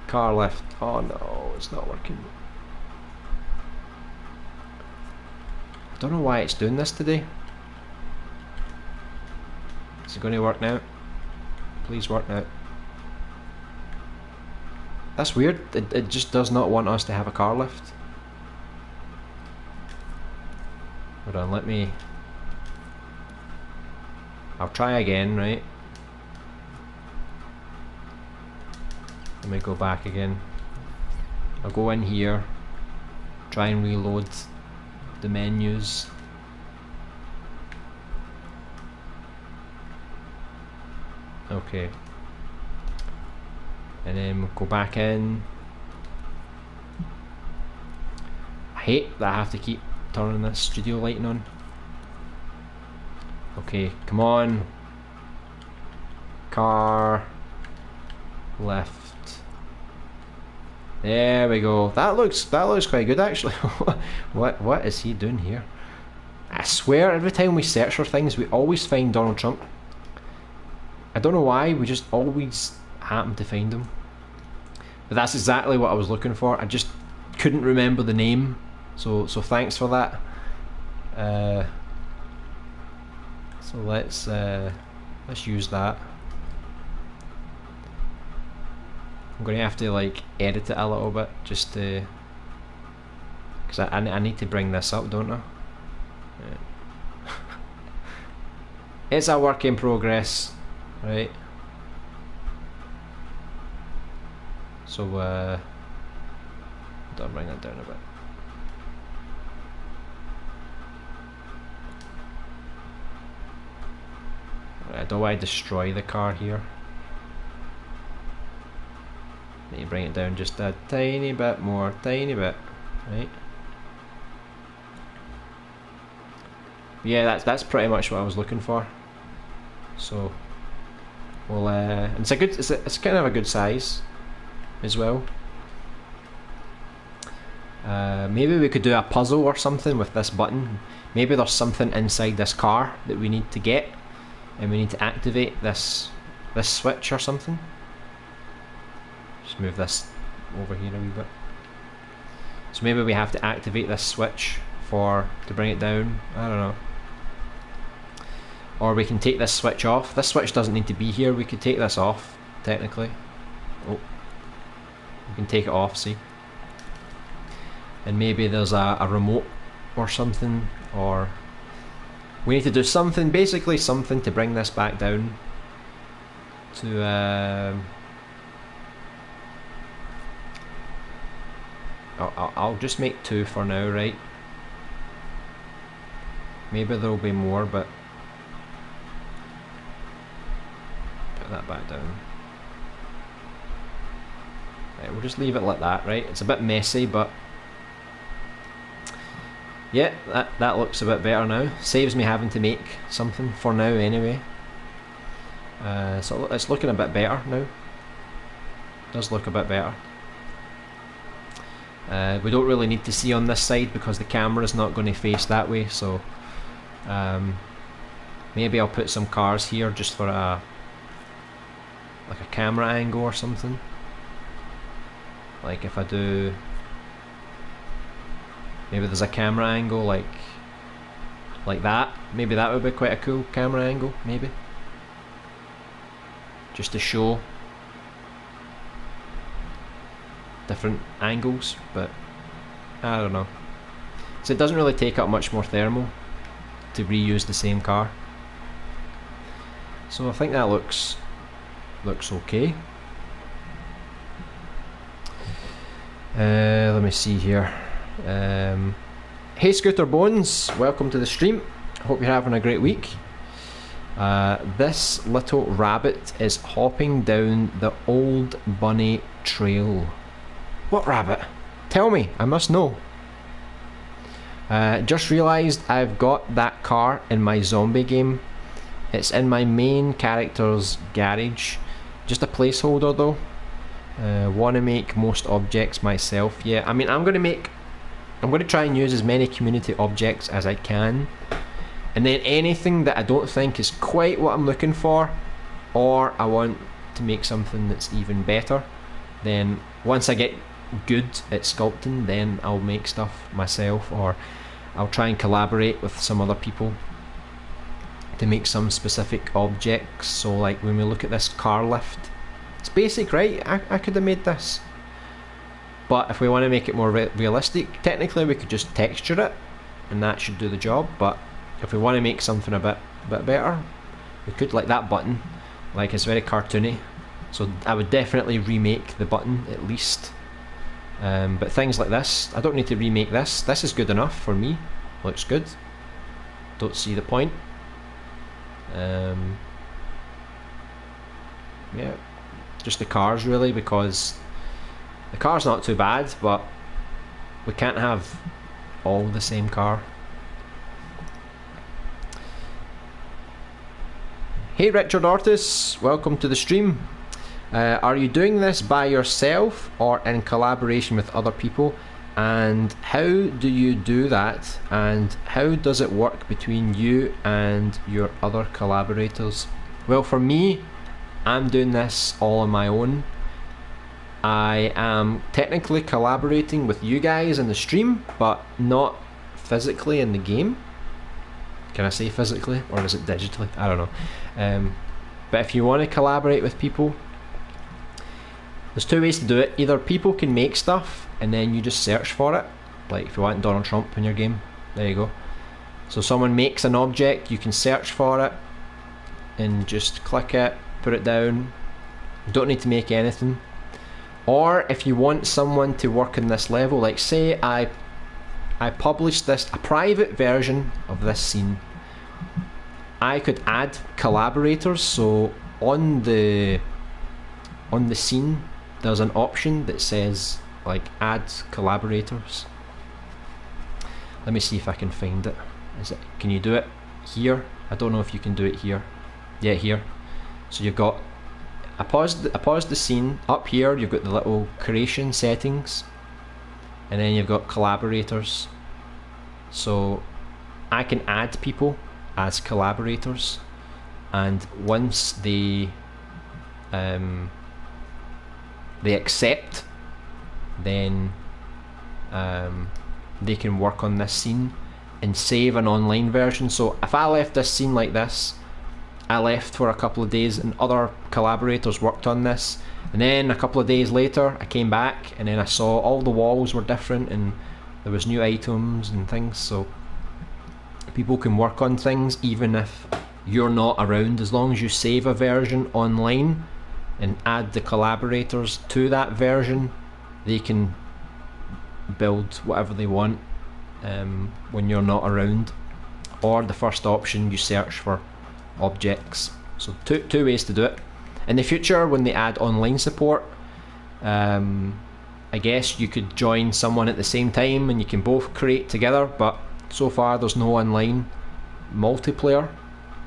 Car lift. Oh no, it's not working. I don't know why it's doing this today. Is it going to work now? Please work now. That's weird. It just does not want us to have a car lift. Hold on, let me... I'll try again, right? Let me go back again. I'll go in here, try and reload the menus. Okay. And then we'll go back in. I hate that I have to keep turning this studio lighting on. Okay, come on. Car left. There we go. That looks quite good actually. What is he doing here? I swear every time we search for things we always find Donald Trump. I don't know why, we just always happen to find him. But that's exactly what I was looking for. I just couldn't remember the name. So thanks for that. So let's use that. I'm going to have to like edit it a little bit just to, because I need to bring this up, don't I? Yeah. It's a work in progress, right? So I'll bring that down a bit. Right, do I destroy the car here? Need to bring it down just a tiny bit more, tiny bit, right? Yeah, that's pretty much what I was looking for. So we'll it's a good, it's kind of a good size as well. Maybe we could do a puzzle or something with this button. Maybe there's something inside this car that we need to get, and we need to activate this switch or something. Just move this over here a wee bit. So maybe we have to activate this switch to bring it down. I don't know. Or we can take this switch off. This switch doesn't need to be here. We could take this off, technically. Oh, we can take it off, see? And maybe there's a remote or something, or we need to do something, basically something to bring this back down to I'll just make 2 for now, right? Maybe there'll be more, but put that back down. Right, we'll just leave it like that, right? It's a bit messy, but yeah, that looks a bit better now. Saves me having to make something for now anyway. So it's looking a bit better now. Does look a bit better. We don't really need to see on this side because the camera is not going to face that way, so maybe I'll put some cars here just for a camera angle or something. Like if I do, maybe there's a camera angle like that. Maybe that would be quite a cool camera angle, maybe. Just to show different angles, but I don't know. So it doesn't really take up much more thermal to reuse the same car. So I think that looks okay. Let me see here. Hey Scooter Bones, welcome to the stream. Hope you're having a great week. This little rabbit is hopping down the old bunny trail. What rabbit? Tell me, I must know. Just realised I've got that car in my zombie game. It's in my main character's garage. Just a placeholder though. Want to make most objects myself. Yeah, I mean I'm going to try and use as many community objects as I can. And then anything that I don't think is quite what I'm looking for, or I want to make something that's even better, then once I get good at sculpting, then I'll make stuff myself, or I'll try and collaborate with some other people to make some specific objects. So like when we look at this car lift, it's basic, right? I could have made this, but if we want to make it more realistic, technically we could just texture it and that should do the job. But if we want to make something a bit better, we could, like that button, like it's very cartoony, so I would definitely remake the button at least. But things like this, I don't need to remake this. This is good enough for me. Looks good. Don't see the point. Yeah, just the cars really, because the car's not too bad, but we can't have all the same car. Hey Richard Ortiz, welcome to the stream. Are you doing this by yourself or in collaboration with other people? And how do you do that? And how does it work between you and your other collaborators? Well, for me, I'm doing this all on my own. I am technically collaborating with you guys in the stream, but not physically in the game. Can I say physically, or is it digitally? I don't know. But if you want to collaborate with people, there's two ways to do it. Either people can make stuff and then you just search for it, like if you want Donald Trump in your game, there you go. So someone makes an object, you can search for it and just click it, put it down. You don't need to make anything. Or if you want someone to work in this level, like say I published a private version of this scene, I could add collaborators. So on the scene there's an option that says like add collaborators. Let me see if I can find it. Can you do it here? I don't know if you can do it here. Yeah, here. So you've got, I paused the scene. Up here you've got the little creation settings, and then you've got collaborators. So I can add people as collaborators, and once they accept, then they can work on this scene and save an online version. So if I left this scene like this, I left for a couple of days and other collaborators worked on this, and then a couple of days later I came back and then I saw all the walls were different and there was new items and things. So people can work on things even if you're not around, as long as you save a version online and add the collaborators to that version, they can build whatever they want when you're not around. Or the first option, you search for objects. So two ways to do it. In the future, when they add online support, I guess you could join someone at the same time and you can both create together, but so far there's no online multiplayer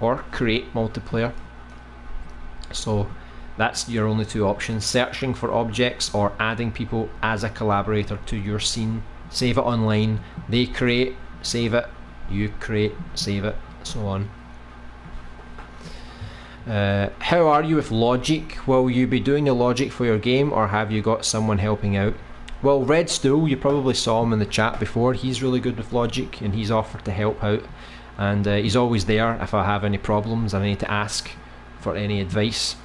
or create multiplayer. So that's your only two options: searching for objects or adding people as a collaborator to your scene. Save it online, they create, save it, you create, save it, so on. How are you with logic? Will you be doing the logic for your game, or have you got someone helping out? Well, Red Stool, you probably saw him in the chat before. He's really good with logic and he's offered to help out, and he's always there if I have any problems and I need to ask for any advice.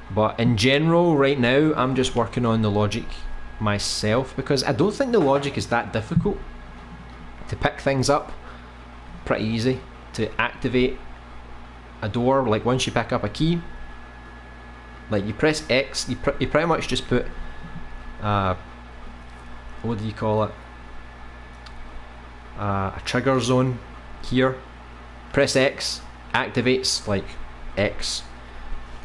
But in general, right now I'm just working on the logic myself, because I don't think the logic is that difficult. To pick things up, pretty easy. To activate a door, like once you pick up a key, like you press X, you pretty much just put what do you call it, a trigger zone here, press X, activates like X,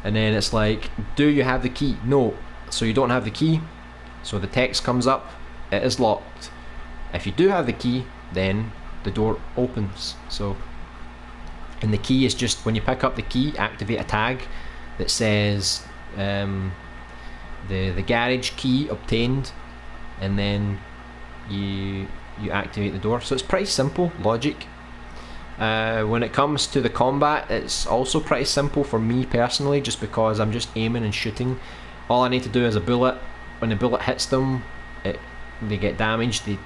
and then it's like, do you have the key? No. So you don't have the key, so the text comes up, it is locked. If you do have the key, then the door opens. So, and the key is just, when you pick up the key, activate a tag that says the garage key obtained, and then you activate the door. So it's pretty simple logic. When it comes to the combat, it's also pretty simple for me personally, just because I'm just aiming and shooting. All I need to do is a bullet. When the bullet hits them, they get damaged. They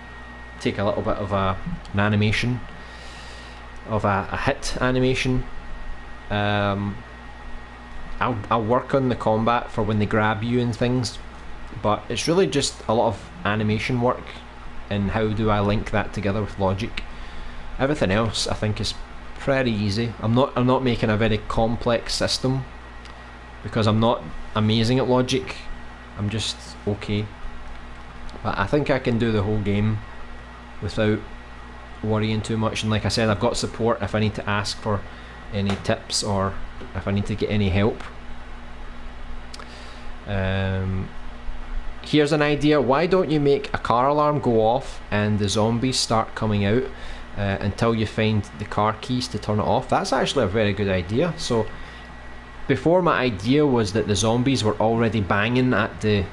take a little bit of an animation, of a hit animation. I'll work on the combat for when they grab you and things, but it's really just a lot of animation work, and how do I link that together with logic. Everything else I think is pretty easy. I'm not making a very complex system, because I'm not amazing at logic, I'm just okay. But I think I can do the whole game without worrying too much, and like I said, I've got support if I need to ask for any tips or if I need to get any help. Here's an idea: why don't you make a car alarm go off and the zombies start coming out until you find the car keys to turn it off? That's actually a very good idea. So before, my idea was that the zombies were already banging at the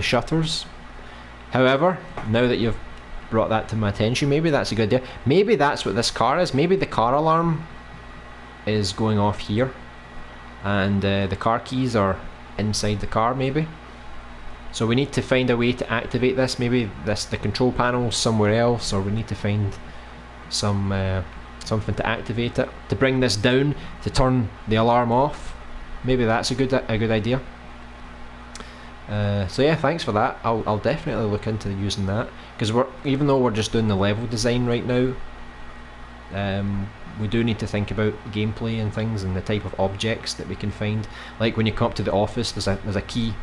shutters. However, now that you've brought that to my attention, maybe that's a good idea. Maybe that's what this car is. Maybe the car alarm is going off here, and the car keys are inside the car, maybe. So we need to find a way to activate this. Maybe the control panel's somewhere else, or we need to find something to activate it, to bring this down, to turn the alarm off. Maybe that's a good idea. So yeah, thanks for that. I'll definitely look into using that, because even though we're just doing the level design right now, we do need to think about gameplay and things, and the type of objects that we can find. Like when you come up to the office, there's a key,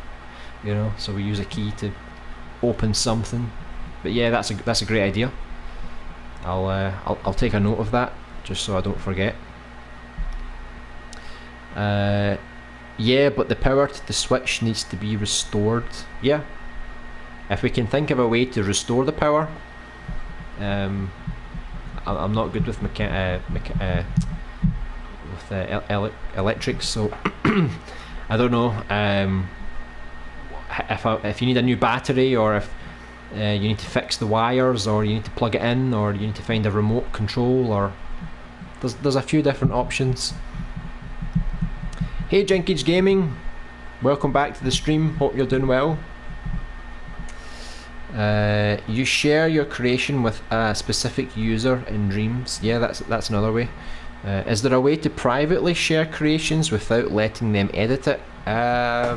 you know, so we use a key to open something. But yeah, that's a great idea. I'll take a note of that, just so I don't forget. Yeah, but the power to the switch needs to be restored. Yeah, if we can think of a way to restore the power. I'm not good with electrics, so I don't know if you need a new battery, or if you need to fix the wires, or you need to plug it in, or you need to find a remote control, or there's a few different options. Hey Jinkage Gaming, welcome back to the stream, hope you're doing well. You share your creation with a specific user in Dreams. Yeah, that's another way. Is there a way to privately share creations without letting them edit it? I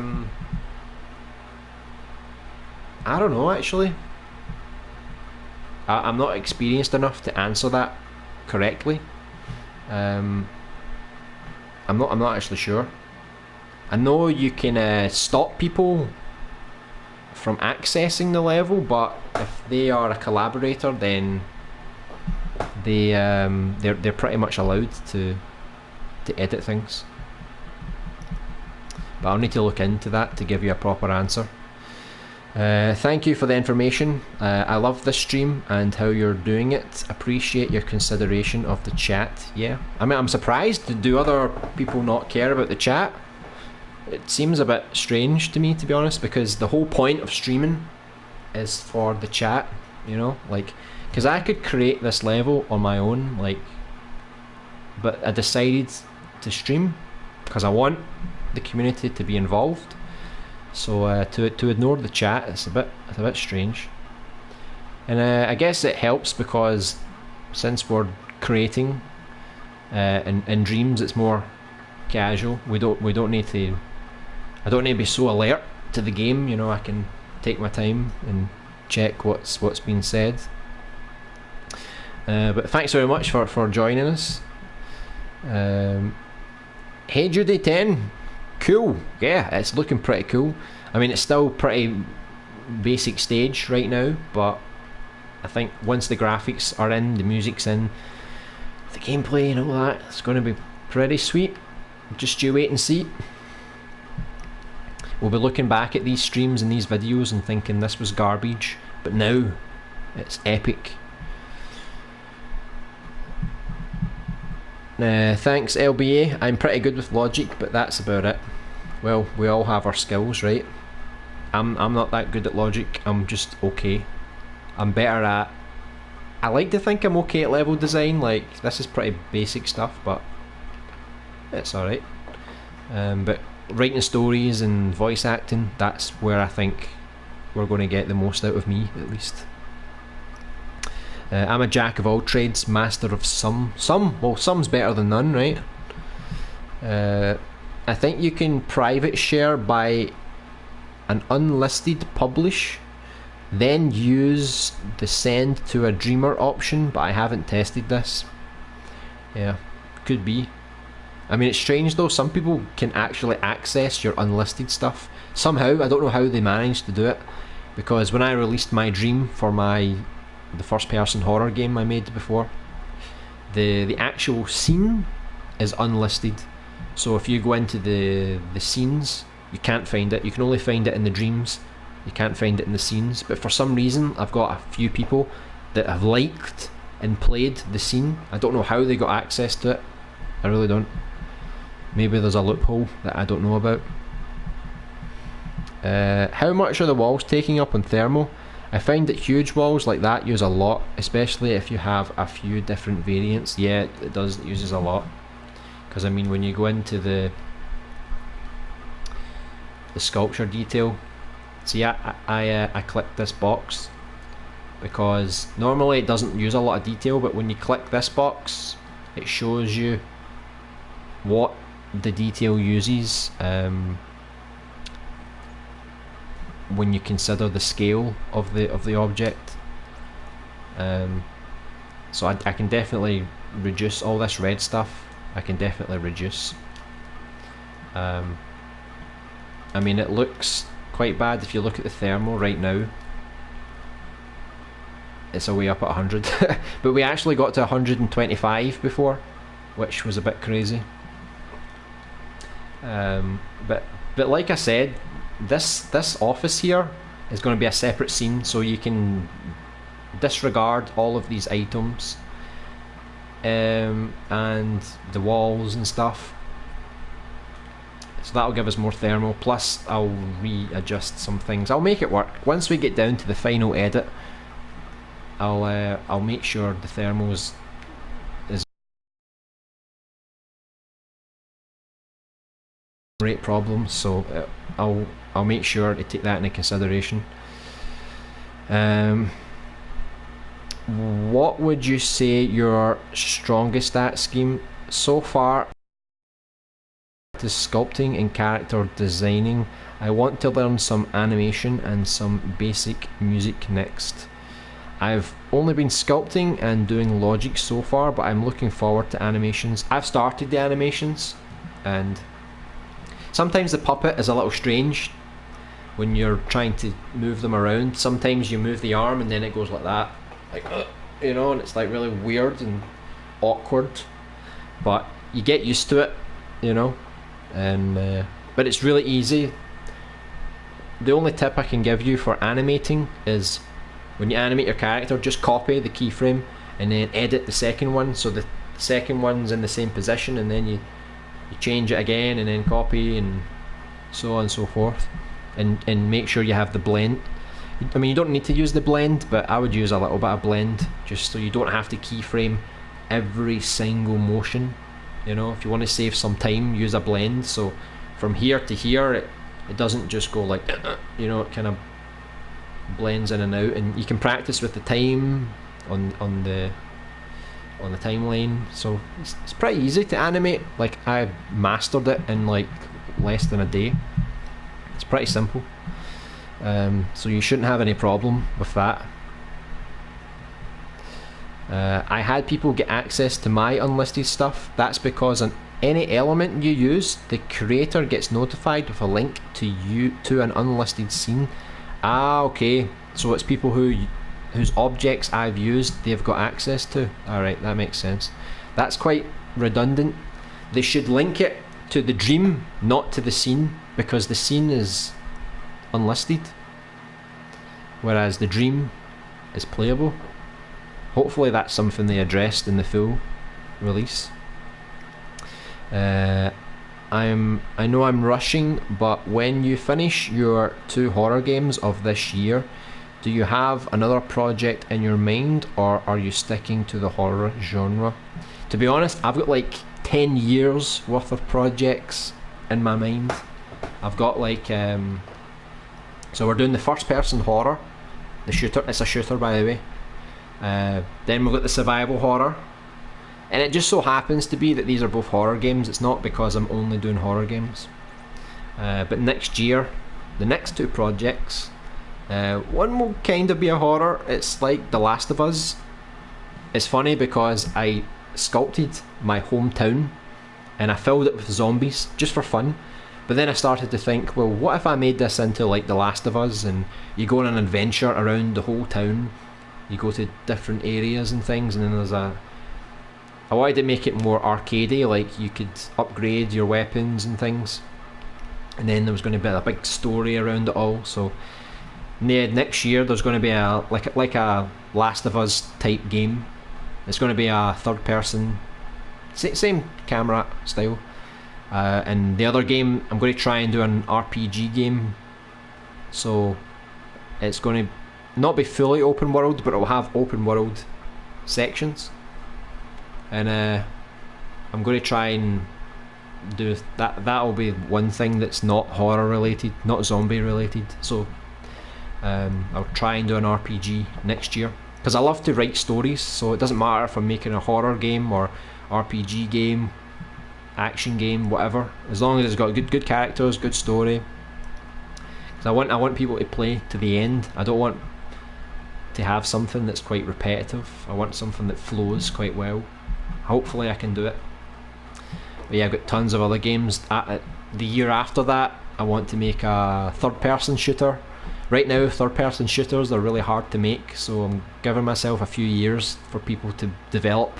don't know, actually. I'm not experienced enough to answer that correctly. I'm not actually sure. I know you can stop people from accessing the level, but if they are a collaborator, then they're pretty much allowed to edit things. But I'll need to look into that to give you a proper answer. Thank you for the information. I love this stream and how you're doing it. Appreciate your consideration of the chat. Yeah, I mean, I'm surprised. Do other people not care about the chat? It seems a bit strange to me, to be honest, because the whole point of streaming is for the chat, you know, like, because I could create this level on my own, like, but I decided to stream because I want the community to be involved. So to ignore the chat, it's a bit strange. And I guess it helps because since we're creating in Dreams, it's more casual. We don't need to. I don't need to be so alert to the game. You know, I can take my time and check what's been said. But thanks very much for joining us. Hey Judy 10. Cool, yeah, it's looking pretty cool. I mean, it's still pretty basic stage right now, but I think once the graphics are in, the music's in, the gameplay and all that, it's going to be pretty sweet. Just you wait and see. We'll be looking back at these streams and these videos and thinking this was garbage, but now it's epic. Thanks LBA, I'm pretty good with logic, but that's about it. Well, we all have our skills, right? I'm not that good at logic, I'm just okay. I'm better at... I like to think I'm okay at level design, like, this is pretty basic stuff, but it's alright. But writing stories and voice acting, that's where I think we're going to get the most out of me, at least. I'm a jack of all trades, master of some. Well, some's better than none, right? I think you can private share by an unlisted publish, then use the send to a dreamer option, but I haven't tested this. Yeah, could be. I mean, it's strange though, some people can actually access your unlisted stuff. Somehow, I don't know how they managed to do it, because when I released my dream for the first person horror game I made before, the actual scene is unlisted. So if you go into the scenes, you can't find it. You can only find it in the dreams. You can't find it in the scenes. But for some reason, I've got a few people that have liked and played the scene. I don't know how they got access to it. I really don't. Maybe there's a loophole that I don't know about. How much are the walls taking up on thermal? I find that huge walls like that use a lot, especially if you have a few different variants. Yeah, it does, it uses a lot. Because I mean, when you go into the sculpture detail, see, I clicked this box because normally it doesn't use a lot of detail, but when you click this box, it shows you what the detail uses. When you consider the scale of the object, so I can definitely reduce all this red stuff. I can definitely reduce. I mean, it looks quite bad if you look at the thermal right now. It's a way up at 100, but we actually got to 125 before, which was a bit crazy. But like I said, this office here is going to be a separate scene, so you can disregard all of these items and the walls and stuff. So that'll give us more thermal, plus I'll readjust some things. I'll make it work. Once we get down to the final edit, I'll make sure the thermals is great problems, so I'll make sure to take that into consideration. What would you say your strongest at scheme so far is? Sculpting and character designing. I want to learn some animation and some basic music next. I've only been sculpting and doing logic so far, but I'm looking forward to animations. I've started the animations, and sometimes the puppet is a little strange when you're trying to move them around. Sometimes you move the arm and then it goes like that, like, you know, and it's like really weird and awkward, but you get used to it, you know. And but it's really easy. the only tip I can give you for animating is when you animate your character, just copy the keyframe and then edit the second one so the second one's in the same position, and then you change it again and then copy, and so on and so forth, and make sure you have the blend. I mean, you don't need to use the blend, but I would use a little bit of blend just so you don't have to keyframe every single motion. You know, if you want to save some time, use a blend, so from here to here it doesn't just go like you know, it kind of blends in and out, and you can practice with the time on the timeline. So it's pretty easy to animate. Like, I mastered it in like less than a day. It's pretty simple, so you shouldn't have any problem with that. I had people get access to my unlisted stuff. That's because on any element you use, the creator gets notified with a link to an unlisted scene. Ah, okay, so it's people whose objects I've used they've got access to. Alright, that makes sense. That's quite redundant. They should link it to the dream, not to the scene, because the scene is unlisted, whereas the dream is playable. Hopefully that's something they addressed in the full release. I know I'm rushing, but when you finish your 2 horror games of this year, do you have another project in your mind, or are you sticking to the horror genre? To be honest, I've got like 10 years worth of projects in my mind. I've got like so we're doing the first person horror, the shooter. It's a shooter, by the way. Then we've got the survival horror, and it just so happens to be that these are both horror games. It's not because I'm only doing horror games. But next year, the next 2 projects, one will kind of be a horror. It's like The Last of Us. It's funny because I sculpted my hometown and I filled it with zombies just for fun. But then I started to think, well, what if I made this into like The Last of Us, and you go on an adventure around the whole town, you go to different areas and things, and then there's I wanted to make it more arcadey, like you could upgrade your weapons and things, and then there was going to be a big story around it all. So next year there's going to be a like a Last of Us type game. It's going to be a third person, same camera style, and the other game I'm going to try and do an RPG game. So it's going to not be fully open world, but it will have open world sections, and I'm going to try and do that. That'll be one thing that's not horror related, not zombie related. So I'll try and do an RPG next year, because I love to write stories. So it doesn't matter if I'm making a horror game or RPG game, action game, whatever, as long as it's got good characters, good story. Because I want people to play to the end. I don't want to have something that's quite repetitive. I want something that flows quite well. Hopefully I can do it. But yeah, I've got tons of other games. The year after that, I want to make a third person shooter. Right now, third person shooters are really hard to make, so I'm giving myself a few years for people to develop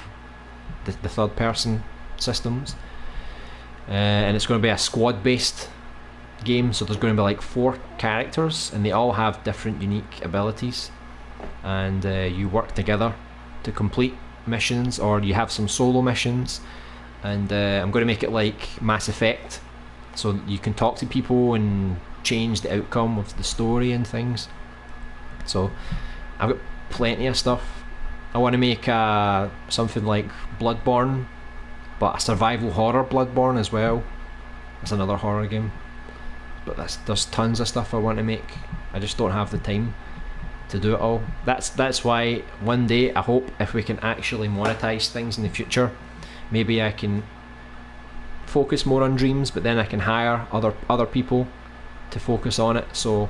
the third person systems. And it's going to be a squad based game, so there's going to be like 4 characters, and they all have different unique abilities, and you work together to complete missions, or you have some solo missions. And I'm going to make it like Mass Effect, so you can talk to people and change the outcome of the story and things. So I've got plenty of stuff. I want to make something like Bloodborne, but a survival horror Bloodborne as well. It's another horror game. But there's tons of stuff I want to make. I just don't have the time to do it all. That's why one day I hope if we can actually monetize things in the future, maybe I can focus more on Dreams, but then I can hire other people to focus on it. So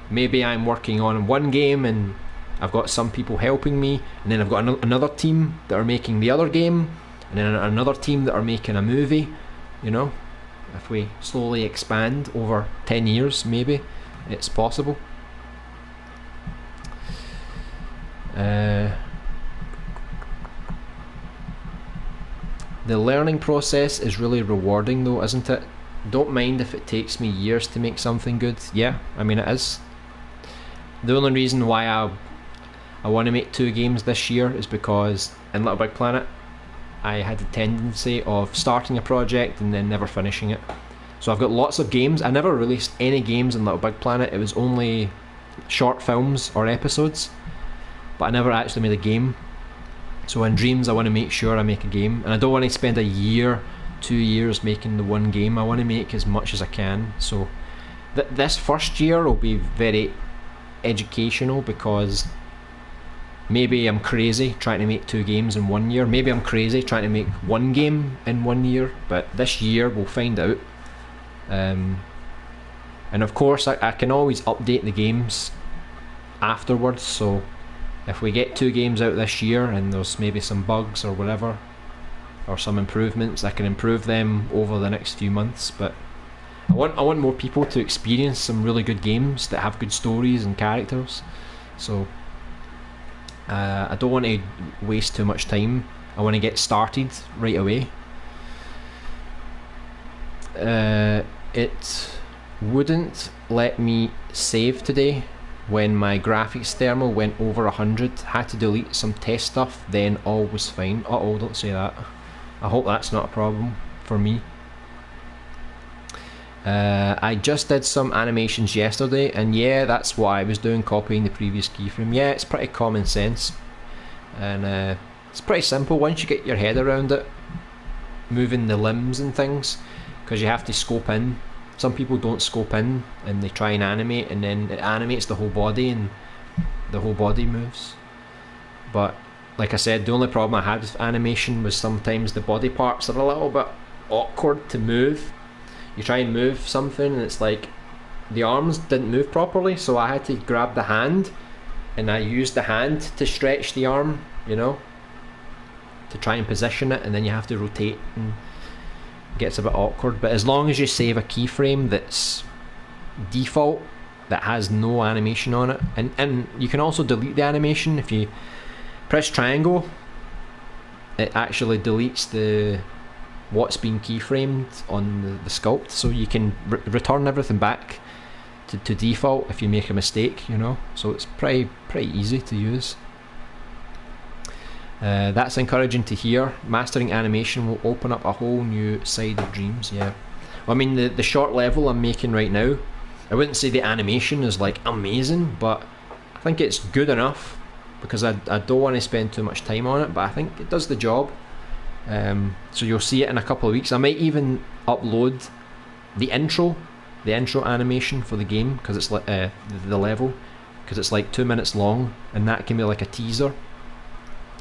maybe I'm working on one game and I've got some people helping me, and then I've got another team that are making the other game, and then another team that are making a movie. You know, if we slowly expand over 10 years, maybe it's possible. The learning process is really rewarding though, isn't it? don't mind if it takes me years to make something good. Yeah, I mean it is. The only reason why I want to make 2 games this year is because in Little Big Planet I had a tendency of starting a project and then never finishing it. So I've got lots of games. I never released any games in Little Big Planet. It was only short films or episodes, but I never actually made a game. So in Dreams I want to make sure I make a game, and I don't want to spend a year, 2 years making the one game. I want to make as much as I can. So this first year will be very educational, because maybe I'm crazy trying to make 2 games in 1 year. Maybe I'm crazy trying to make 1 game in 1 year, but this year we'll find out. And of course I can always update the games afterwards, so if we get 2 games out this year and there's maybe some bugs or whatever, or some improvements, I can improve them over the next few months. But I want more people to experience some really good games that have good stories and characters. So I don't want to waste too much time. I want to get started right away. It wouldn't let me save today when my graphics thermal went over 100. Had to delete some test stuff, then all was fine. Uh-oh, don't say that. I hope that's not a problem for me. I just did some animations yesterday, and yeah, that's what I was doing, copying the previous keyframe. Yeah, it's pretty common sense, and it's pretty simple once you get your head around it, moving the limbs and things, because you have to scope in. Some people don't scope in and they try and animate, and then it animates the whole body and the whole body moves. But like I said, the only problem I had with animation was sometimes the body parts are a little bit awkward to move. You try and move something and it's like the arms didn't move properly, so I had to grab the hand and I used the hand to stretch the arm, you know, to try and position it, and then you have to rotate, and it gets a bit awkward. But as long as you save a keyframe that's default, that has no animation on it, and you can also delete the animation. If you press triangle, it actually deletes the what's been keyframed on the sculpt, so you can return everything back to default if you make a mistake, you know. So it's pretty easy to use. That's encouraging to hear. Mastering animation will open up a whole new side of Dreams. Yeah, well, I mean the short level I'm making right now, I wouldn't say the animation is like amazing, but I think it's good enough, because I don't want to spend too much time on it, but I think it does the job. So you'll see it in a couple of weeks. I might even upload the intro animation for the game, because it's like the level, because it's like 2 minutes long, and that can be like a teaser.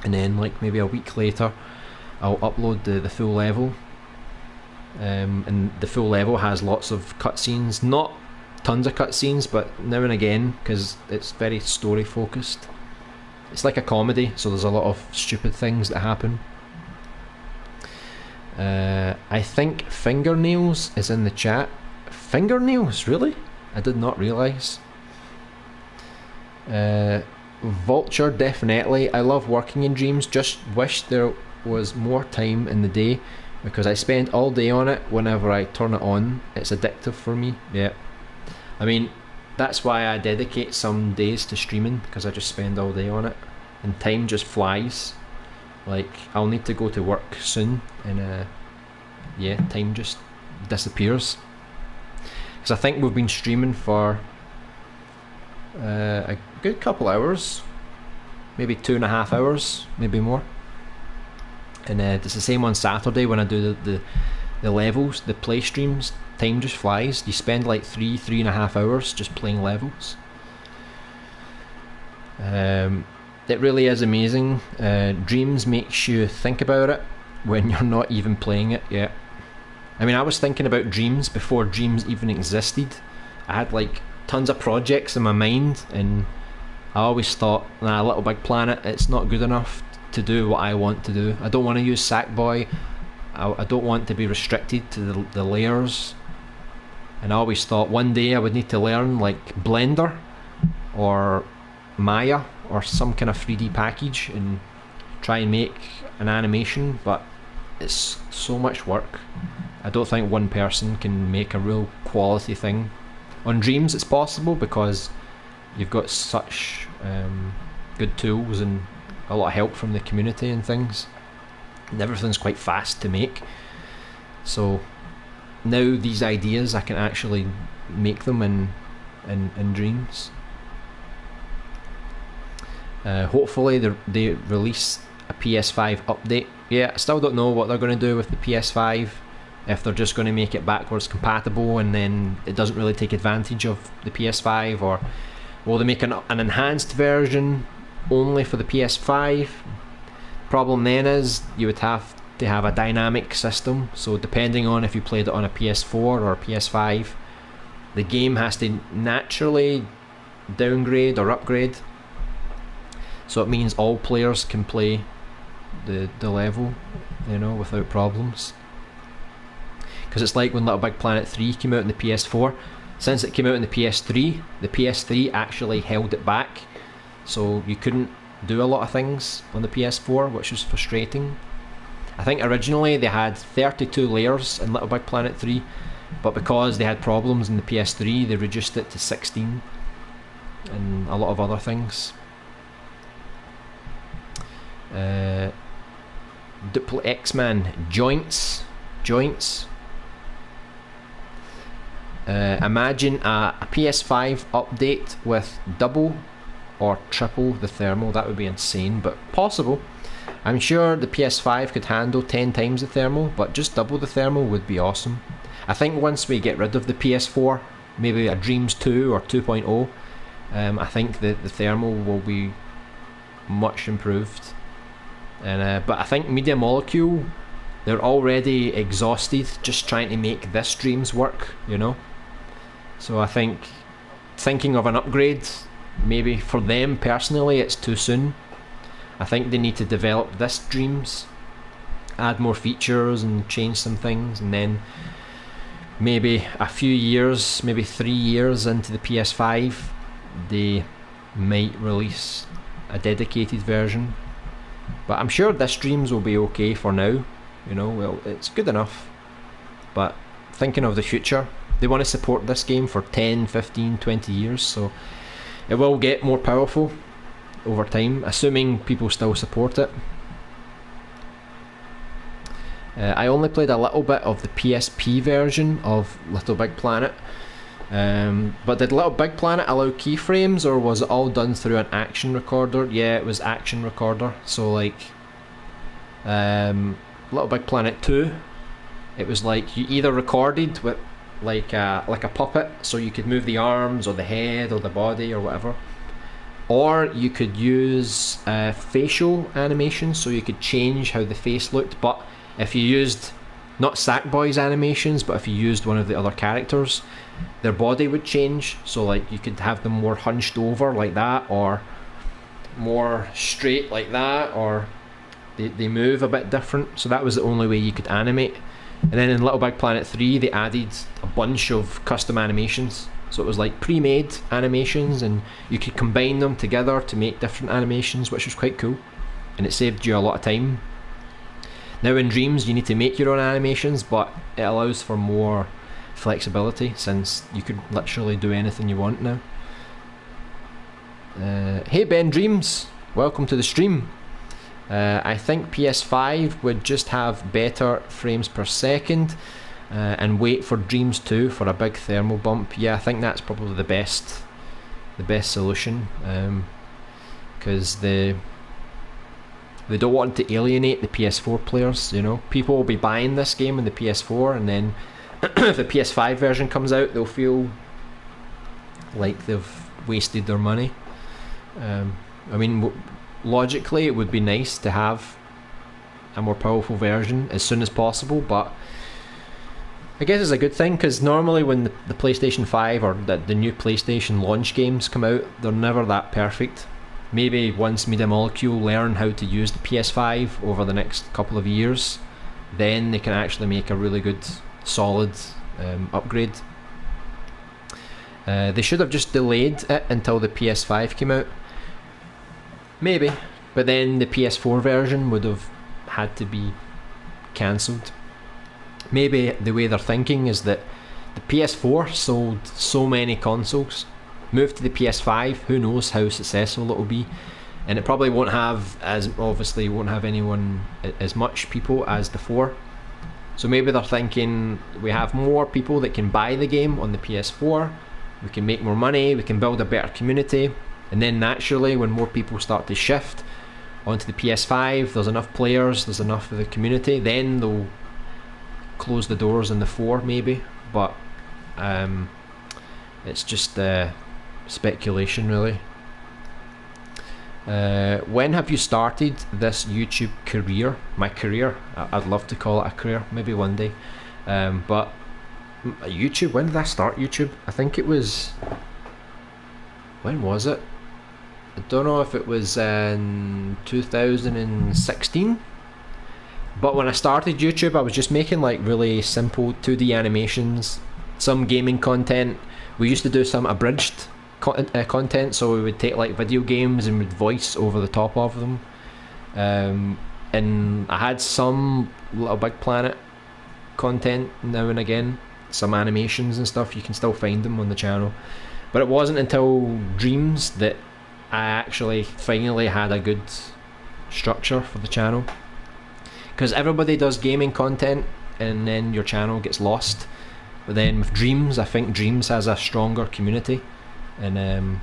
And then like maybe a week later I'll upload the full level, and the full level has lots of cutscenes, not tons of cutscenes, but now and again, because it's very story focused. It's like a comedy, so there's a lot of stupid things that happen. I think fingernails is in the chat. Fingernails, really? I did not realise. Vulture, definitely. I love working in Dreams, just wish there was more time in the day, because I spend all day on it. Whenever I turn it on, it's addictive for me. Yeah, I mean, that's why I dedicate some days to streaming, because I just spend all day on it, and time just flies. Like, I'll need to go to work soon, and yeah, time just disappears. Because I think we've been streaming for a good couple hours, maybe 2.5 hours, maybe more. And it's the same on Saturday when I do the levels, the play streams. Time just flies. You spend like 3.5 hours just playing levels. It really is amazing. Dreams makes you think about it when you're not even playing it yet. I mean, I was thinking about Dreams before Dreams even existed. I had like tons of projects in my mind, and I always thought, nah, Little Big Planet, it's not good enough to do what I want to do. I don't want to use Sackboy. I don't want to be restricted to the layers. And I always thought one day I would need to learn like Blender or Maya or some kind of 3D package and try and make an animation, but it's so much work. I don't think one person can make a real quality thing. On Dreams it's possible because you've got such good tools and a lot of help from the community and things, and everything's quite fast to make. So now these ideas I can actually make them in Dreams. Hopefully they release a PS5 update. Yeah, I still don't know what they're going to do with the PS5, if they're just going to make it backwards compatible and then it doesn't really take advantage of the PS5, or will they make an enhanced version only for the PS5? Problem then is you would have to have a dynamic system, so depending on if you played it on a PS4 or a PS5, the game has to naturally downgrade or upgrade, so it means all players can play the level, you know, without problems. Because it's like when Little Big Planet 3 came out in the PS4, since it came out in the PS3 actually held it back, so you couldn't do a lot of things on the PS4, which was frustrating. I think originally they had 32 layers in Little Big Planet 3, but because they had problems in the PS3 they reduced it to 16, and a lot of other things. X-Man joints. Imagine a PS5 update with double or triple the thermal. That would be insane, but possible. I'm sure the PS5 could handle 10 times the thermal, but just double the thermal would be awesome. I think once we get rid of the PS4, maybe a Dreams 2 or 2.0, I think the thermal will be much improved. And but I think Media Molecule, they're already exhausted just trying to make this Dreams work, you know. So I think thinking of an upgrade, maybe for them personally it's too soon. I think they need to develop this Dreams, add more features and change some things, and then maybe a few years, maybe 3 years into the PS5, they might release a dedicated version. But I'm sure this Dreams will be okay for now, you know. Well, it's good enough, but thinking of the future, they want to support this game for 10, 15, 20 years, so it will get more powerful over time, assuming people still support it. I only played a little bit of the PSP version of Little Big Planet, but did Little Big Planet allow keyframes, or was it all done through an action recorder? Yeah, it was action recorder. So like Little Big Planet 2, it was like you either recorded with like a puppet, so you could move the arms or the head or the body or whatever, or you could use facial animations, so you could change how the face looked. But if you used not Sackboy's animations, but if you used one of the other characters, their body would change, so like you could have them more hunched over like that, or more straight like that, or they move a bit different. So that was the only way you could animate. And then in Little Big Planet 3 they added a bunch of custom animations, so it was like pre-made animations and you could combine them together to make different animations, which was quite cool, and it saved you a lot of time. Now in Dreams you need to make your own animations, but it allows for more flexibility since you could literally do anything you want now. Hey Ben Dreams, welcome to the stream. I think PS5 would just have better frames per second and wait for Dreams 2 for a big thermal bump. Yeah, I think that's probably the best solution, because they don't want to alienate the PS4 players, you know. People will be buying this game in the PS4, and then if the PS5 version comes out, they'll feel like they've wasted their money. I mean, logically it would be nice to have a more powerful version as soon as possible, but I guess it's a good thing, because normally when the PlayStation 5 or the new PlayStation launch games come out, they're never that perfect. Maybe once Media Molecule learn how to use the PS5 over the next couple of years, then they can actually make a really good solid upgrade. They should have just delayed it until the PS5 came out, maybe, but then the PS4 version would have had to be cancelled. Maybe the way they're thinking is that the PS4 sold so many consoles, moved to the PS5, who knows how successful it will be, and it probably won't have anyone as much people as the 4. So maybe they're thinking, we have more people that can buy the game on the PS4, we can make more money, we can build a better community, and then naturally when more people start to shift onto the PS5, there's enough players, there's enough of the community, then they'll close the doors on the 4 maybe. But it's just speculation really. When have you started this YouTube career? My career? I'd love to call it a career, maybe one day. But YouTube, when did I start YouTube? I think it was, when was it? I don't know if it was in 2016. But when I started YouTube, I was just making like really simple 2D animations, some gaming content. We used to do some abridged content, so we would take like video games and would voice over the top of them. And I had some Little Big Planet content now and again, some animations and stuff. You can still find them on the channel. But it wasn't until Dreams that I actually finally had a good structure for the channel. Because everybody does gaming content and then your channel gets lost. But then with Dreams, I think Dreams has a stronger community, and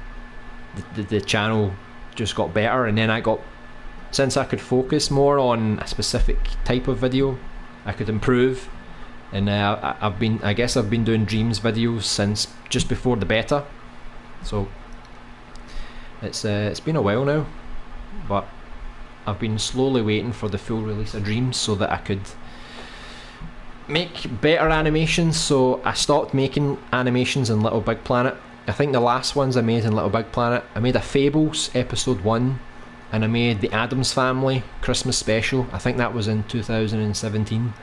the channel just got better. And then since I could focus more on a specific type of video, I could improve. And I guess I've been doing Dreams videos since just before the beta, so it's been a while now, but I've been slowly waiting for the full release of Dreams so that I could make better animations. So I stopped making animations in Little Big Planet. I think the last ones I made in Little Big Planet, I made a Fables episode 1, and I made the Addams Family Christmas special. I think that was in 2017,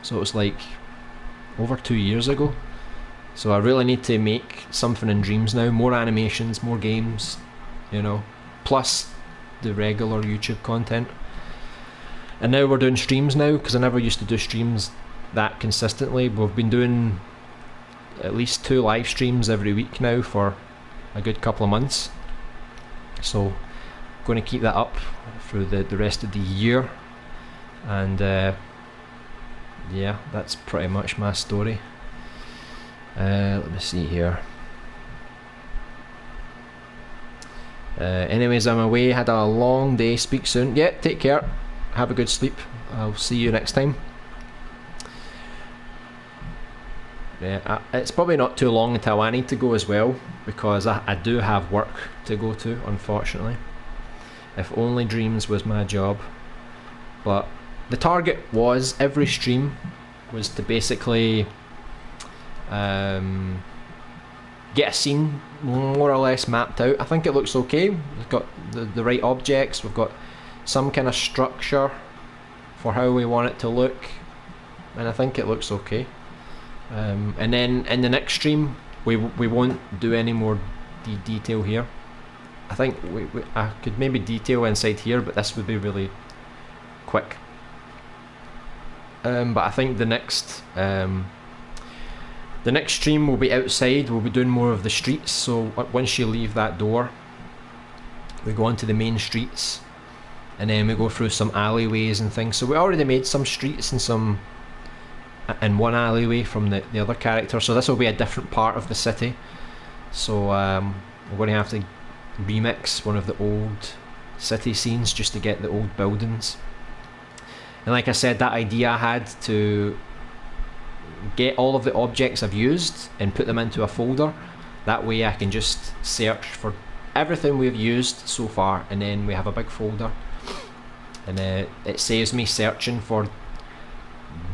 so it was like over 2 years ago. So I really need to make something in Dreams now, more animations, more games, you know, plus the regular YouTube content. And now we're doing streams now, because I never used to do streams that consistently. We've been doing at least 2 live streams every week now for a good couple of months, so I'm going to keep that up through the rest of the year. And yeah, that's pretty much my story. Let me see here. Anyways, I'm away, had a long day, speak soon. Yeah, take care, have a good sleep, I'll see you next time. Yeah, it's probably not too long until I need to go as well, because I do have work to go to, unfortunately. If only Dreams was my job. But the target was, every stream was to basically get a scene more or less mapped out. I think it looks okay. We've got the right objects, we've got some kind of structure for how we want it to look, and I think it looks okay. And then in the next stream we won't do any more detail here. I think I could maybe detail inside here, but this would be really quick. But I think the next stream will be outside. We'll be doing more of the streets, so once you leave that door we go onto the main streets, and then we go through some alleyways and things. So we already made some streets and some in one alleyway from the other character, so this will be a different part of the city. So we're going to have to remix one of the old city scenes just to get the old buildings. And like I said, that idea I had to get all of the objects I've used and put them into a folder. That way I can just search for everything we've used so far, and then we have a big folder, and it saves me searching for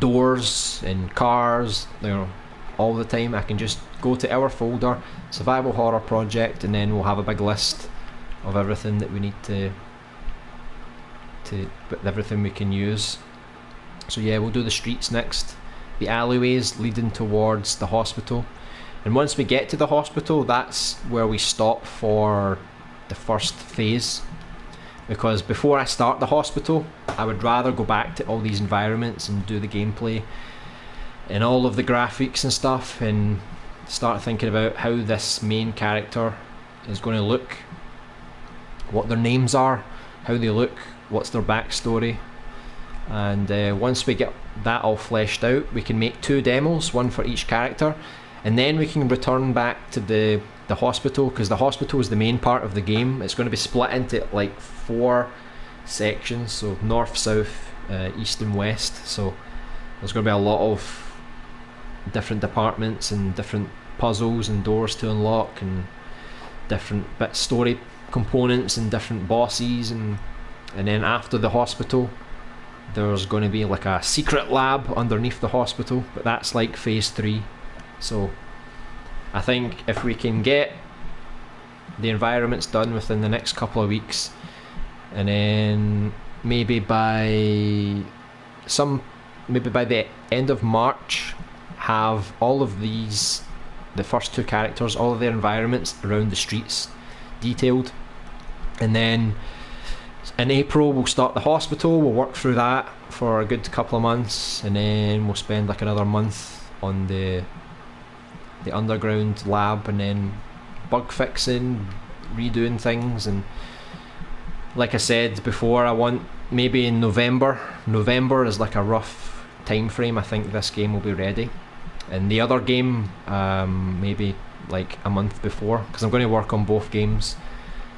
doors and cars, you know, all the time. I can just go to our folder, survival horror project, and then we'll have a big list of everything that we need to everything we can use. So yeah, we'll do the streets next, the alleyways leading towards the hospital, and once we get to the hospital, that's where we stop for the first phase. because before I start the hospital, I would rather go back to all these environments and do the gameplay and all of the graphics and stuff, and start thinking about how this main character is going to look, what their names are, how they look, what's their backstory. And once we get that all fleshed out, we can make 2 demos, one for each character, and then we can return back to the hospital, because the hospital is the main part of the game. It's going to be split into like 4 sections, so north, south, east and west, so there's going to be a lot of different departments and different puzzles and doors to unlock and different story components and different bosses, and then after the hospital there's going to be like a secret lab underneath the hospital, but that's like phase 3. So I think if we can get the environments done within the next couple of weeks, and then maybe by the end of March have all of these, the first 2 characters, all of their environments around the streets detailed, and then in April we'll start the hospital, we'll work through that for a good couple of months, and then we'll spend like another month on the underground lab, and then bug fixing, redoing things. And like I said before, I want maybe in November is like a rough time frame, I think this game will be ready, and the other game maybe like a month before, because I'm going to work on both games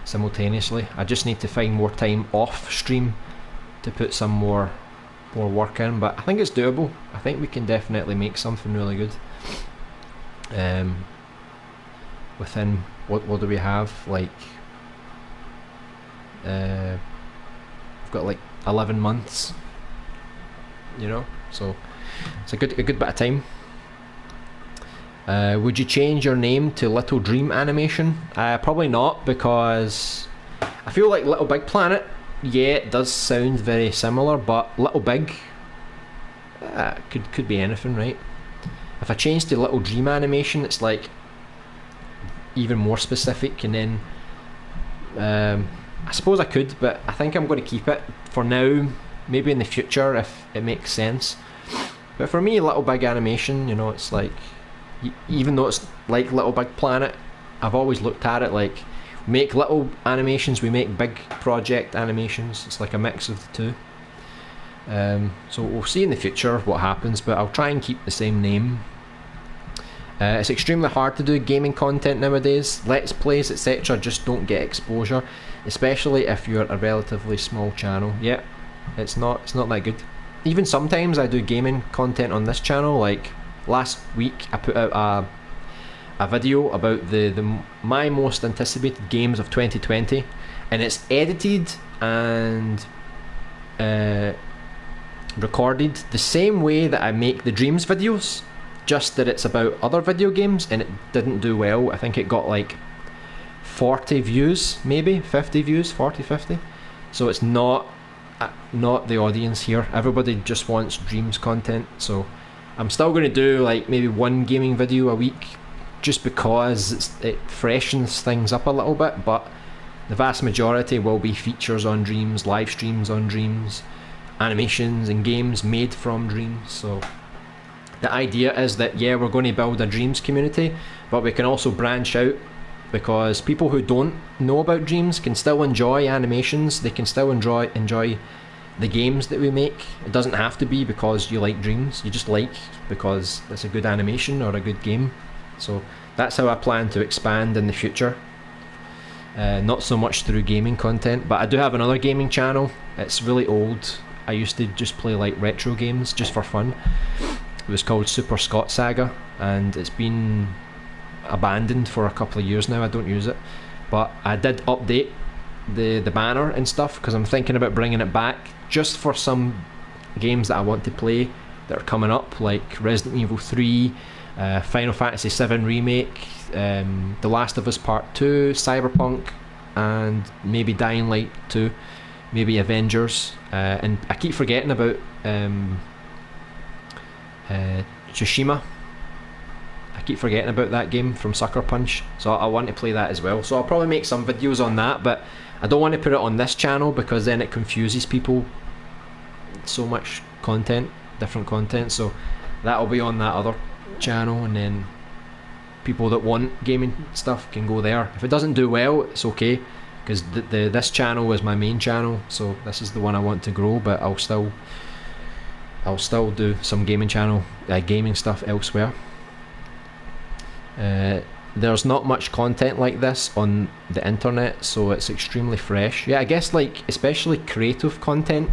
simultaneously. I just need to find more time off stream to put some more work in, but I think it's doable. I think we can definitely make something really good. Within what do we have, like we've got like 11 months, you know, so it's a good bit of time. Would you change your name to Little Dream Animation? Probably not, because I feel like Little Big Planet, yeah, it does sound very similar, but Little Big could be anything, right? If I change to Little Dream Animation, it's like even more specific, and then I suppose I could, but I think I'm going to keep it for now. Maybe in the future if it makes sense. But for me, Little Big Animation, you know, it's like, even though it's like Little Big Planet, I've always looked at it like, we make little animations, we make big project animations. It's like a mix of the two. So we'll see in the future what happens, but I'll try and keep the same name. It's extremely hard to do gaming content nowadays. Let's plays, etc. just don't get exposure, especially if you're a relatively small channel. Yeah, it's not that good. Even sometimes I do gaming content on this channel. Like last week I put out a video about my most anticipated games of 2020, and it's edited and recorded the same way that I make the Dreams videos, just that it's about other video games, and it didn't do well. I think it got like 40 views, maybe 50 views, 40, 50. So it's not the audience here. Everybody just wants Dreams content. So I'm still going to do like maybe one gaming video a week, just because it freshens things up a little bit, but the vast majority will be features on Dreams, live streams on Dreams, animations and games made from Dreams. So the idea is that, yeah, we're going to build a Dreams community, but we can also branch out, because people who don't know about Dreams can still enjoy animations, they can still enjoy the games that we make. It doesn't have to be because you like Dreams, you just like because it's a good animation or a good game. So that's how I plan to expand in the future. Not so much through gaming content, but I do have another gaming channel. It's really old. I used to just play like retro games just for fun. It was called Super Scott Saga, and it's been abandoned for a couple of years now. I don't use it, but I did update the banner and stuff, because I'm thinking about bringing it back just for some games that I want to play that are coming up, like Resident Evil 3, Final Fantasy 7 Remake, The Last of Us Part 2, Cyberpunk, and maybe Dying Light 2, maybe Avengers, and I keep forgetting about Tsushima. I keep forgetting about that game from Sucker Punch, so I want to play that as well. So I'll probably make some videos on that, but I don't want to put it on this channel because then it confuses people. So much content, different content, so that'll be on that other channel, and then people that want gaming stuff can go there. If it doesn't do well, it's okay, because this channel is my main channel, so this is the one I want to grow, but I'll still do some gaming stuff elsewhere. There's not much content like this on the internet, so it's extremely fresh. Yeah, I guess like especially creative content,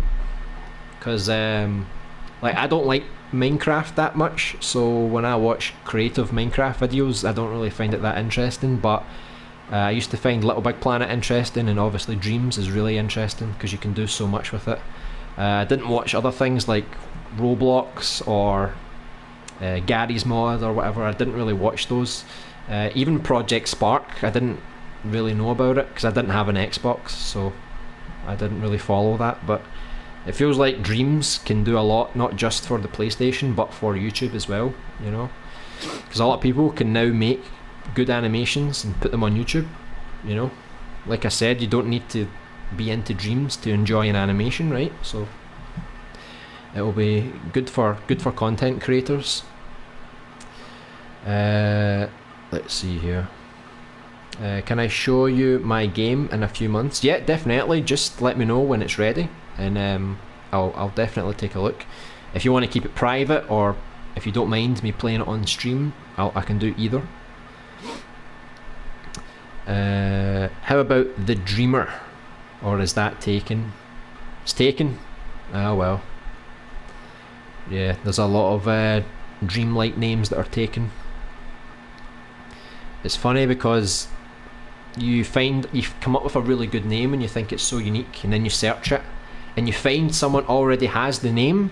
because like I don't like Minecraft that much, so when I watch creative Minecraft videos I don't really find it that interesting, but I used to find Little Big Planet interesting, and obviously Dreams is really interesting because you can do so much with it. I didn't watch other things like Roblox or Gary's Mod or whatever. I didn't really watch those. Even Project Spark, I didn't really know about it because I didn't have an Xbox, so I didn't really follow that, but it feels like Dreams can do a lot, not just for the PlayStation but for YouTube as well, you know, because a lot of people can now make good animations and put them on YouTube, you know. Like I said, you don't need to be into Dreams to enjoy an animation, right? So it will be good for content creators. Let's see here. Can I show you my game in a few months? Yeah, definitely. Just let me know when it's ready, and I'll definitely take a look. If you want to keep it private, or if you don't mind me playing it on stream, I can do either. How about The Dreamer? Or is that taken? It's taken? Oh well. Yeah, there's a lot of dreamlike names that are taken. It's funny because you've come up with a really good name and you think it's so unique, and then you search it and you find someone already has the name,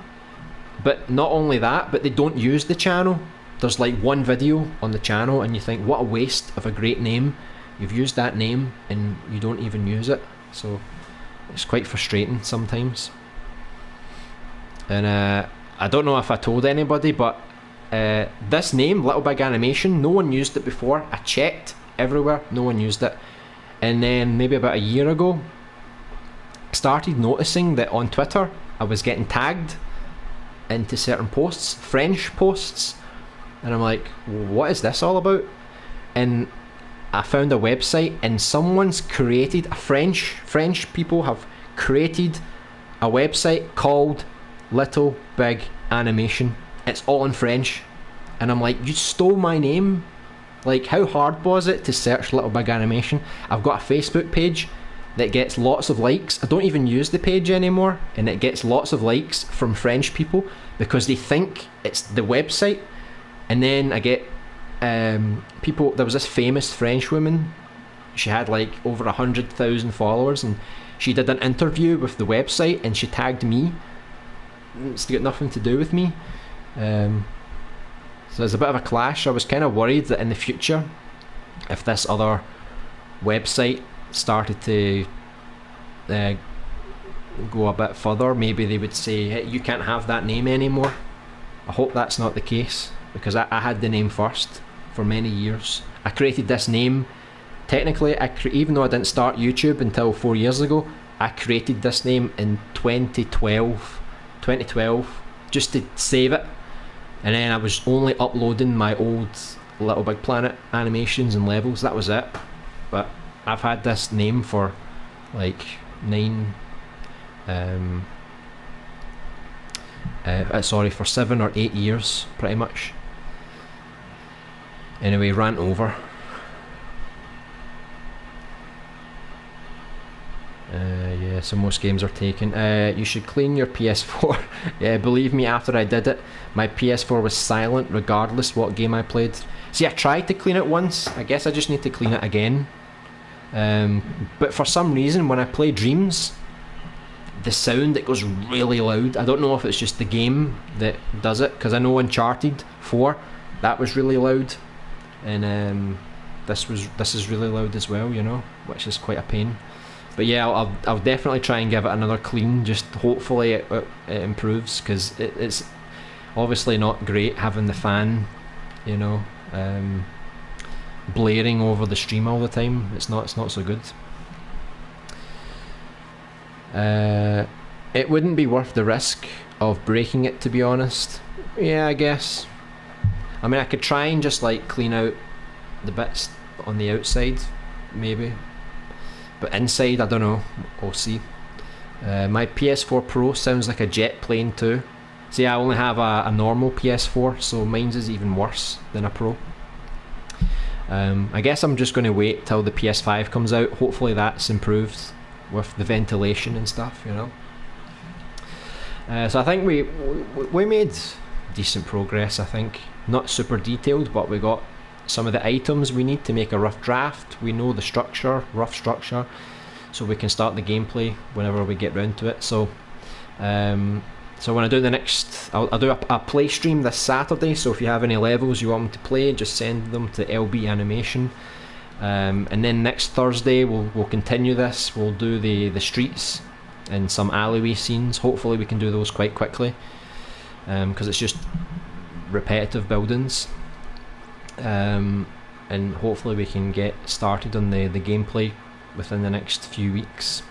but not only that, but they don't use the channel. There's like one video on the channel and you think, what a waste of a great name. You've used that name and you don't even use it, so it's quite frustrating sometimes. And I don't know if I told anybody, but this name, Little Big Animation, no one used it before. I checked everywhere, no one used it. And then maybe about a year ago, I started noticing that on Twitter I was getting tagged into certain posts, French posts, and I'm like, what is this all about? And I found a website, and someone's created a French people have created a website called Little Big Animation. It's all in French, and I'm like, you stole my name. Like, how hard was it to search Little Big Animation? I've got a Facebook page that gets lots of likes. I don't even use the page anymore, and it gets lots of likes from French people because they think it's the website. And then I get people. There was this famous French woman. She had like over 100,000 followers, and she did an interview with the website, and she tagged me. It's got nothing to do with me. So there's a bit of a clash. I was kind of worried that in the future, if this other website started to go a bit further, maybe they would say, hey, you can't have that name anymore. I hope that's not the case, because I had the name first for many years. I created this name. Technically, even though I didn't start YouTube until 4 years ago, I created this name in 2012, just to save it. And then I was only uploading my old Little Big Planet animations and levels, that was it. But I've had this name for like for 7 or 8 years, pretty much. Anyway, rant over. Yeah, so most games are taken. You should clean your PS4. Yeah, believe me, after I did it, my PS4 was silent regardless what game I played. See, I tried to clean it once. I guess I just need to clean it again. But for some reason, when I play Dreams, the sound, it goes really loud. I don't know if it's just the game that does it, because I know Uncharted 4, that was really loud, and this is really loud as well, you know, which is quite a pain. But yeah, I'll definitely try and give it another clean. Just hopefully it improves, because it's obviously not great having the fan, you know, blaring over the stream all the time. It's not so good. It wouldn't be worth the risk of breaking it, to be honest. Yeah, I guess. I mean, I could try and just like clean out the bits on the outside, maybe. But inside, I don't know. We'll see. My PS4 Pro sounds like a jet plane too. See, I only have a normal PS4, so mine's is even worse than a Pro. I guess I'm just going to wait till the PS5 comes out. Hopefully that's improved with the ventilation and stuff, you know. So I think we made decent progress, I think. Not super detailed, but we got some of the items we need to make a rough draft. We know the structure, rough structure, so we can start the gameplay whenever we get round to it. So when I do the next, I'll do a play stream this Saturday, so if you have any levels you want me to play, just send them to LB Animation. And then next Thursday we'll continue this. We'll do the streets and some alleyway scenes. Hopefully we can do those quite quickly, because it's just repetitive buildings. And hopefully we can get started on the gameplay within the next few weeks.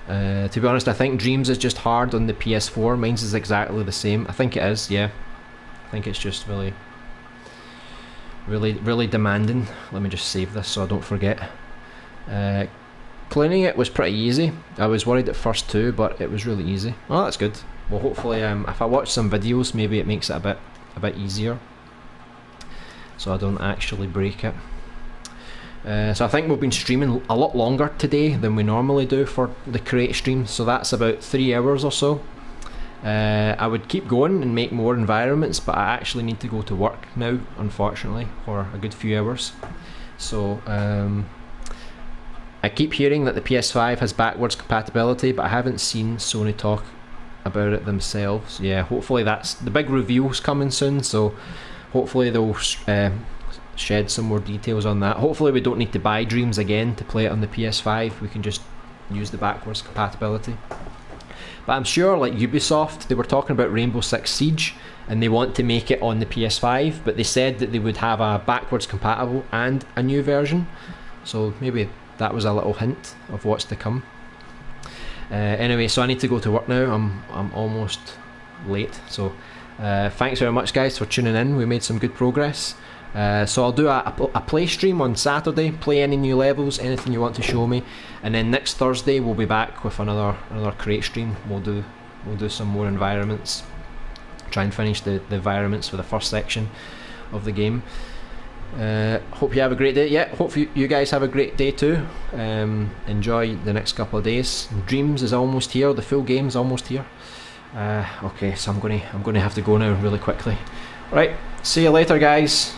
To be honest, I think Dreams is just hard on the PS4. Mine's is exactly the same. I think it is, yeah. I think it's just really demanding. Let me just save this so I don't forget. Cleaning it was pretty easy. I was worried at first too, but it was really easy. Oh, that's good. Well, hopefully, if I watch some videos, maybe it makes it a bit easier, so I don't actually break it. So I think we've been streaming a lot longer today than we normally do for the create stream, so that's about 3 hours or so. I would keep going and make more environments, but I actually need to go to work now, unfortunately, for a good few hours. So I keep hearing that the PS5 has backwards compatibility, but I haven't seen Sony talk about it themselves. Yeah, hopefully that's the big reveal's coming soon, so hopefully they'll shed some more details on that. Hopefully we don't need to buy Dreams again to play it on the PS5. We can just use the backwards compatibility. But I'm sure, like Ubisoft, they were talking about Rainbow Six Siege and they want to make it on the PS5, but they said that they would have a backwards compatible and a new version, so maybe that was a little hint of what's to come. Anyway, so I need to go to work now. I'm almost late, so thanks very much guys for tuning in. We made some good progress. So I'll do a play stream on Saturday, play any new levels, anything you want to show me, and then next Thursday we'll be back with another create stream. We'll do some more environments, try and finish the environments for the first section of the game. Hope you have a great day. Yeah, hope you guys have a great day too. Enjoy the next couple of days. Dreams is almost here, the full game's almost here. Okay, so I'm gonna have to go now really quickly. Right, see you later guys.